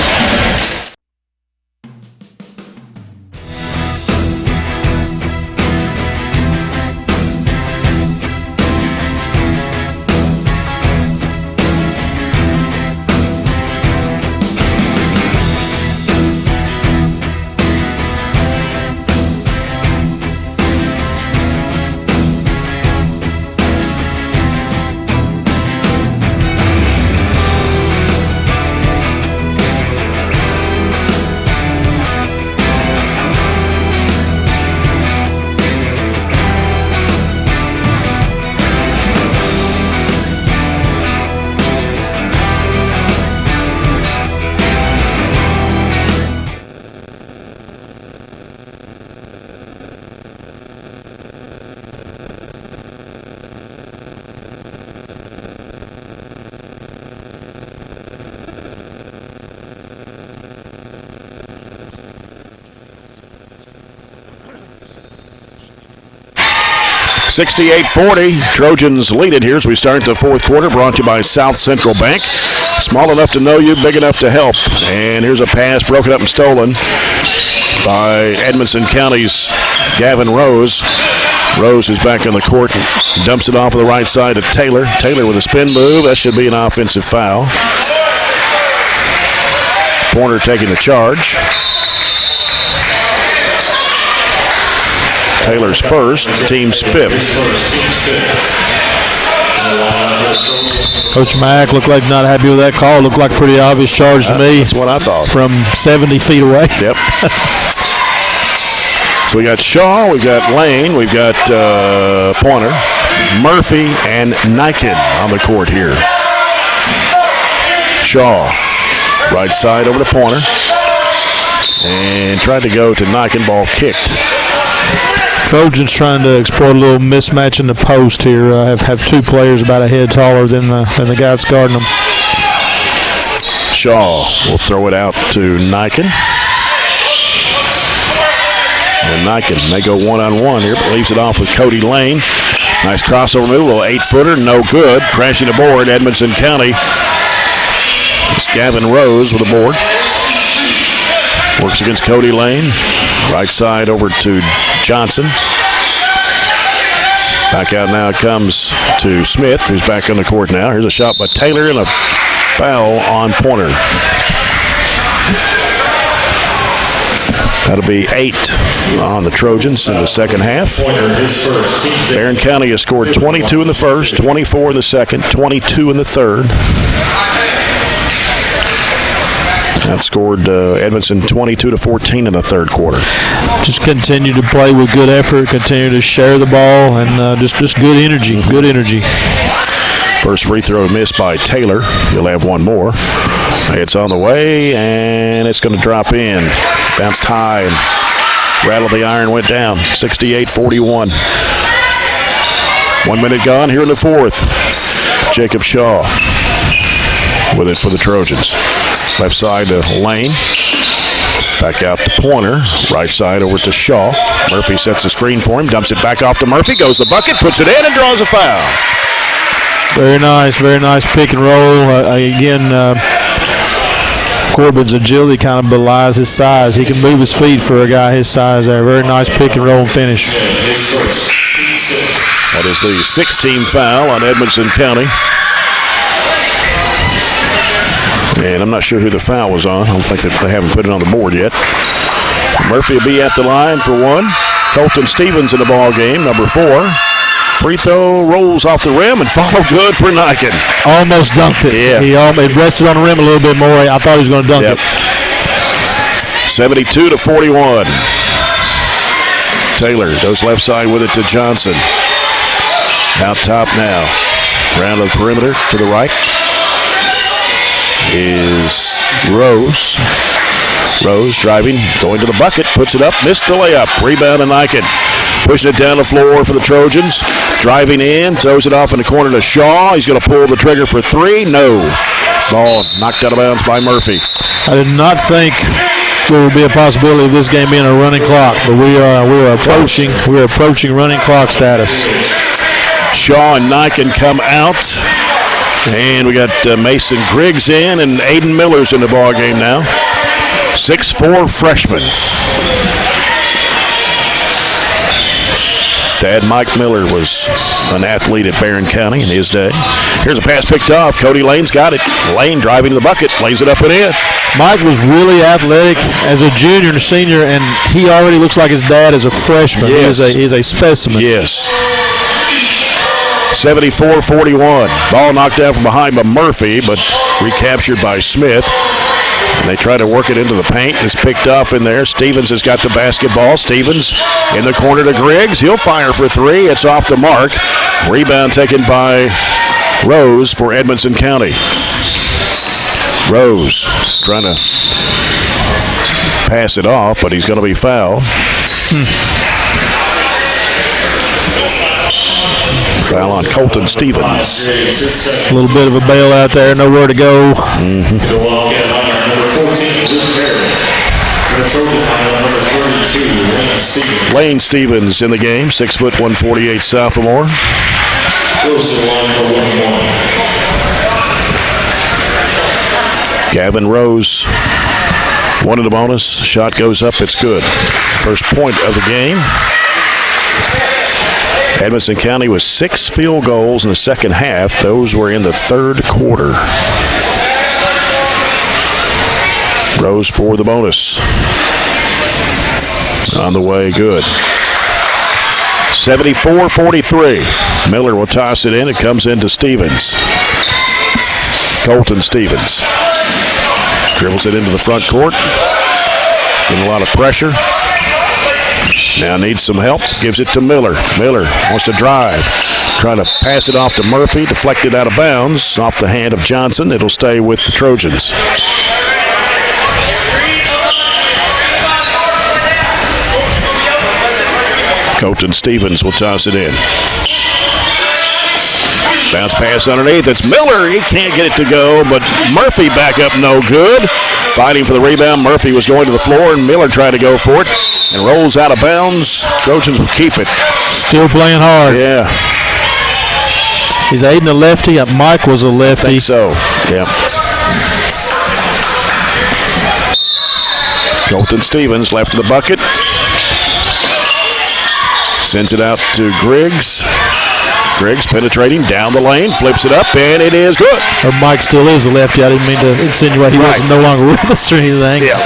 (68-40). Trojans lead it here as we start the fourth quarter. Brought to you by South Central Bank. Small enough to know you, big enough to help. And here's a pass broken up and stolen by Edmonson County's Gavin Rose. Rose is back on the court and dumps it off of the right side to Taylor. Taylor with a spin move. That should be an offensive foul. Pointer taking the charge. Taylor's first, team's fifth. Coach Mack looked like not happy with that call. Looked like a pretty obvious charge to me. That's what I thought. From 70 feet away. Yep. So we got Shaw, we've got Lane, we've got Pointer, Murphy, and Niken on the court here. Shaw, right side over to Pointer. And tried to go to Niken, ball kicked. Trojans trying to exploit a little mismatch in the post here. Have two players about a head taller than the guys guarding them. Shaw will throw it out to Niken. And Niken may go one-on-one here, but leaves it off with Cody Lane. Nice crossover move, a little 8-footer, no good. Crashing aboard, Edmonson County. It's Gavin Rose with a board. Works against Cody Lane. Right side over to Johnson. Back out now it comes to Smith, who's back on the court now. Here's a shot by Taylor and a foul on Pointer. That'll be 8 on the Trojans in the second half. Barren County has scored 22 in the first, 24 in the second, 22 in the third. Outscored Edmonson 22-14 in the third quarter. Just continue to play with good effort, continue to share the ball, and just good energy, good energy. First free throw missed by Taylor. He'll have one more. It's on the way, and it's going to drop in. Bounced high and rattled the iron, went down. 68-41. 1 minute gone here in the fourth. Jacob Shaw with it for the Trojans. Left side to Lane. Back out to Pointer. Right side over to Shaw. Murphy sets the screen for him. Dumps it back off to Murphy. Goes the bucket. Puts it in and draws a foul. Very nice pick and roll. Again, Corbin's agility kind of belies his size. He can move his feet for a guy his size there. Very nice pick and roll and finish. That is the 16th foul on Edmonson County. And I'm not sure who the foul was on. I don't think that they haven't put it on the board yet. Murphy will be at the line for one. Colton Stevens in the ball game, number 4. Free throw rolls off the rim and follow good for Niken. Almost dunked it. Yeah. He rested on the rim a little bit more. I thought he was going to dunk it. 72-41. Taylor goes left side with it to Johnson. Out top now. Around the perimeter to the right is Rose. Rose driving, going to the bucket, puts it up, missed the layup. Rebound to Niken. Pushing it down the floor for the Trojans. Driving in, throws it off in the corner to Shaw. He's going to pull the trigger for 3. No. Ball knocked out of bounds by Murphy. I did not think there would be a possibility of this game being a running clock, but we are approaching running clock status. Shaw and Niken come out. And we got Mason Griggs in, and Aiden Miller's in the ball game now. 6'4" freshman. Dad Mike Miller was an athlete at Barren County in his day. Here's a pass picked off. Cody Lane's got it. Lane driving to the bucket, lays it up and in. Mike was really athletic as a junior and a senior, and he already looks like his dad as a freshman. Yes. He is a specimen. Yes. 74-41. Ball knocked down from behind by Murphy, but recaptured by Smith. And they try to work it into the paint. It's picked off in there. Stevens has got the basketball. Stevens in the corner to Griggs. He'll fire for 3. It's off the mark. Rebound taken by Rose for Edmonson County. Rose trying to pass it off, but he's going to be fouled. Foul on Colton Stevens. A little bit of a bailout there, nowhere to go. The Wildcat lineup, number 14, Luke Barren. The Trojan lineup, number 32, Lane Stevens. Lane Stevens in the game, 6', 148 sophomore. Goes to the line for 1-1. Gavin Rose wanted a bonus. Shot goes up, it's good. First point of the game. Edmonson County with 6 field goals in the second half. Those were in the third quarter. Rose for the bonus. On the way, good. 74-43. Miller will toss it in. It comes into Stevens. Colton Stevens. Dribbles it into the front court. Getting a lot of pressure. Now needs some help. Gives it to Miller. Miller wants to drive. Trying to pass it off to Murphy. Deflected out of bounds. Off the hand of Johnson. It'll stay with the Trojans. Colton Stevens will toss it in. Bounce pass underneath. It's Miller. He can't get it to go, but Murphy back up no good. Fighting for the rebound. Murphy was going to the floor, and Miller tried to go for it and rolls out of bounds. Trojans will keep it. Still playing hard. Yeah. He's Aiden a lefty. Mike was a lefty. I think so, yeah. Colton Stevens left of the bucket. Sends it out to Griggs. Griggs penetrating down the lane, flips it up, and it is good. Or Mike still is a lefty. I didn't mean to insinuate he wasn't no longer with us or anything. Yeah.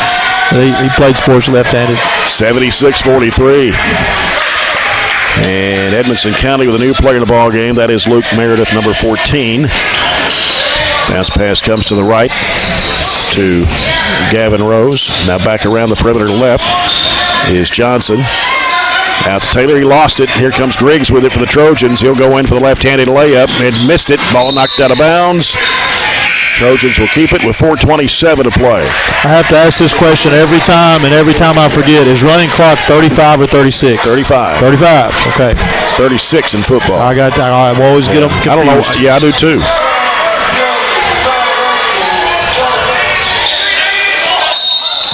He played sports left-handed. 76-43. And Edmonson County with a new player in the ball game. That is Luke Meredith, number 14. Bounce pass comes to the right to Gavin Rose. Now back around the perimeter left is Johnson. Out to Taylor, he lost it. Here comes Griggs with it for the Trojans. He'll go in for the left-handed layup and missed it. Ball knocked out of bounds. Trojans will keep it with 4:27 to play. I have to ask this question every time, and every time I forget. Is running clock 35 or 36? 35. 35, okay. It's 36 in football. I always get them confused. I don't know. Yeah, I do too.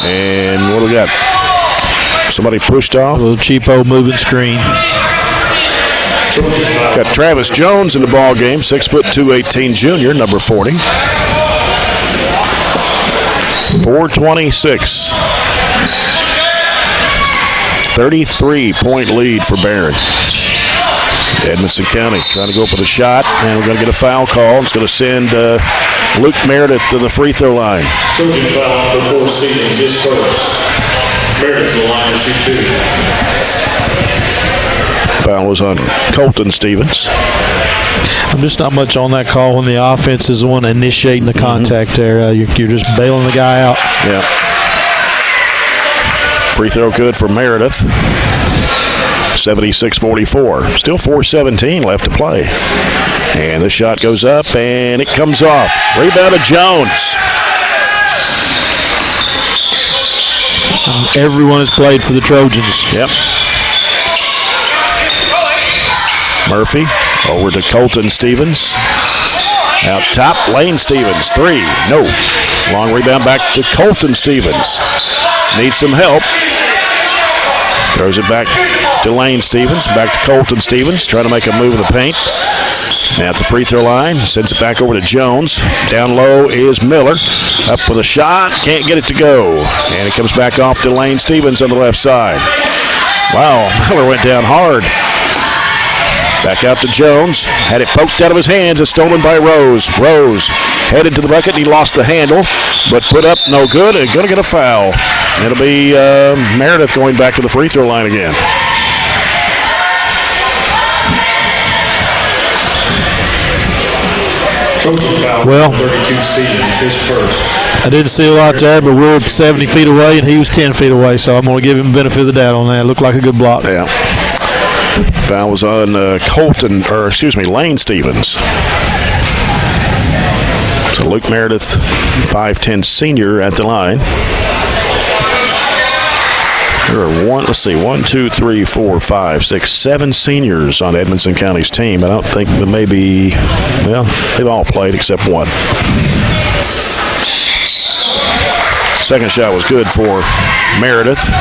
And what do we got? Somebody pushed off. A little cheapo moving screen. Got Travis Jones in the ball game, 6'2", 218 junior, number 40. 4:26. 33-point lead for Barren. Edmonson County trying to go up with a shot, and we're going to get a foul call. It's going to send Luke Meredith to the free throw line. Trojan foul number 4, Stevens, his first. Meredith to the line to shoot 2. Foul was on Colton Stevens. I'm just not much on that call when the offense is the one initiating the contact there. You're just bailing the guy out. Yeah. Free throw good for Meredith. 76-44. Still 4:17 left to play. And the shot goes up, and it comes off. Rebound to Jones. Everyone has played for the Trojans. Yep. Murphy over to Colton Stevens. Out top, Lane Stevens. 3. No. Long rebound back to Colton Stevens. Needs some help. Throws it back to Lane Stevens. Back to Colton Stevens. Trying to make a move in the paint. Now at the free throw line. Sends it back over to Jones. Down low is Miller. Up with a shot. Can't get it to go. And it comes back off to Lane Stevens on the left side. Wow. Miller went down hard. Back out to Jones. Had it poked out of his hands. It's stolen by Rose. Rose headed to the bucket. He lost the handle, but put up no good. And going to get a foul. It'll be Meredith going back to the free throw line again. Well, 32 Stevens, his first. I didn't see a lot there, but we're 70 feet away, and he was 10 feet away, so I'm going to give him the benefit of the doubt on that. It looked like a good block. Yeah. Foul was on Lane Stevens. So Luke Meredith, 5'10" senior at the line. There are 7 seniors on Edmonson County's team. I don't think that they've all played except one. Second shot was good for Meredith.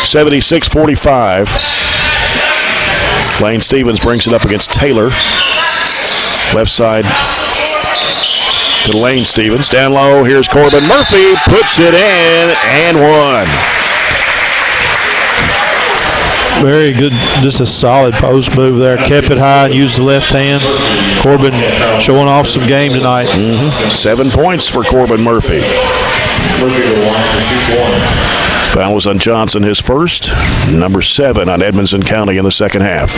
76-45. Lane Stevens brings it up against Taylor. Left side to Lane Stevens. Down low, here's Corbin Murphy. Puts it in and one. Very good, just a solid post move there. Kept it high and used the left hand. Corbin showing off some game tonight. 7 points for Corbin Murphy. Murphy to the line to shoot 1. Foul was on Johnson, his first. Number 7 on Edmonson County in the second half.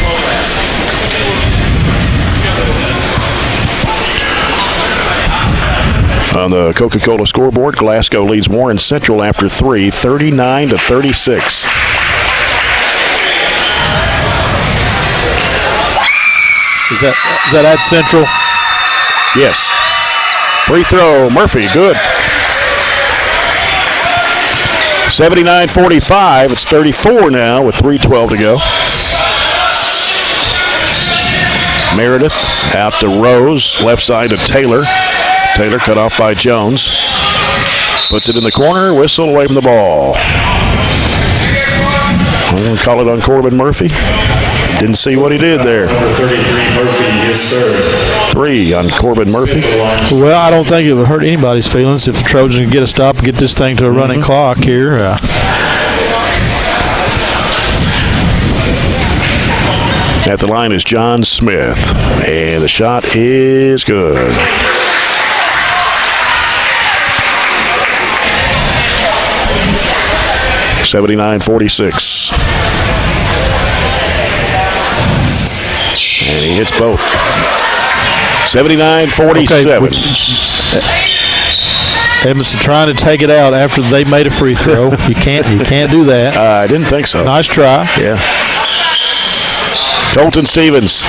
On the Coca-Cola scoreboard, Glasgow leads Warren Central after 3, 39-36. Is that at Central? Yes. Free throw, Murphy, good. 79-45. It's 34 now with 3:12 to go. Meredith out to Rose, left side to Taylor. Taylor cut off by Jones. Puts it in the corner, whistle away from the ball. I'm going to call it on Corbin Murphy. Didn't see what he did there. Number 33, Murphy, his third. 3 on Corbin Murphy. Well, I don't think it would hurt anybody's feelings if the Trojans can get a stop and get this thing to a running clock here. At the line is John Smith, and the shot is good. $79-46. And he hits both. 79-47. Okay. Edmonson trying to take it out after they made a free throw. You can't do that. I didn't think so. Nice try. Yeah. Colton Stevens.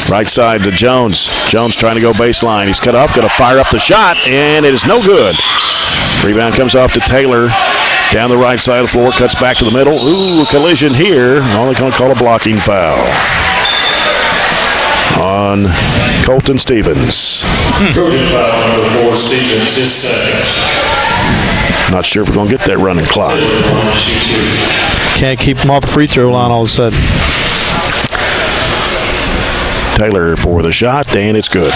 Right side to Jones. Jones trying to go baseline. He's cut off, going to fire up the shot, and it is no good. Rebound comes off to Taylor. Down the right side of the floor, cuts back to the middle. Ooh, collision here. Only going to call a blocking foul. on Colton Stevens. Trojan foul number 4, Stevens, his second. Not sure if we're going to get that running clock. Can't keep him off the free throw line all of a sudden. Taylor for the shot, and it's good.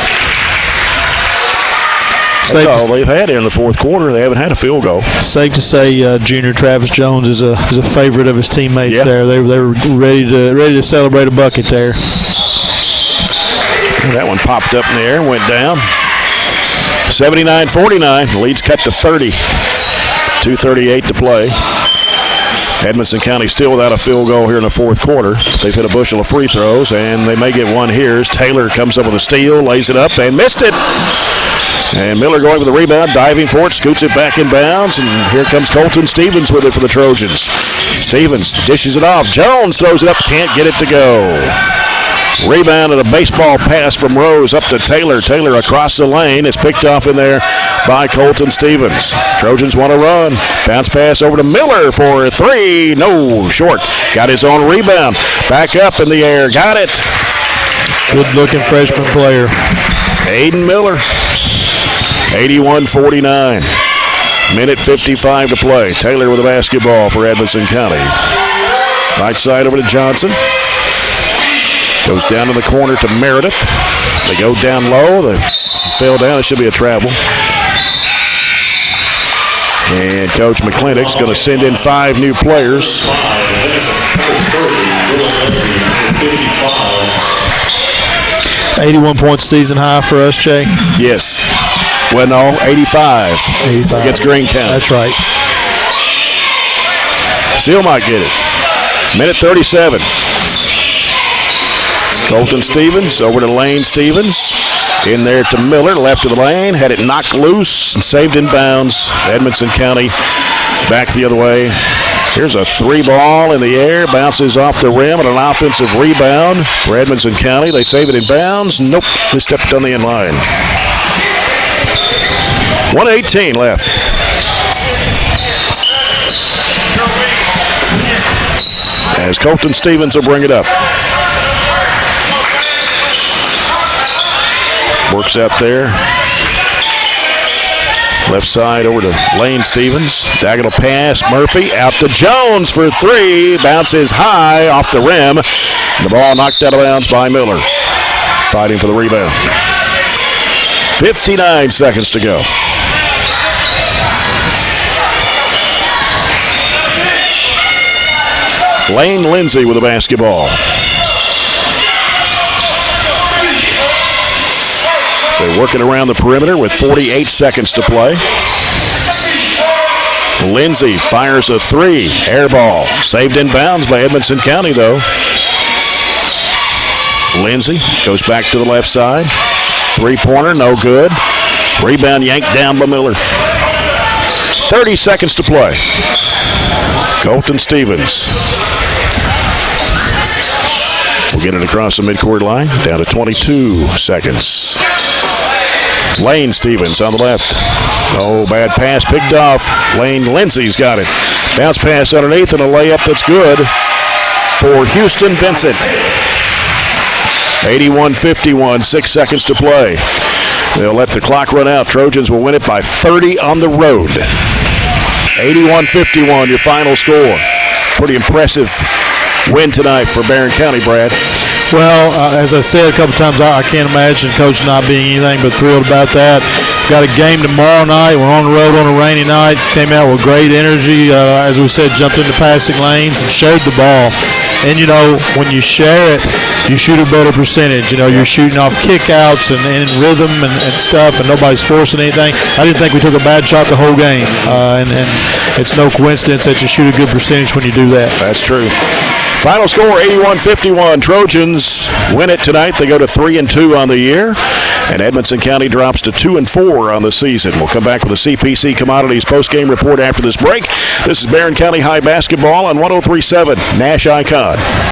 That's all they've had in the fourth quarter. They haven't had a field goal. Safe to say, junior Travis Jones is a favorite of his teammates there. They were ready to celebrate a bucket there. That one popped up in the air and went down. 79-49. Lead's cut to 30. 2:38 to play. Edmonson County still without a field goal here in the fourth quarter. They've hit a bushel of free throws, and they may get one here as Taylor comes up with a steal, lays it up, and missed it. And Miller going for the rebound, diving for it, scoots it back in bounds, and here comes Colton Stevens with it for the Trojans. Stevens dishes it off. Jones throws it up, can't get it to go. Rebound and a baseball pass from Rose up to Taylor. Taylor across the lane is picked off in there by Colton Stevens. Trojans want to run. Bounce pass over to Miller for a three. No, short. Got his own rebound. Back up in the air. Got it. Good-looking freshman player. Aiden Miller. 81-49. Minute 55 to play. Taylor with the basketball for Edmonson County. Right side over to Johnson. Goes down in the corner to Meredith. They go down low. They fell down. It should be a travel. And Coach McClintock's going to send in 5 new players. 81 points season high for us, Jay. Yes. Well, no, 85. Against Green County. That's right. Still might get it. Minute 37. Colton Stevens over to Lane Stevens. In there to Miller, left of the lane. Had it knocked loose and saved in bounds. Edmonson County back the other way. Here's a 3 ball in the air. Bounces off the rim and an offensive rebound for Edmonson County. They save it in bounds. Nope. They stepped on the end line. 1:18 left. As Colton Stevens will bring it up. Works out there. Left side over to Lane Stevens. Diagonal pass. Murphy out to Jones for 3. Bounces high off the rim. The ball knocked out of bounds by Miller. Fighting for the rebound. 59 seconds to go. Lane Lindsay with the basketball. They're working around the perimeter with 48 seconds to play. Lindsay fires a 3. Air ball. Saved in bounds by Edmonson County, though. Lindsay goes back to the left side. 3-pointer, no good. Rebound yanked down by Miller. 30 seconds to play. Colton Stevens will get it across the midcourt line. Down to 22 seconds. Lane Stevens on the left. Oh, bad pass picked off. Lane Lindsay's got it. Bounce pass underneath and a layup that's good for Houston Vincent. 81-51, 6 seconds to play. They'll let the clock run out. Trojans will win it by 30 on the road. 81-51, your final score. Pretty impressive win tonight for Barren County, Brad. Well, as I said a couple times, I can't imagine Coach not being anything but thrilled about that. Got a game tomorrow night. We're on the road on a rainy night. Came out with great energy. As we said, jumped into passing lanes and shared the ball. And, you know, when you share it, you shoot a better percentage. You know, you're shooting off kickouts and in rhythm and stuff, and nobody's forcing anything. I didn't think we took a bad shot the whole game. And it's no coincidence that you shoot a good percentage when you do that. That's true. Final score, 81-51. Trojans win it tonight. They go to 3-2 on the year. And Edmonson County drops to 2-4 on the season. We'll come back with a CPC Commodities postgame report after this break. This is Barren County High Basketball on 103.7 Nash Icon.